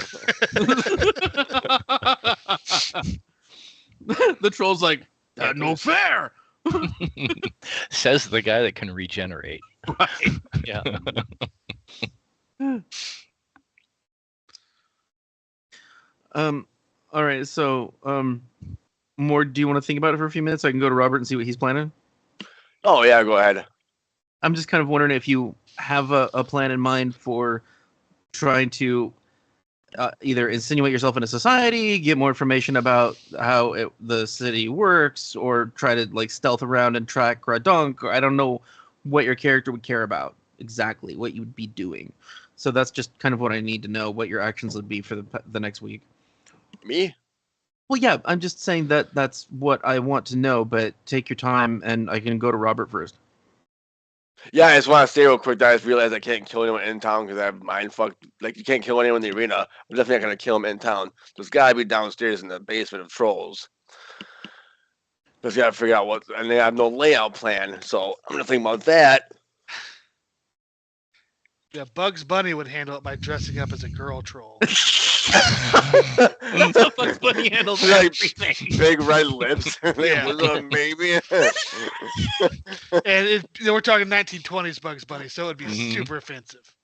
The troll's like, that's no fair. Says the guy that can regenerate. Yeah. All right. So, more. Do you want to think about it for a few minutes? So I can go to Robert and see what he's planning. Oh yeah, go ahead. I'm just kind of wondering if you have a plan in mind for trying to either insinuate yourself into society, get more information about how the city works, or try to like stealth around and track Gradunk. Or I don't know what your character would care about exactly, what you would be doing. So that's just kind of what I need to know, what your actions would be for the next week. Me? Well, yeah, I'm just saying that that's what I want to know, but take your time, and I can go to Robert first. Yeah, I just want to say real quick that I just realized I can't kill anyone in town because I have mind fucked. Like, you can't kill anyone in the arena. I'm definitely not going to kill him in town. There's got to be downstairs in the basement of trolls. Just got to figure out what. And they have no layout plan, so I'm going to think about that. Yeah, Bugs Bunny would handle it by dressing up as a girl troll. So Bugs Bunny handles Like, everything. big red lips. Yeah. What's up, baby? And we're talking 1920s Bugs Bunny, so it would be Mhm. super offensive.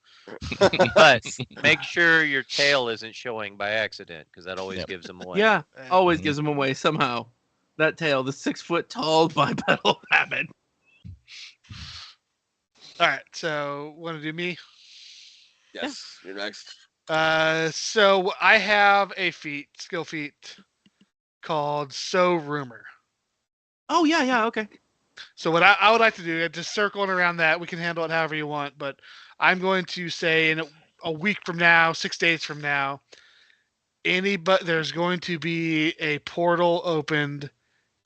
But make sure your tail isn't showing by accident, because that always gives them away. Yeah, And- always gives him away somehow. That tail, the 6-foot-tall bipedal rabbit. All right, so want to do me? Yes, you're next. So I have a skill feat called Sow Rumor. Oh, yeah, okay. So what I would like to do, just circling around that, we can handle it however you want, but I'm going to say in a week from now, 6 days from now, there's going to be a portal opened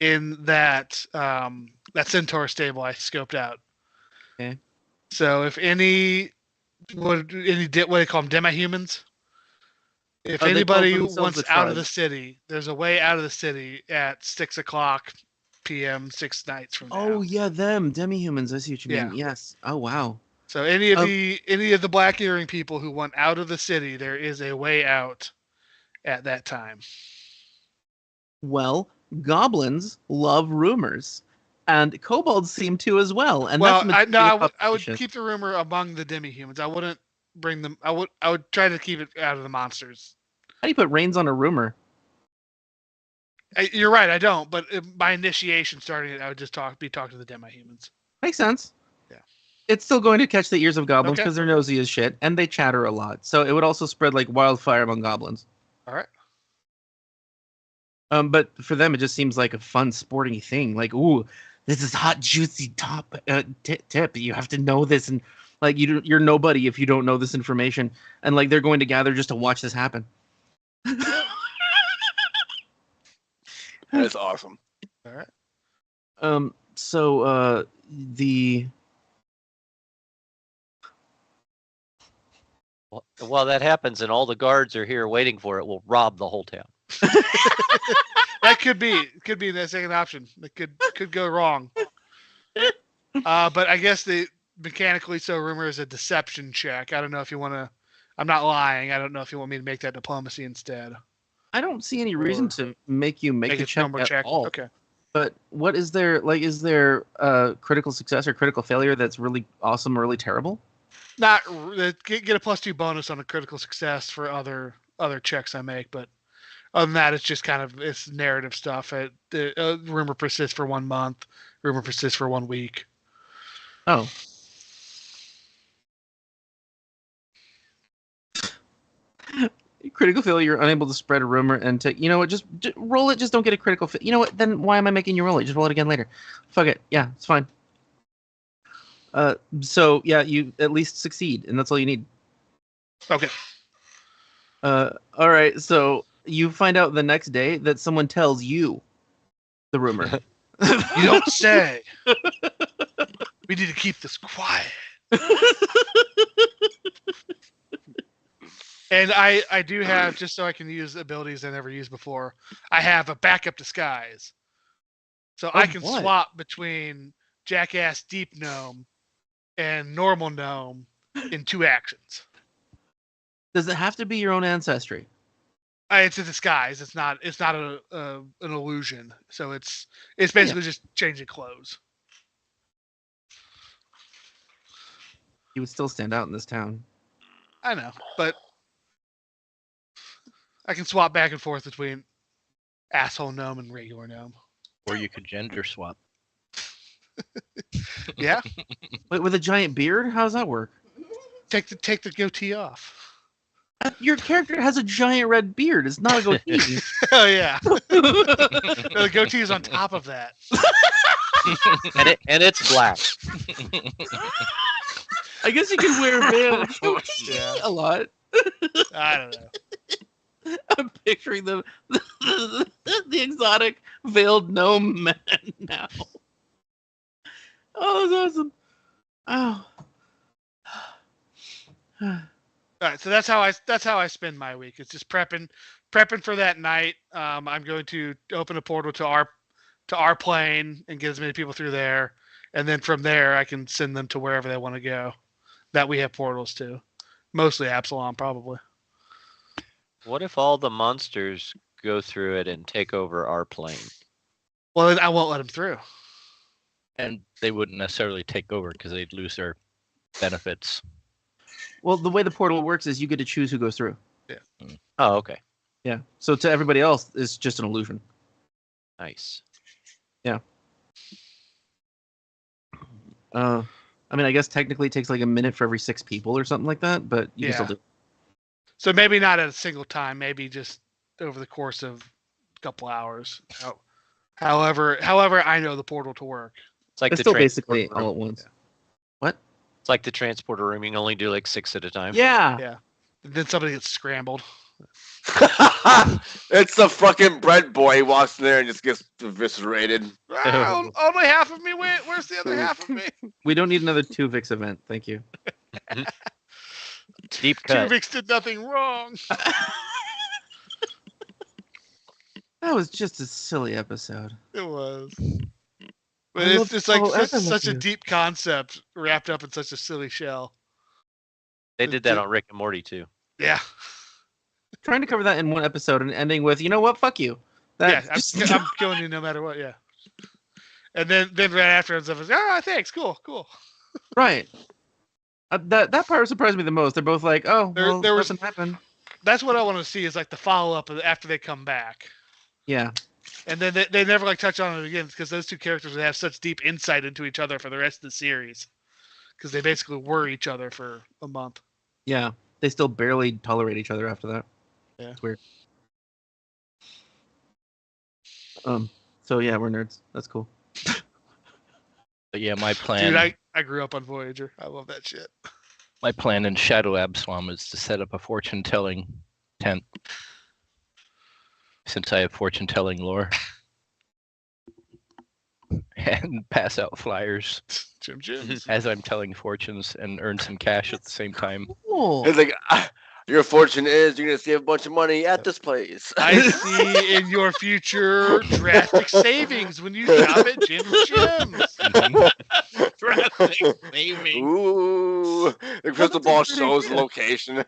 in that that Centaur stable I scoped out. Okay. So if what do they call them, demi-humans? If Oh, they call anybody themselves wants the out of tribe. the city, there's a way out of the city at 6:00 p.m. 6 nights from now. Oh, yeah, them. Demi-humans, I see what you mean. Yes. Oh, wow. So any of the black earring people who want out of the city, there is a way out at that time. Well, goblins love rumors, and kobolds seem to as well. And Well, that's the I majority would population. keep the rumor among the demi-humans. I wouldn't bring them. I would try to keep it out of the monsters. How do you put reins on a rumor? You're right. I don't. But by initiation, starting it, I would just be talking to the demi-humans. Makes sense. Yeah. It's still going to catch the ears of goblins Okay. because they're nosy as shit, and they chatter a lot. So it would also spread like wildfire among goblins. All right. But for them, it just seems like a fun, sporting thing. Like, ooh, this is hot, juicy tip. You have to know this, and like you're nobody if you don't know this information. And like they're going to gather just to watch this happen. That's awesome. All right. So the While that happens and all the guards are here waiting for it, we'll rob the whole town. That could be the second option. It could go wrong. But I guess the mechanically so rumor is a deception check. I don't know if you want to. I'm not lying. I don't know if you want me to make that diplomacy instead. I don't see any reason Or to make you make the a check number at check. all. Okay. But what is there like? Is there critical success or critical failure that's really awesome or really terrible? Not get a +2 bonus on a critical success for other checks I make, but other than that, it's just kind of it's narrative stuff. Rumor persists for 1 month. Rumor persists for 1 week. Oh. Critical failure, you're unable to spread a rumor and take. You know what? Just roll it. Just don't get a critical. You know what? Then why am I making you roll it? Just roll it again later. Fuck it. Yeah, it's fine. So yeah, you at least succeed, and that's all you need. Okay. All right. So you find out the next day that someone tells you the rumor. You don't say. We need to keep this quiet. And I do have, just so I can use abilities I never used before, I have a backup disguise. So I can what? swap between Jackass Deep Gnome and Normal Gnome in 2 actions. Does it have to be your own ancestry? It's a disguise. It's not an illusion. So it's basically just changing clothes. You would still stand out in this town. I know, but I can swap back and forth between asshole gnome and regular gnome. Or you could gender swap. Yeah, Wait, with a giant beard? How does that work? take the goatee off. Your character has a giant red beard. It's not a goatee. Oh yeah, no, the goatee is on top of that. and it's black. I guess you can wear veil Yeah. a lot. I don't know. I'm picturing the exotic veiled gnome man now. Oh, that's awesome. Oh. All right, so that's how I spend my week. It's just prepping for that night. I'm going to open a portal to our plane and get as many people through there, and then from there I can send them to wherever they want to go. That we have portals to, mostly Absalom, probably. What if all the monsters go through it and take over our plane? Well, then I won't let them through. And they wouldn't necessarily take over because they'd lose their benefits. Well, the way the portal works is you get to choose who goes through. Oh, okay. Yeah. So to everybody else, it's just an illusion. Nice. I mean, I guess technically it takes like a minute for every 6 people or something like that, but you can still do it. So maybe not at a single time. Maybe just over the course of a couple hours. However, I know the portal to work. It's like It's the still transporter basically room. all at once. What? It's like the transporter room. You can only do like 6 at a time. Yeah. Yeah. And then somebody gets scrambled. It's the fucking bread boy. He walks in there and just gets eviscerated. Only half of me went. Where's the other half of me? We don't need another 2-Vix event. Thank you. Deep cut. Tuvix did nothing wrong. That was just a silly episode. It was. But I it's like love such a you. deep concept wrapped up in such a silly shell. They did that on Rick and Morty too. Yeah. Trying to cover that in one episode and ending with, you know what? Fuck you. Yeah, I'm killing you no matter what, yeah. And then right after and stuff is, thanks, cool. Right. That part surprised me the most. They're both like, oh, There well, was- nothing happened. That's what I want to see is like the follow-up after they come back. Yeah. And then they never like touch on it again because those 2 characters would have such deep insight into each other for the rest of the series. Because they basically were each other for a month. Yeah. They still barely tolerate each other after that. Yeah. It's weird. So yeah, we're nerds. That's cool. But yeah, my plan. Dude, I grew up on Voyager. I love that shit. My plan in Shadow Absalom is to set up a fortune-telling tent. Since I have fortune-telling lore. And pass out flyers Jim's. as I'm telling fortunes and earn some cash at the same time. Cool. It's like, your fortune is you're gonna save a bunch of money at this place. I see in your future drastic savings when you shop at Jim's Gyms. Drastic saving. Ooh, the crystal ball pretty shows the good. location.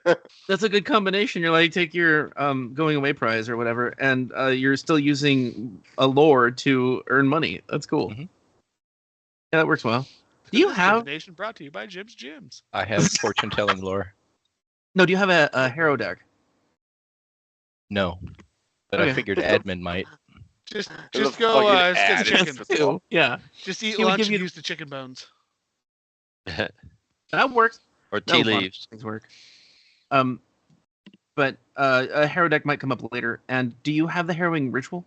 That's a good combination. You're like, take your going away prize or whatever, and you're still using a lore to earn money. That's cool. Mhm. Yeah, that works well. Do you This have recommendation brought to you by Jim's Gyms. I have fortune-telling lore. no? Do you have a Harrow Deck? No. But Okay. I figured Edmond might. Just There's a go fucking get ad. the chicken. It's cool. Yeah, Just eat He would lunch give and you- use the chicken bones. that works. Or No, tea a lot of leaves. things work. But a Harrow Deck might come up later. And do you have the harrowing ritual?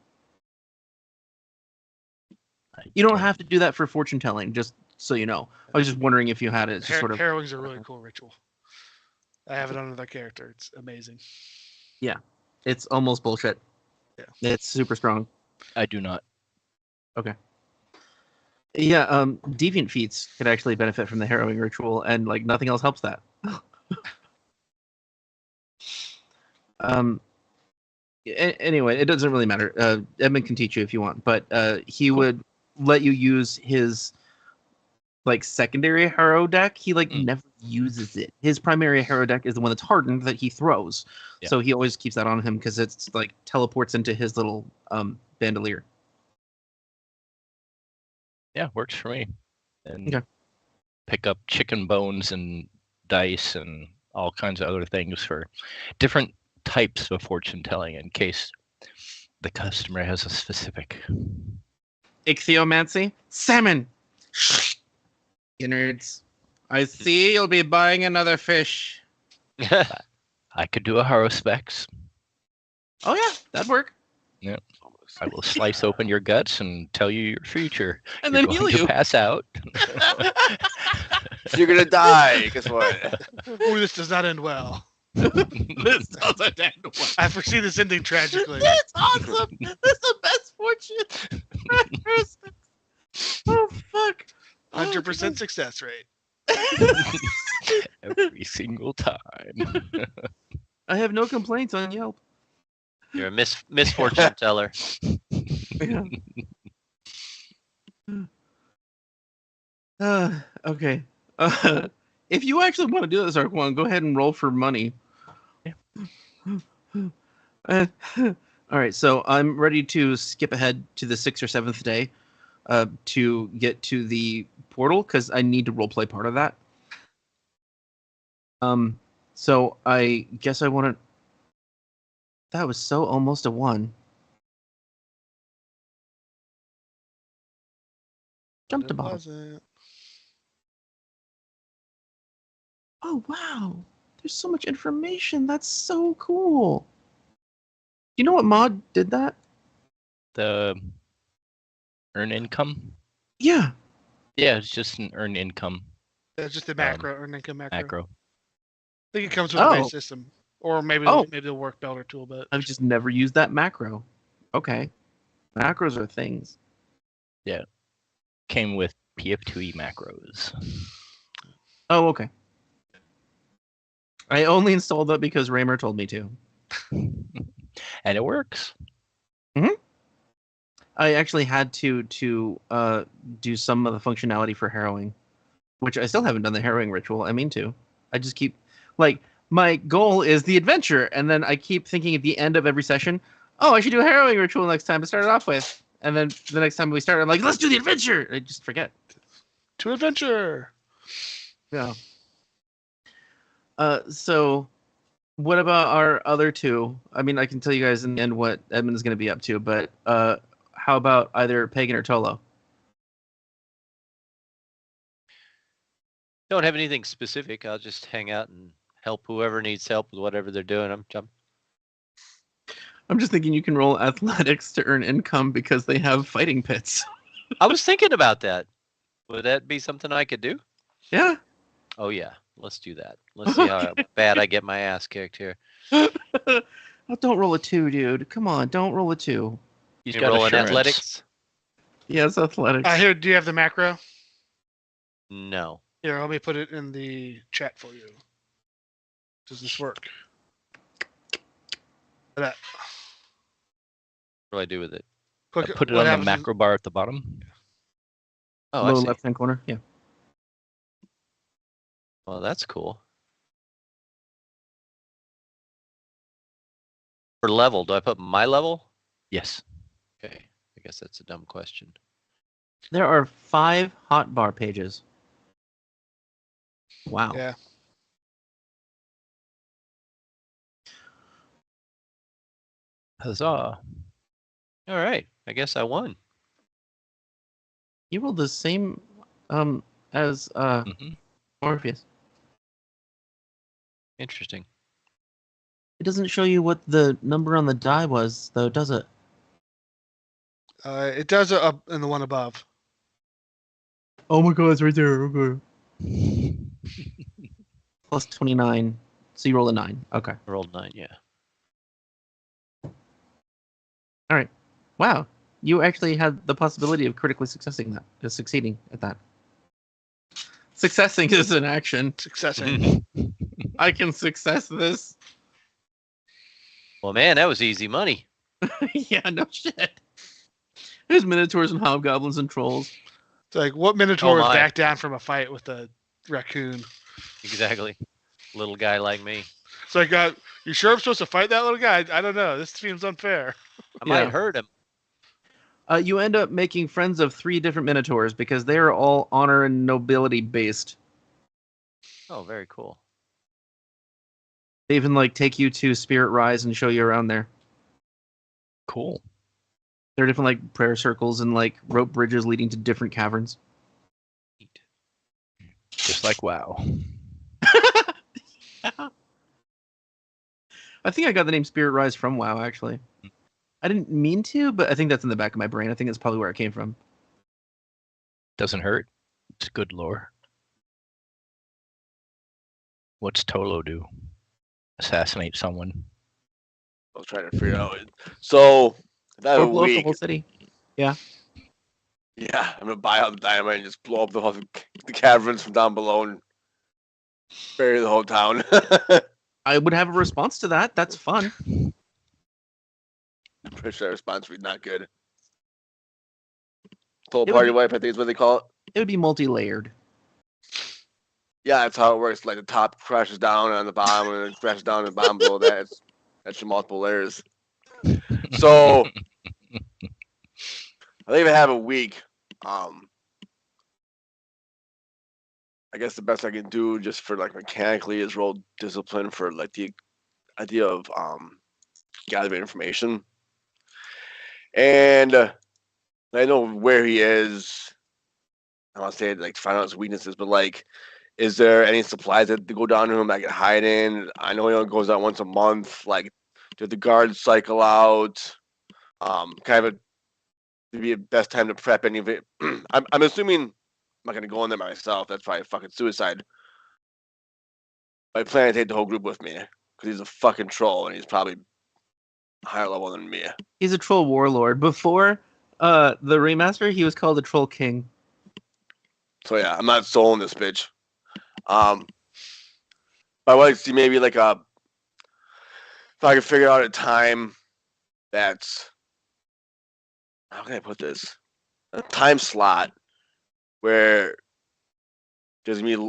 You don't have to do that for fortune telling. Just so you know. I was just wondering if you had it. It's just sort of Harrowing's a really cool ritual. I have it on another character. It's amazing. it's almost bullshit. Yeah. It's super strong. I do not. Yeah, deviant feats could actually benefit from the harrowing ritual, and like nothing else helps that. Anyway, it doesn't really matter. Edmond can teach you if you want, but he would let you use his like secondary Harrow deck. He like never uses it. His primary Harrow deck is the one that's hardened that he throws. Yeah. So he always keeps that on him because it's like teleports into his little bandolier. Yeah, works for me. And Okay. pick up chicken bones and dice and all kinds of other things for different types of fortune telling in case the customer has a specific. Ichthyomancy? Salmon! You nerds. I see you'll be buying another fish. I could do a Harrow specs. Oh yeah, that'd work. I will slice open your guts and tell you your future. And You're then heal going to you. pass out. You're gonna die. Guess what? Ooh, this does not end well. This doesn't end well. I foresee this ending tragically. It's awesome. That's the best fortune. Oh fuck. 100% success rate. Every single time. I have no complaints on Yelp. You're a misfortune teller. Yeah. Okay. If you actually want to do this, Zarkwon, go ahead and roll for money. Yeah. All right, so I'm ready to skip ahead to the 6th or 7th day to get to the portal because I need to roleplay part of that. So I guess I want to. That was so almost a 1. Jumped It above. wasn't. Oh wow, there's so much information. That's so cool. You know what mod did that? The earn income? Yeah. Yeah, it's just an earn income That's just a macro or an income macro. macro. I think it comes with the Oh. base system. Or maybe maybe it'll work better tool, but I've just never used that macro. Okay. Macros are things. Came with PF2E macros. Oh, okay. I only installed that because Raymer told me to. And it works. I actually had to do some of the functionality for harrowing, which I still haven't done the harrowing ritual. I mean to. I just keep like my goal is the adventure, and then I keep thinking at the end of every session, oh, I should do a harrowing ritual next time to start it off with. And then the next time we start, I'm like, let's do the adventure. I just forget. to adventure. Yeah. So what about our other two? I mean, I can tell you guys in the end what Edmond is going to be up to, but how about either Pagan or Tolo? Don't have anything specific. I'll just hang out and help whoever needs help with whatever they're doing. I'm just thinking you can roll athletics to earn income because they have fighting pits. I was thinking about that. Would that be something I could do? Yeah. Oh yeah, let's do that. Let's see how bad I get my ass kicked here. Oh, don't roll a 2, dude. Come on, don't roll a 2. He's You got roll in assurance. athletics? Yes, athletics. Here, do you have the macro? No. Here, let me put it in the chat for you. Does this work? That. What do I do with it? Click, Put it what on the happens is- macro bar at the bottom. Oh, I Lower see. left-hand corner. Yeah. Well, that's cool. For level, do I put my level? Yes. Okay. I guess that's a dumb question. There are 5 hotbar pages. Wow. Yeah. Huzzah. All right. I guess I won. You rolled the same as hmm Morpheus. Interesting. It doesn't show you what the number on the die was, though, does it? It does up in the one above. Oh my god, it's right there. Okay. Plus 29. So you roll a 9. Okay. I rolled 9, yeah. All right. Wow. You actually had the possibility of critically succeeding at that. Successing is an action. Successing. I can success this. Well, man, that was easy money. Yeah, no shit. There's minotaurs and hobgoblins and trolls. It's like, what Minotaur Oh, would my. back down from a fight with a raccoon? Exactly. Little guy like me. It's like, you sure I'm supposed to fight that little guy? I don't know. This seems unfair. I Yeah. might hurt him. You end up making friends of 3 different minotaurs because they are all honor and nobility based. Oh, very cool. They even like take you to Spirit Rise and show you around there. Cool. There are different like prayer circles and like rope bridges leading to different caverns. Just like WoW. I think I got the name Spirit Rise from WoW, actually. I didn't mean to, but I think that's in the back of my brain. I think that's probably where it came from. Doesn't hurt. It's good lore. What's Tolo do? Assassinate someone. I was trying to figure out. So that Or a blow up the week. whole city. Yeah, I'm gonna buy out the dynamite and just blow up the caverns from down below and bury the whole town. I would have a response to that. That's fun. I'm pretty sure that response would be not good. Total It would party be- wipe, I think is what they call it. It would be multi-layered. Yeah, that's how it works. Like the top crashes down on the bottom, and then crashes down on the bottom below that. That's your multiple layers. So I think if I have a week, I guess the best I can do just for like mechanically is roll discipline for like the idea of gathering information. And I know where he is. I want to say like to find out his weaknesses, but like, is there any supplies that go down to him that I can hide in? I know he only goes out once a month. Like, did the guards cycle out? Kind of be a best time to prep any of it. I'm assuming I'm not gonna go in there myself. That's probably fucking suicide. I plan to take the whole group with me because he's a fucking troll and he's probably higher level than me. He's a troll warlord. Before the remaster, he was called a troll king. So yeah, I'm not souling this bitch. But I would like to see maybe like if I could figure out a time that's, how can I put this? A time slot where there's me at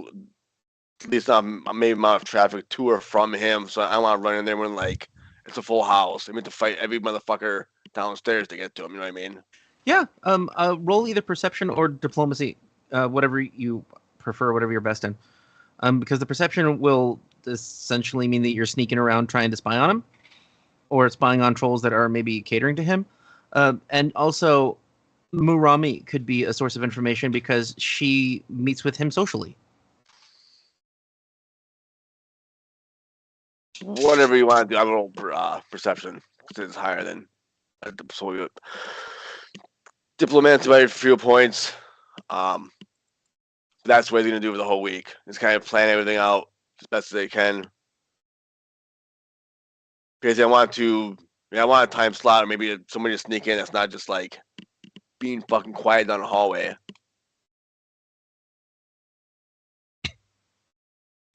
least not maybe amount of traffic to or from him. So I don't want to run in there when like it's a full house. I mean to fight every motherfucker downstairs to get to him. You know what I mean? Yeah. Roll either perception or diplomacy, whatever you prefer, whatever you're best in. Because the perception will essentially mean that you're sneaking around trying to spy on him, or spying on trolls that are maybe catering to him. And also, Murami could be a source of information because she meets with him socially. Whatever you want to do, I don't know perception because it's higher than so diplomats by a few points. That's what he's gonna do for the whole week. Just kind of plan everything out as best as they can. Because I want a time slot or maybe somebody to sneak in that's not just like being fucking quiet down the hallway.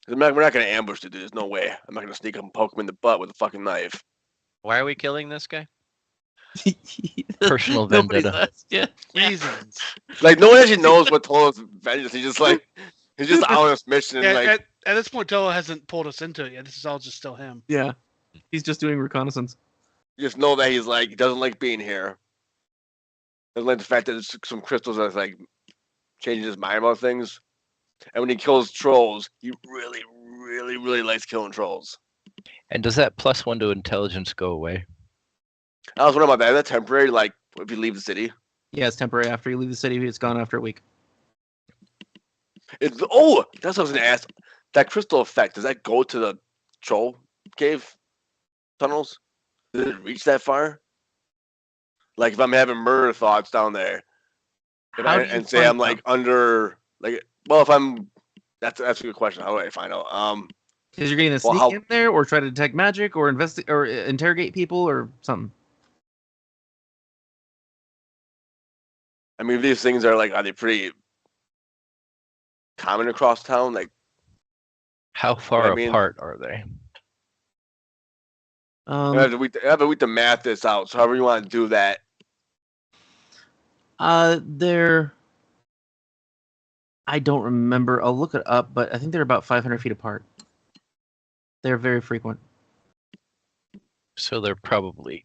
We're not gonna ambush the dude. There's no way. I'm not gonna sneak up and poke him in the butt with a fucking knife. Why are we killing this guy? Personal Nobody's vendetta. asked yet. Reasons. Like no one actually knows what Tolo's vengeance. He's just on this mission and Yeah, like at this point, Tolo hasn't pulled us into it yet. This is all just still him. Yeah. He's just doing reconnaissance. you just know that he's like he doesn't like being here. Doesn't like the fact that there's some crystals that's like changing his mind about things. And when he kills trolls, he really, really, really likes killing trolls. And does that +1 to intelligence go away? I was wondering about that. Is that temporary? Like if you leave the city? Yeah, it's temporary. After you leave the city, it's gone after a week. That's what I was gonna ask. That crystal effect, does that go to the troll cave tunnels? Did it reach that far? Like if I'm having murder thoughts down there, How do you and say find I'm like under like well if I'm that's a good question. How do I find out? Because you're going to Well, sneak how- in there, or try to detect magic, or interrogate people, or something. I mean these things are they pretty common across town? Like How far I mean? apart are they? I have to week to math this out. So however you want to do that. They're. I don't remember. I'll look it up, but I think they're about 500 feet apart. They're very frequent. So they're probably,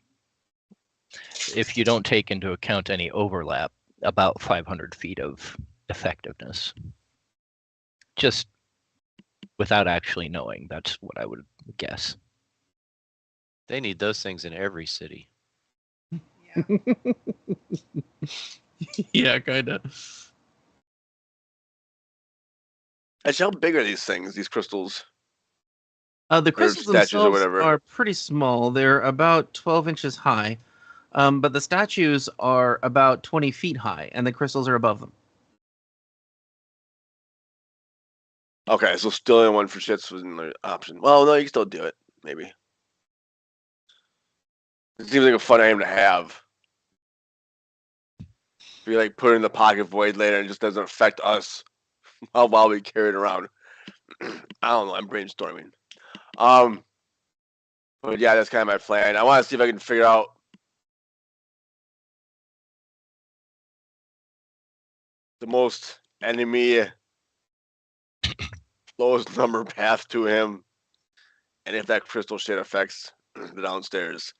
if you don't take into account any overlap, about 500 feet of effectiveness. Just without actually knowing, that's what I would guess. They need those things in every city. Yeah. Yeah, kind of. Actually, how big are these things? These crystals? The crystals statues or themselves whatever. are pretty small. They're about 12 inches high, but the statues are about 20 feet high, and the crystals are above them. Okay, so still in one for shits was another option. Well, no, you can still do it. Maybe. It seems like a fun item to have. If you like put it in the pocket void later, and it just doesn't affect us while we carry it around. I don't know. I'm brainstorming. But yeah, that's kind of my plan. I want to see if I can figure out the most enemy lowest number path to him, and if that crystal shit affects the downstairs.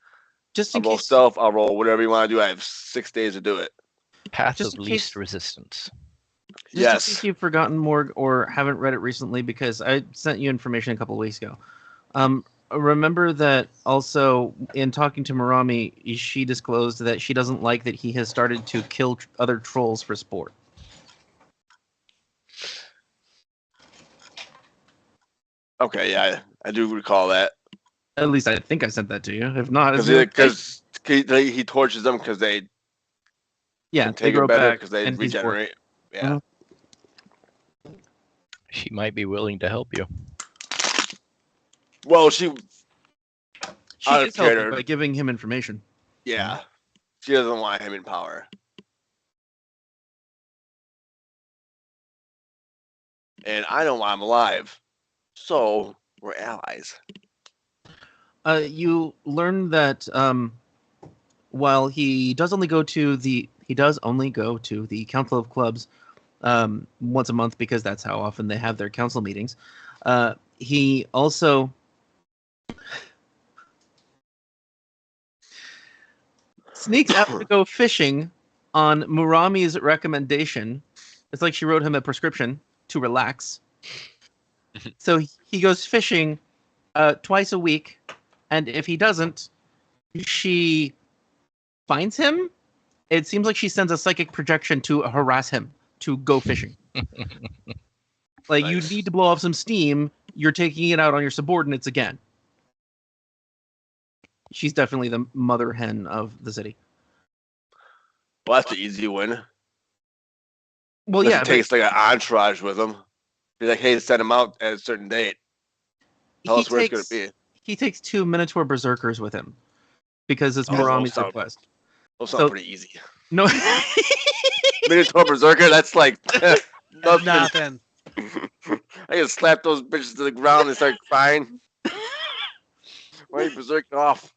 Just I'll in roll case, stealth. I'll roll whatever you want to do. I have 6 days to do it. Path Just of in least case- resistance. just in Yes. case you've forgotten more or haven't read it recently, because I sent you information a couple weeks ago. Remember that also in talking to Marami, she disclosed that she doesn't like that he has started to kill other trolls for sport. Okay, yeah, I do recall that. At least I think I sent that to you. If not, it's the other day. Because he tortures them because they yeah, can they take grow it better back because they and he's bored. regenerate. Yeah. She might be willing to help you. Well, she She I'd is helping care. by giving him information. yeah, she doesn't want him in power. And I don't want him alive. So we're allies. You learn that while he does only go to the Council of Clubs once a month, because that's how often they have their council meetings. He also sneaks out to go fishing on Murami's recommendation. It's like she wrote him a prescription to relax. So he goes fishing twice a week, and if he doesn't, she finds him. It seems like she sends a psychic projection to harass him to go fishing. Like, you Nice. need to blow off some steam. You're taking it out on your subordinates again. She's definitely the mother hen of the city. Well, that's the easy win. Well, Unless yeah, he takes like an entourage with him. Be like, hey, send him out at a certain date. Tell us where it's gonna be. He takes 2 Minotaur Berserkers with him because it's Oh, Murami's sound- request. Those So- sound pretty easy. No, Minotaur Berserker, that's like nothing. Nothing. I can slap those bitches to the ground and start crying. Why are you berserking off?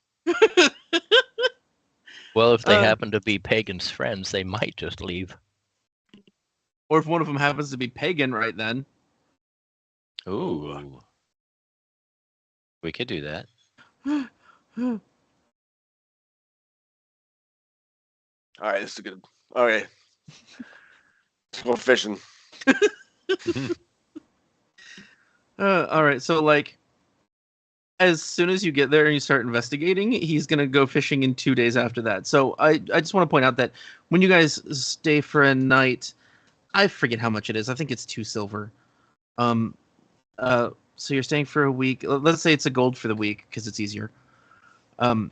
Well, if they Uh, happen to be Pagan's friends, they might just leave. or if one of them happens to be Pagan right then. Ooh. We could do that. All right, this is good. Okay, let's go fishing. All right, so like, as soon as you get there and you start investigating, he's gonna go fishing in 2 days after that. So I just want to point out that when you guys stay for a night, I forget how much it is. I think it's 2 silver. So you're staying for a week. Let's say it's a gold for the week because it's easier. And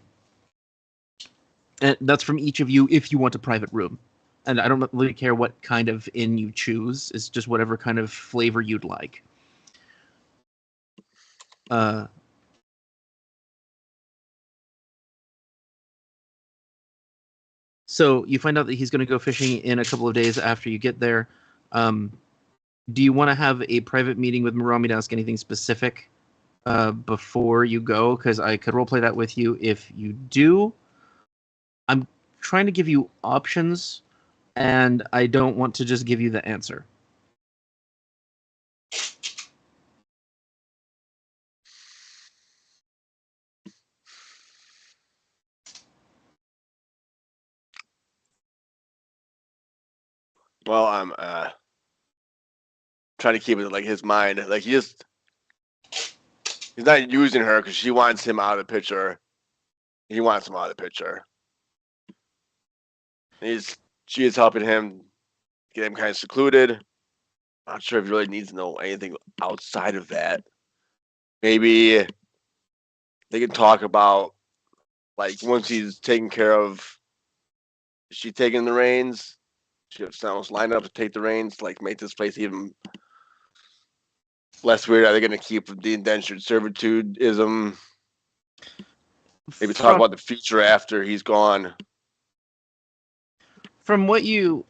that's from each of you if you want a private room. And I don't really care what kind of inn you choose. It's just whatever kind of flavor you'd like. So you find out that he's going to go fishing in a couple of days after you get there. Do you want to have a private meeting with Murami to ask anything specific before you go? Because I could roleplay that with you if you do. I'm trying to give you options, and I don't want to just give you the answer. Well, I'm trying to keep it like his mind. Like he's not using her because she wants him out of the picture. He wants him out of the picture. She is helping him get him kind of secluded. Not sure if he really needs to know anything outside of that. Maybe they can talk about like once he's taken care of. Is she taking the reins? She has someone lined up to take the reins, like make this place even less weird. Are they going to keep the indentured servitude-ism? Maybe talk about the future after he's gone. From what you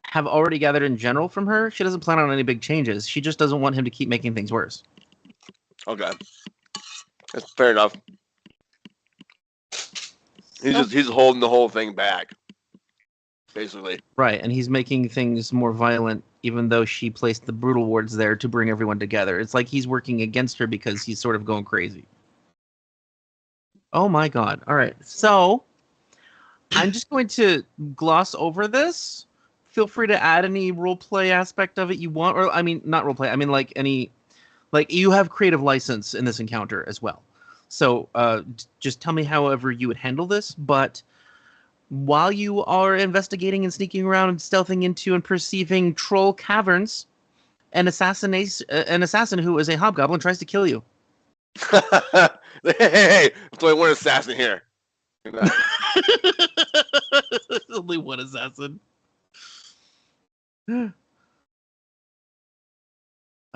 have already gathered in general from her, she doesn't plan on any big changes. She just doesn't want him to keep making things worse. Okay, that's fair enough. He's holding the whole thing back, basically. Right, and he's making things more violent, even though she placed the brutal wards there to bring everyone together. It's like he's working against her because he's sort of going crazy. Oh my god. All right, so I'm just going to gloss over this. Feel free to add any roleplay aspect of it you want, or I mean, not roleplay. I mean, like any, like you have creative license in this encounter as well. So just tell me however you would handle this. But while you are investigating and sneaking around and stealthing into and perceiving troll caverns, an assassin who is a hobgoblin tries to kill you. Hey, there's only one assassin here. There's only one assassin. I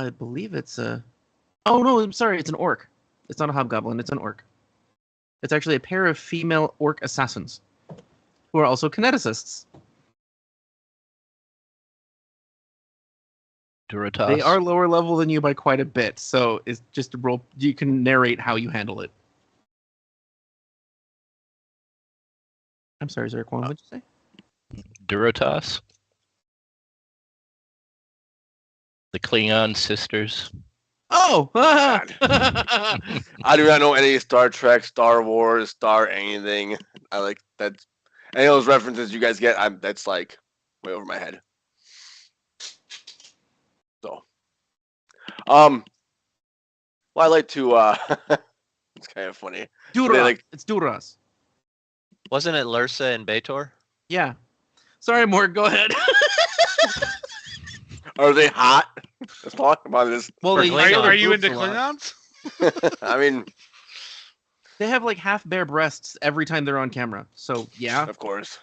believe it's a... Oh, no, I'm sorry. It's an orc. It's not a hobgoblin. It's an orc. It's actually a pair of female orc assassins who are also kineticists. Duratas. They are lower level than you by quite a bit, so it's just a roll. You can narrate how you handle it. I'm sorry, Zarkwon. What'd you say? Duratas. The Klingon sisters. Oh! God. I do not know any Star Trek, Star Wars, Star anything. I like that. Any of those references you guys get, that's like way over my head. So, well, I like to. It's kind of funny. Duras. It's Duras. Wasn't it Lursa and Bator? Yeah. Sorry, Morg. Go ahead. Are they hot? Let's talk about this. Well, For they Klingons. Are you boobs into a lot. Klingons? I mean, They have like half bare breasts every time they're on camera. So yeah. of course.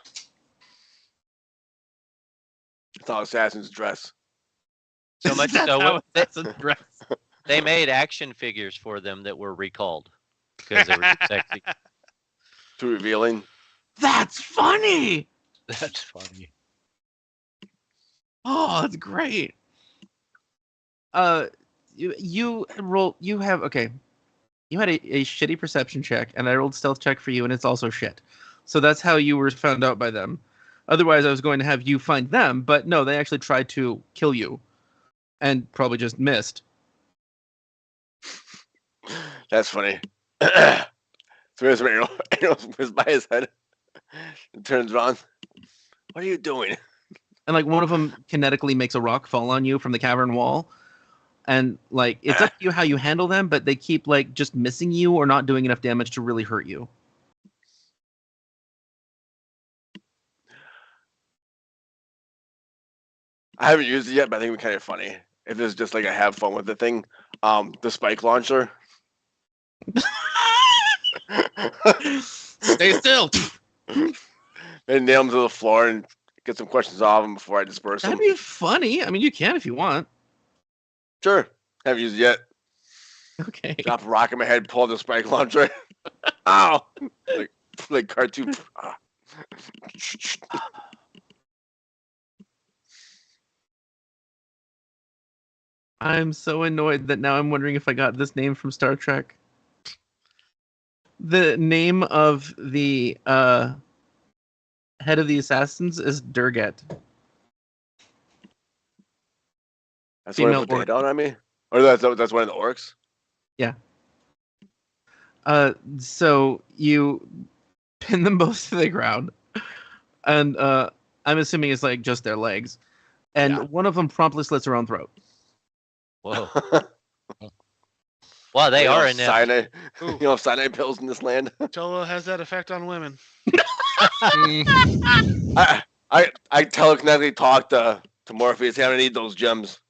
It's how assassins dress. So much That's so how assassins dress. they made action figures for them that were recalled because they were too sexy. Too revealing. That's funny. That's funny. Oh, that's great. You roll. You have okay. You had a shitty perception check, and I rolled stealth check for you, and it's also shit. So that's how you were found out by them. Otherwise, I was going to have you find them, but no, they actually tried to kill you, and probably just missed. That's funny. So there's an arrow whizzes by his head and turns around. What are you doing? And like one of them kinetically makes a rock fall on you from the cavern wall. And like it's up to you how you handle them, but they keep like just missing you or not doing enough damage to really hurt you. I haven't used it yet, but I think it'd be kind of funny. If it's just like I have fun with the thing. The spike launcher. Stay still. They nail him to the floor and get some questions off him before I disperse That'd them. be funny. I mean, you can if you want. Sure. Haven't used it yet. Okay. Drop a rock in my head, pull the spike launcher. Ow! Like cartoon. I'm so annoyed that now I'm wondering if I got this name from Star Trek. The name of the head of the assassins is Durgat. That's what I Female put the orc. hit on me? Or that's one of the orcs? So you pin them both to the ground, and I'm assuming it's like just their legs, and Yeah. one of them promptly slits her own throat. Whoa. Wow, they are in that. cyanide. Ooh. You know, cyanide pills in this land. Tolo has that effect on women. I telekinetically talk to Morpheus. Hey, I need those gems.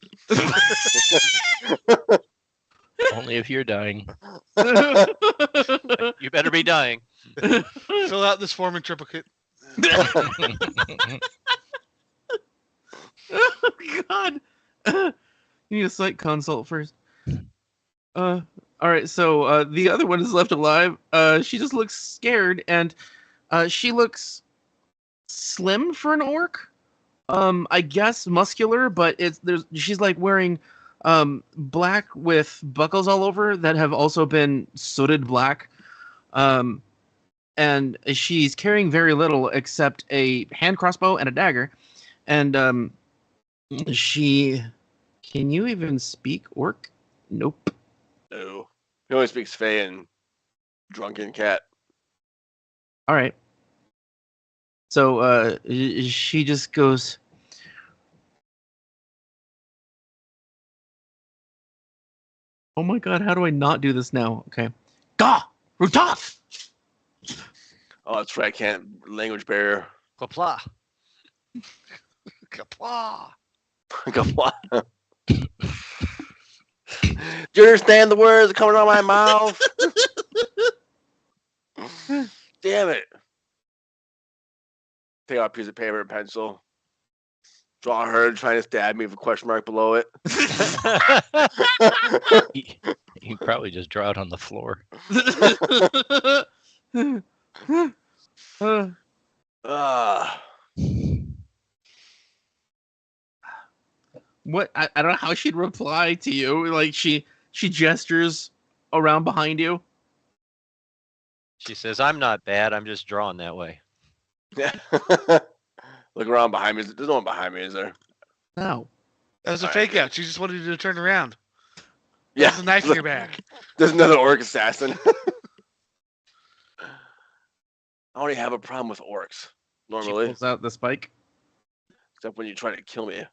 Only if you're dying. You better be dying. Fill out this form in triplicate. Oh God! You need a site consult first. All right. So the other one is left alive. She just looks scared, and she looks slim for an orc. I guess muscular, but she's like wearing black with buckles all over that have also been sooted black. And she's carrying very little except a hand crossbow and a dagger. And can you even speak orc? Nope. No. He only speaks Fey and drunken cat. All right. So she just goes, oh my God, how do I not do this now? Okay. Gah! Rutaf! Oh, that's right. I can't. Language barrier. Qapla'. Kapla. Come on. Do you understand the words coming out of my mouth? Damn it. Take out a piece of paper and pencil. Draw her trying to stab me with a question mark below it. You probably just draw it on the floor. Ah. What? I don't know how she'd reply to you. Like she gestures around behind you. She says, I'm not bad. I'm just drawn that way. Yeah. Look around behind me. There's no one behind me, is there? No. That was a All fake right. out. She just wanted you to turn around. Yeah. There's a knife in your back. There's another orc assassin. I only have a problem with orcs, She normally. pulls out the spike. Except when you try to kill me. I'm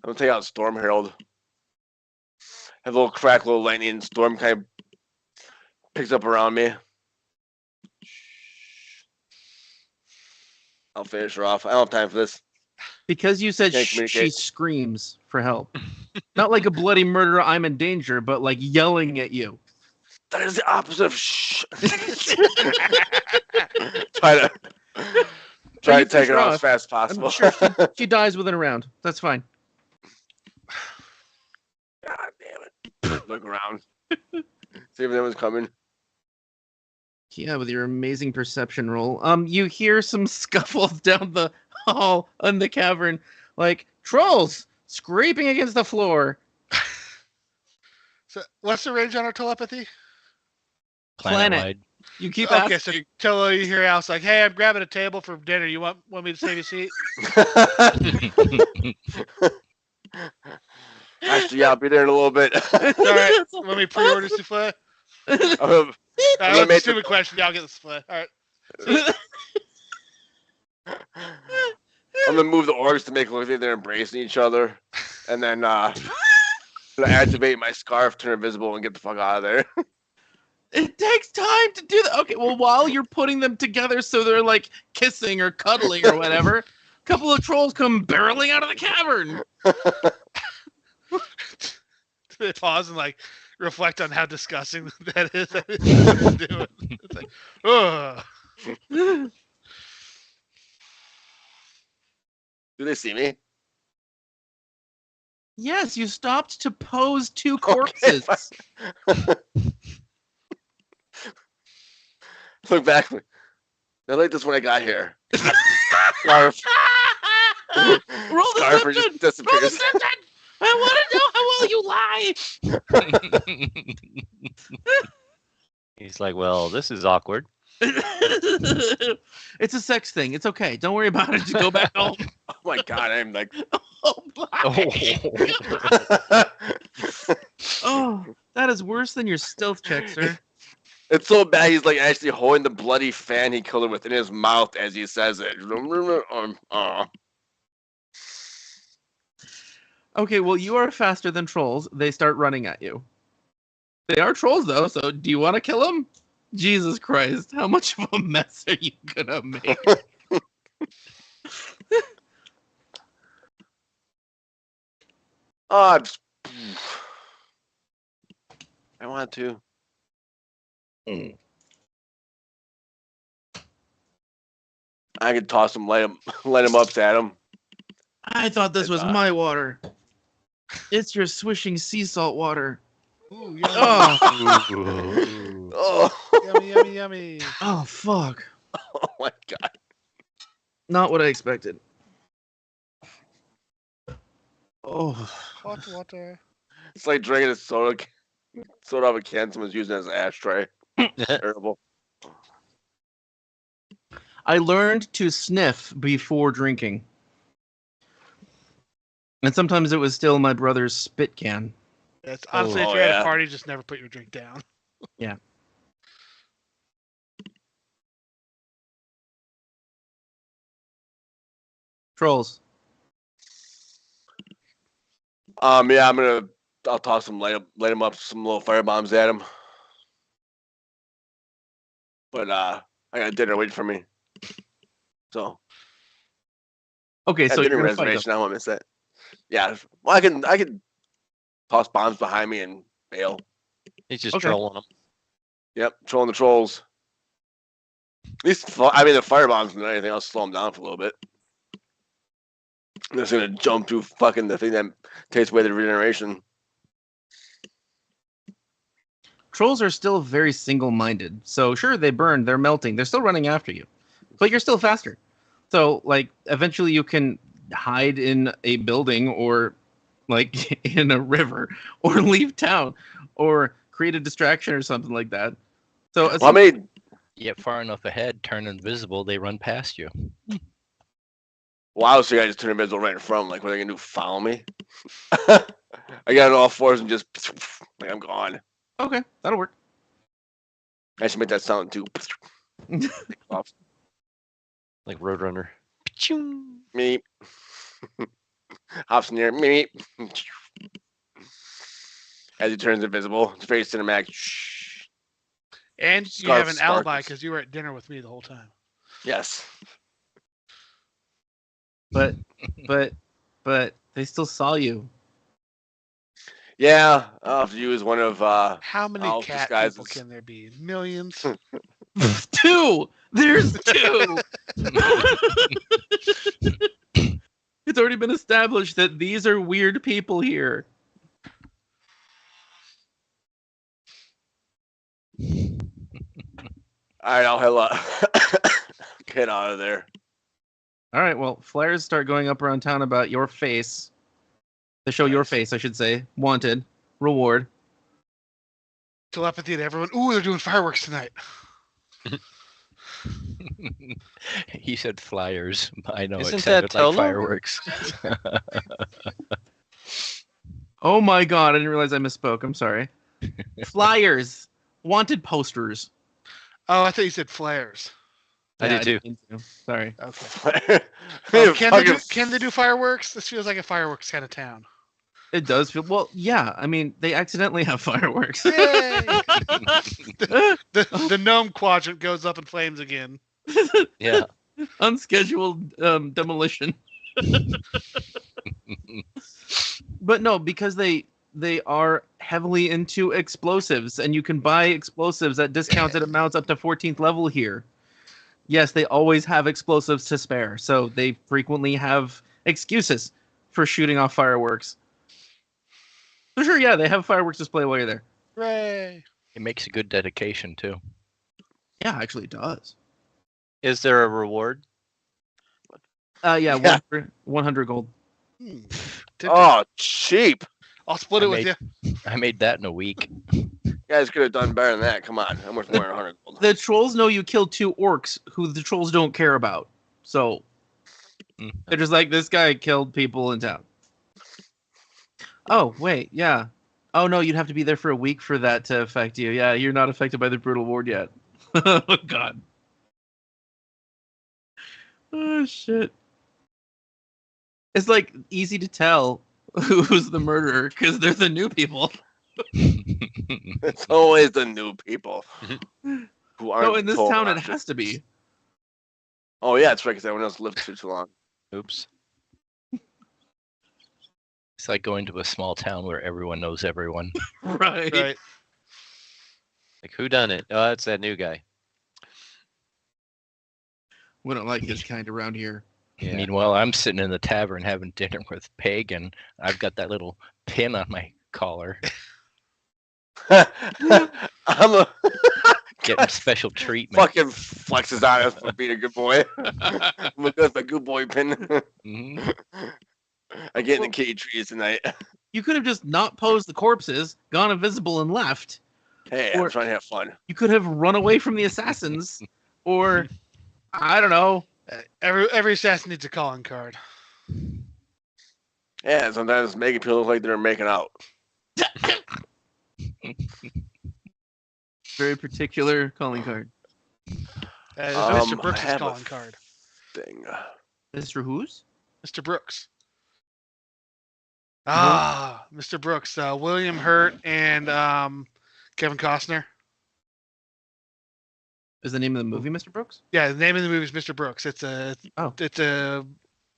gonna take out Storm Herald. Have a little crack, little lightning, and Storm kind of picks up around me. I'll finish her off. I don't have time for this. Because you said Can't she communicate. screams for help. Not like a bloody murderer, I'm in danger, but like yelling at you. That is the opposite of shh. try to you take finish her her out off. as fast as I'm possible. sure she dies within a round. That's fine. God damn it. Look around. See if anyone's coming. Yeah, with your amazing perception roll. You hear some scuffles down the hall in the cavern, like trolls scraping against the floor. So, what's the range on our telepathy? Planet-wide. You keep Okay, asking. so Tolo, you hear Alice like, "Hey, I'm grabbing a table for dinner. You want me to save you a seat?" Actually, yeah, I'll be there in a little bit. All right. Want me to pre-order souffle? I'm That's a make stupid question. Yeah, I'll get the souffle. All right. gonna move the orcs to make it look like they're embracing each other, and then activate my scarf, turn invisible, and get the fuck out of there. It takes time to do that. Okay, well, while you're putting them together so they're like kissing or cuddling or whatever, a couple of trolls come barreling out of the cavern. They pause and like reflect on how disgusting that is. It's like, ugh. Do they see me? Yes, you stopped to pose 2 Okay, corpses. Look back. I like this when I got here. Scarf. Roll Scarfer deception! just Roll disappears. deception! I want to know how well you lie. He's like, well, this is awkward. It's a sex thing. It's okay. Don't worry about it. Just go back home. Oh my god, I'm like. Oh, oh, that is worse than your stealth check, sir. It's so bad. He's like actually holding the bloody fan he killed her with in his mouth as he says it. Okay, well, you are faster than trolls. They start running at you. They are trolls, though, so do you want to kill them? Jesus Christ, how much of a mess are you gonna make? I want to. I could toss him, let him upset him. I thought this was It's, my water. It's your swishing sea salt water. Ooh, yummy. Oh, Oh, Yummy, yummy, yummy. oh, fuck. oh my god. Not what I expected. Oh, Hot water. It's like drinking a soda out of a can someone's using as an ashtray. Terrible. I learned to sniff before drinking. And sometimes it was still my brother's spit can. It's honestly, if Oh, you're at yeah. a party, just never put your drink down. Trolls. Yeah, I'll toss him, light him up, some little fire bombs at him. But I got dinner waiting for me. So Okay, yeah, so dinner you're gonna fight them. reservation. I won't miss that. Yeah, well, I can toss bombs behind me and bail. He's just Okay. trolling them. Yep, trolling the trolls. At least, the fire bombs and anything else slow them down for a little bit. They're just gonna jump through fucking the thing that takes away the regeneration. Trolls are still very single-minded. So sure, they burn, they're melting, they're still running after you. But you're still faster. So, like, eventually you can hide in a building or, like, in a river or leave town or create a distraction or something like that. So, Well, I mean, Get far enough ahead, turn invisible, they run past you. well, obviously I just turn invisible right in front. Like, what are they gonna do? Follow me? I got it all fours and just like I'm gone. okay, that'll work. I should make that sound too. Like Roadrunner. Pachoo. Me. Hops near me. As he turns invisible, it's very cinematic. And you Scarf have an alibi sparkles. because you were at dinner with me the whole time. Yes. But they still saw you. Yeah, I'll have to use one of How many I'll cat disguise people as- can there be? Millions. 2! There's 2! It's already been established that these are weird people here. Alright, I'll get out of there. All right, well, flares start going up around town about your face. To show your Nice. face, I should say. Wanted. Reward. Telepathy to everyone. Ooh, they're doing fireworks tonight. He said flyers. I know Isn't it sounded that like Tolo? fireworks. Oh my god, I didn't realize I misspoke. I'm sorry. Flyers. Wanted posters. Oh, I thought you said flares. I did too. didn't mean to. Sorry. Okay. Oh, Can they do fireworks? This feels like a fireworks kind of town. It does feel... Well, yeah. I mean, they accidentally have fireworks. Yay! the gnome quadrant goes up in flames again. Yeah. Unscheduled demolition. But no, because they are heavily into explosives, and you can buy explosives at discounted amounts up to 14th level here. Yes, they always have explosives to spare, so they frequently have excuses for shooting off fireworks. For sure, yeah, they have fireworks display while you're there. Hooray! It makes a good dedication too. Yeah, actually, it does. Is there a reward? Yeah, Yeah. 100 gold. Oh, cheap. I'll split I it with made- you. I made that in a week. You guys could have done better than that. Come on. How much more than 100 gold? The trolls know you killed 2 orcs who the trolls don't care about. So Mm. they're just like, this guy killed people in town. Oh, wait, yeah. Oh, no, you'd have to be there for a week for that to affect you. Yeah, you're not affected by the brutal ward yet. Oh, God. Oh, shit. It's like easy to tell who's the murderer because they're the new people. It's always the new people who aren't. No, in this told town, not it to. has to be. Oh yeah, that's right. Because everyone else lived too long. Oops. It's like going to a small town where everyone knows everyone. Right. Right. Like, who done it? Oh, that's that new guy. We don't like his kind around here. Yeah. Meanwhile, I'm sitting in the tavern having dinner with Pagan. I've got that little pin on my collar, I'm a getting special treatment. fucking flexes on us for being a good boy. Look at my good boy pin. Mhm. I get in the kitty trees tonight. You could have just not posed the corpses, gone invisible, and left. Hey, Or- I'm trying to have fun. You could have run away from the assassins, or I don't know. Every assassin needs a calling card. Yeah, sometimes making people look like they're making out. Very particular calling card. Mr. I Brooks' have a calling card. Thing. Mr. Who's? Mr. Brooks. Ah, Mr. Brooks. William Hurt and Kevin Costner. Is the name of the movie Mr. Brooks? Yeah, the name of the movie is Mr. Brooks.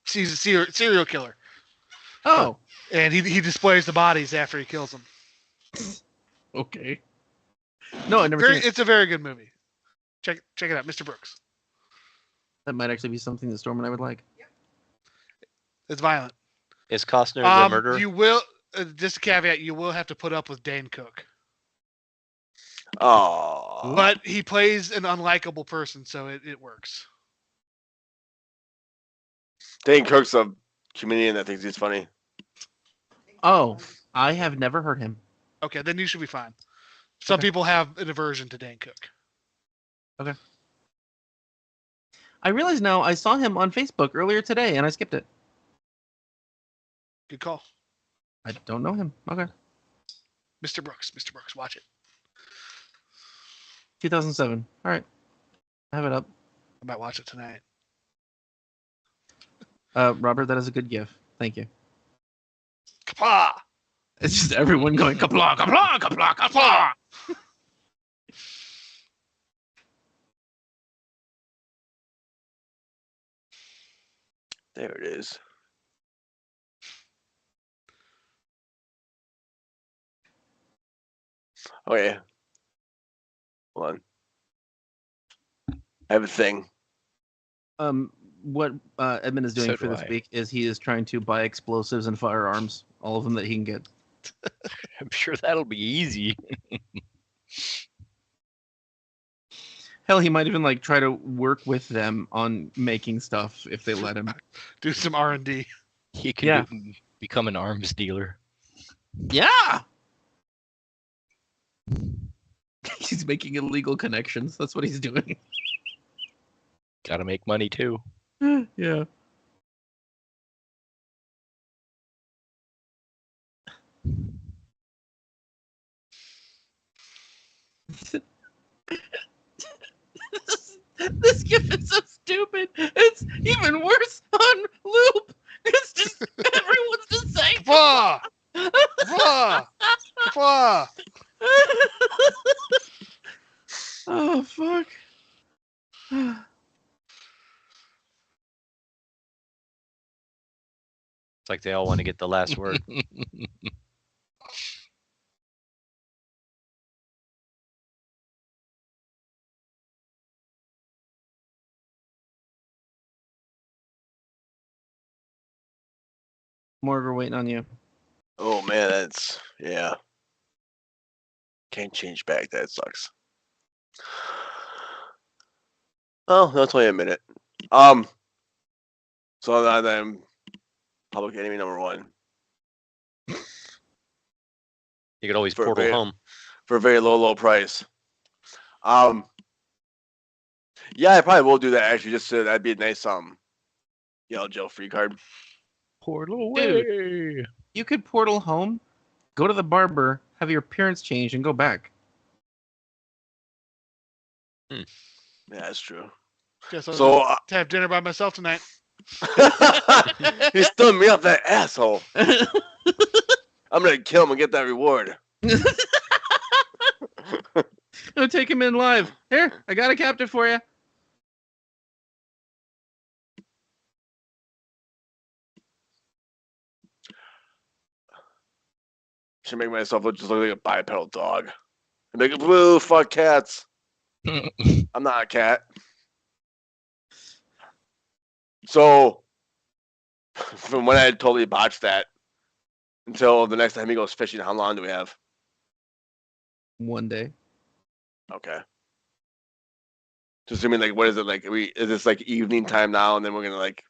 He's a serial killer, Oh, and he displays the bodies after he kills them. okay. No, I never seen it. It's a very good movie. Check it out, Mr. Brooks. That might actually be something that Storm and I would like. It's violent. Is Costner the murderer? You will just a caveat. You will have to put up with Dane Cook, Oh. but he plays an unlikable person, so it works. Dane Cook's a comedian that thinks he's funny. Oh, I have never heard him. Okay, then you should be fine. Some Okay. people have an aversion to Dane Cook. I realize now I saw him on Facebook earlier today and I skipped it. Good call, I don't know him. Okay. Mr. Brooks. Mr. Brooks, watch it. 2007. All right. I have it up. I might watch it tonight. Robert, that is a good gif. Thank you. Kapah! It's just everyone going kapla, kapla, kapla, kapla. There it is. Oh yeah. Hold on. I have a thing. What Edmond is doing So for do this I. week is he is trying to buy explosives and firearms, all of them that he can get. I'm sure that'll be easy. Hell, he might even like try to work with them on making stuff if they let him. Do some R&D. He can Yeah. become an arms dealer. Yeah. He's making illegal connections. That's what he's doing. Got to make money too. Yeah. This gif is so stupid. It's even worse on loop. It's just everyone's just saying. Kapah! Kapah! Kapah! Oh fuck. It's like they all want to get the last word. Morg, we're waiting on you. Oh man, that's yeah. Can't change back. That sucks. Oh, that's only a minute. So then public enemy number 1 You could always For a portal very- home. for a very low price. Yeah, I probably will do that actually. Just so that'd be a nice jail free card. Portal away. You could portal home, go to the barber, have your appearance changed, and go back. Yeah, that's true. Guess I'll So just have dinner by myself tonight. he stood me up, that asshole. I'm gonna kill him and get that reward. No, take him in live. Here, I got a captive for you. Should make myself look like a bipedal dog. And make it blue. Fuck cats. I'm not a cat. So, from when I totally botched that until the next time he goes fishing, how long do we have? One day. Okay. Just assuming, like, what is it like? Is this like evening time now, and then we're gonna like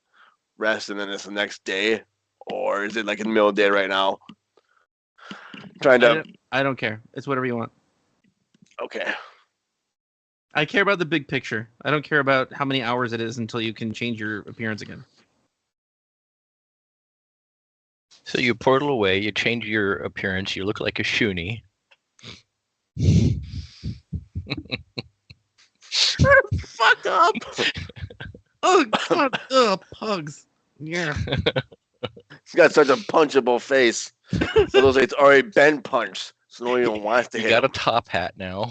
rest, and then it's the next day, or is it like in the middle of the day right now? Trying to. I don't care. It's whatever you want. Okay. I care about the big picture. I don't care about how many hours it is until you can change your appearance again. So you portal away, you change your appearance, you look like a shoonie. Fuck up! Oh god! Ugh, pugs. Yeah. He's got such a punchable face. So those it's already been punched. So no one even wants to You hit got a him. top hat now.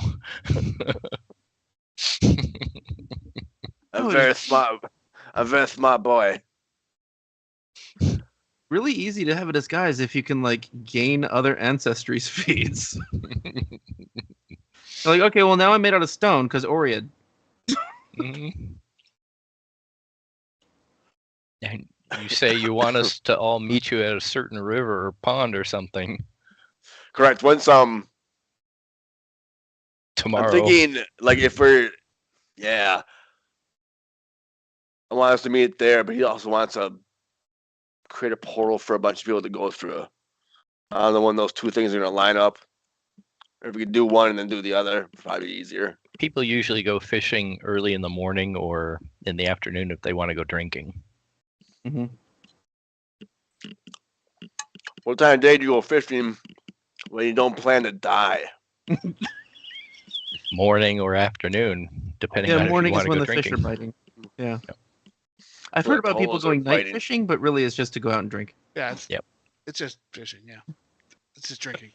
A very smart boy. Really easy to have a disguise if you can like gain other ancestry's feeds. Like, okay, well now I'm made out of stone because Oriad. Mhm. And you say you want us to all meet you at a certain river or pond or something Correct. Once tomorrow. I'm thinking like if we're I want us to meet there, but he also wants to create a portal for a bunch of people to go through. I don't know when those two things are gonna line up. Or if we could do one and then do the other, probably easier. People usually go fishing early in the morning or in the afternoon if they want to go drinking. Mm-hmm. What time of day do you go fishing when you don't plan to die? Morning or afternoon, depending Yeah, on morning if is you when want the to go fish are drinking. biting. Yeah. I've Well, heard about people Tolos are going night biting. fishing, but really it's just to go out and drink. Yeah, it's just fishing. Yeah, it's just drinking.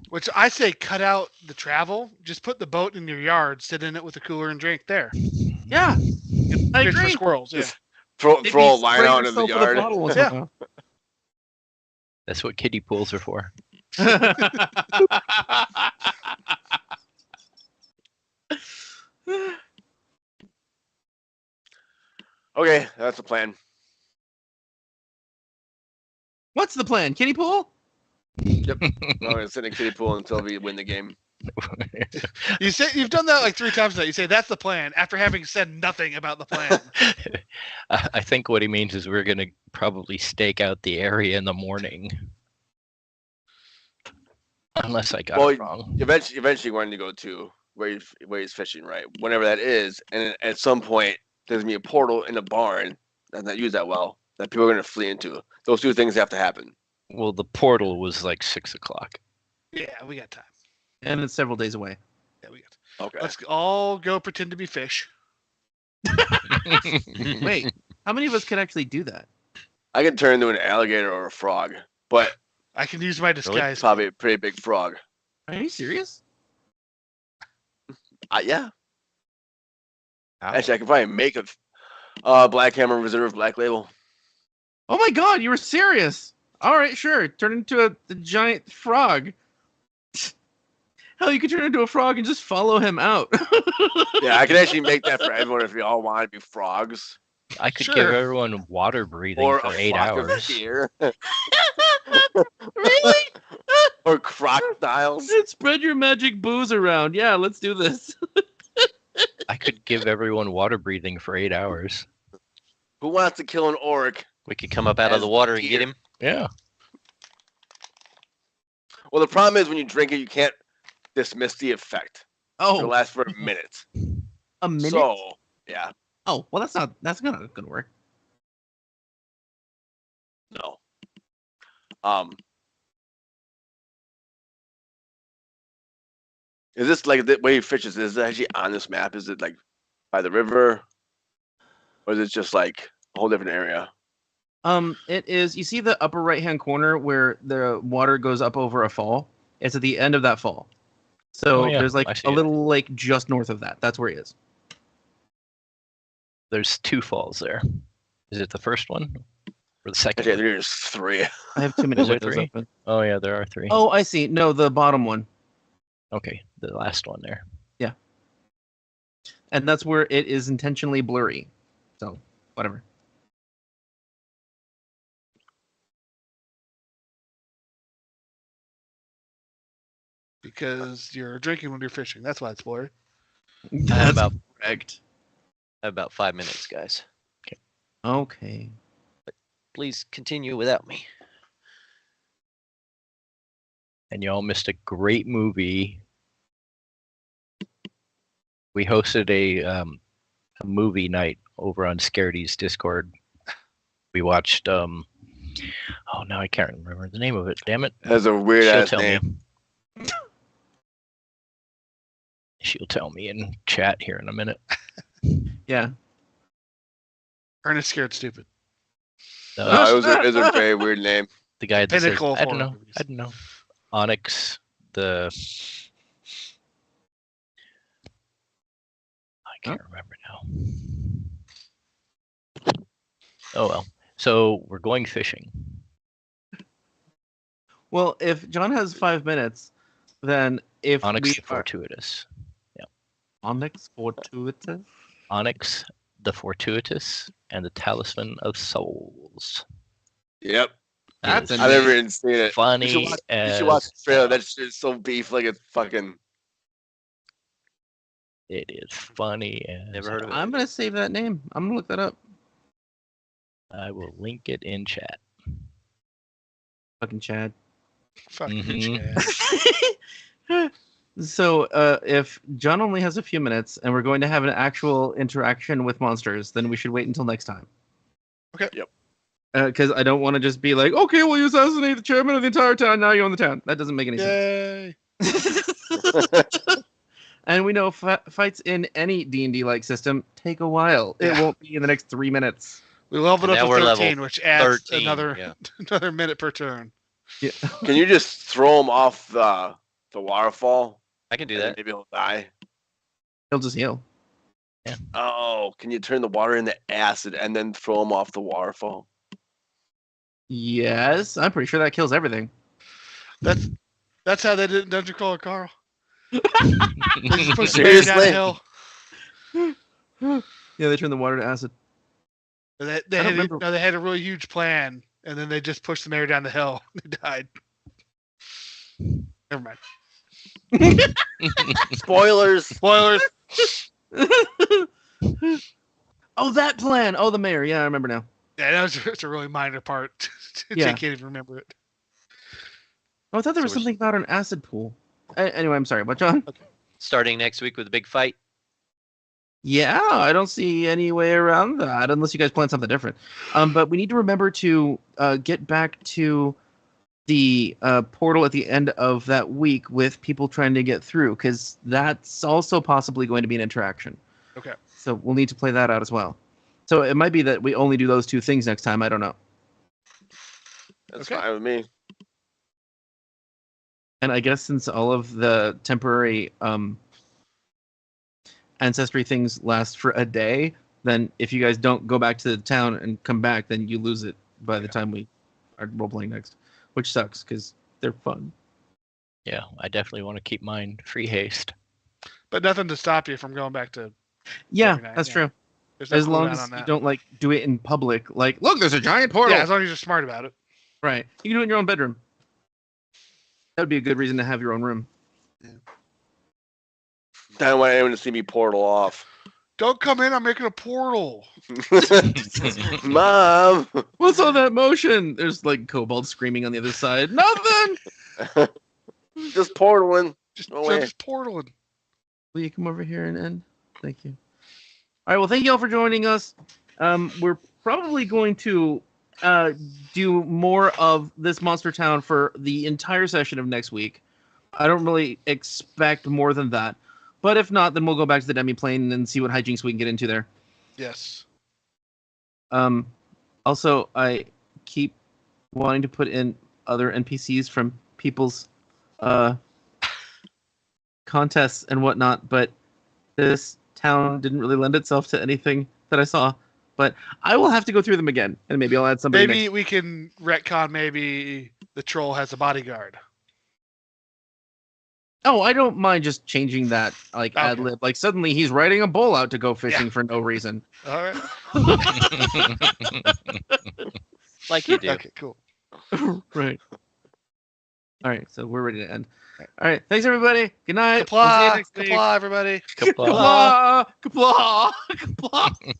Which I say, cut out the travel. Just put the boat in your yard, sit in it with a cooler, and drink there. Yeah, I Fish for agree. squirrels. Yeah, Just throw Maybe a line spray out in the yourself with a yard. bottle once in a Yeah. while. That's what kiddie pools are for. Okay, that's the plan. What's the plan? Kiddie pool? I'm gonna sit in a kiddie pool until we win the game. you say you've done that like 3 times now. You say that's the plan after having said nothing about the plan. I think what he means is we're going to probably stake out the area in the morning. Unless I got Well, it wrong. Eventually, we're going to go to where he's fishing, right? Whenever that is, and at some point, there's gonna be a portal in the barn that's not used that well that people are gonna flee into. Those two things have to happen. Well, the portal was like 6 o'clock. Yeah, we got time. And it's several days away. Yeah, we got. Okay. Let's all go pretend to be fish. Wait, how many of us could actually do that? I could turn into an alligator or a frog, but I can use my disguise. probably a pretty big frog. Are you serious? Yeah. Actually, I could probably make a Black Hammer Reserve Black Label. Oh my god, you were serious. All right, sure. Turn into the giant frog. Hell, you could turn into a frog and just follow him out. Yeah, I could actually make that for everyone if we all want to be frogs. I could Sure. give everyone water breathing Or for a 8 flock of hours. deer. Really? Or crocodiles. Spread your magic booze around. Yeah, let's do this. I could give everyone water breathing for 8 hours. Who wants to kill an orc? We could come up out of the As water and get deer. him. Yeah. Well, the problem is when you drink it, you can't dismiss the effect. It'll Oh, last for a minute. a minute? So, yeah, Oh, well, that's not gonna work. no. Is this like the way he fishes? Is it actually on this map? Is it like by the river, or is it just like a whole different area? It is. You see the upper right-hand corner where the water goes up over a fall? It's at the end of that fall. So Oh, yeah, there's like I see a it. little lake just north of that. That's where he is. There's 2 falls there. Is it the first one or the second? Actually, one? there's 3. I have too many Is there windows 3? open. Oh yeah, there are 3. Oh, I see. No, the bottom one. Okay, the last one there. And that's where it is intentionally blurry. So, whatever. Because you're drinking when you're fishing. That's why it's blurry. That's about- correct. About 5 minutes, guys. Okay. Please continue without me. And y'all missed a great movie. We hosted a movie night over on Scaredy's Discord. We watched oh now I can't remember the name of it. Damn it. Has a weird She'll ass tell name. me. She'll tell me in chat here in a minute. Yeah. Ernest Scared Stupid. No, it was a very weird name. The guy that says, Pinnacle I don't horror know. movies. I don't know. Onyx, the I can't remember now. Oh well. So we're going fishing. Well, if John has 5 minutes, then if Onyx we the Fortuitous. Onyx Fortuitous? Onyx the Fortuitous and the Talisman of Souls. Yep. That's Is a I've never even seen it. funny You should as watch the trailer. hell. That shit's so beef, like it's fucking. It is funny as Never heard of hell. it. I'm going to save that name. I'm going to look that up. I will link it in chat. Fucking Chad. Fucking Mhm. Chad. So, if John only has a few minutes and we're going to have an actual interaction with monsters, then we should wait until next time. Okay. Yep. Because I don't want to just be like, okay, well, you assassinate the chairman of the entire town, now you own the town. That doesn't make any Yay. sense. And we know fights in any D&D-like system take a while. It Yeah. won't be in the next 3 minutes. We leveled And up now to we're level 13, which adds 13. another Yeah. another minute per turn. Can you just throw him off the waterfall? I can do and then that. maybe he'll die. He'll just heal. Oh, can you turn the water into acid and then throw him off the waterfall? Yes, I'm pretty sure that kills everything. That's how they did it in Dungeon Crawler, Carl. They just pushed the mayor down Seriously? the hill. Yeah, they turn the water to acid. They I don't had remember. no, they had a really huge plan, and then they just pushed the mayor down the hill. He died. Never mind. Spoilers. Spoilers. Oh, that plan. Oh, the mayor. Yeah, I remember now. Yeah, that was just a really minor part. Yeah. Jake can't even remember it. Oh, I thought there was So we're- something about an acid pool. Anyway, I'm sorry. What, John? Starting next week with a big fight. Yeah, I don't see any way around that unless you guys plan something different. But we need to remember to get back to the portal at the end of that week with people trying to get through, because that's also possibly going to be an interaction. Okay. So we'll need to play that out as well. So it might be that we only do those two things next time. I don't know. That's Okay. fine with me. And I guess since all of the temporary ancestry things last for a day, then if you guys don't go back to the town and come back, then you lose it by the time we are role playing next, which sucks because they're fun. Yeah, I definitely want to keep mine free haste. But nothing to stop you from going back to Yeah, Every night, that's yeah. true. There's no As long cooldown as on you that. don't like do it in public. Like, look, there's a giant portal. Yeah, as long as you're smart about it. Right. You can do it in your own bedroom. That would be a good reason to have your own room. I don't want anyone to see me portal off. Don't come in. I'm making a portal. Mom. What's all that motion? There's like kobolds screaming on the other side. Nothing. Just portaling. Just, No way. just portaling. Will you come over here and end? Thank you. All right. Well, thank you all for joining us. We're probably going to do more of this Monster Town for the entire session of next week. I don't really expect more than that. But if not, then we'll go back to the demi-plane and see what hijinks we can get into there. Yes. Also, I keep wanting to put in other NPCs from people's contests and whatnot, but this town didn't really lend itself to anything that I saw. But I will have to go through them again, and maybe I'll add somebody Maybe next. we can retcon. Maybe the troll has a bodyguard. Oh, I don't mind just changing that, like, Okay. ad lib. Like, suddenly he's riding a bull out to go fishing for no reason. All right. Like you do. Okay. Cool. Right. All right, so we're ready to end. All right, thanks, everybody. Good night. We'll see you Kapla. next week. Kapla, everybody. Kapla. Kapla. Kapla. Kapla.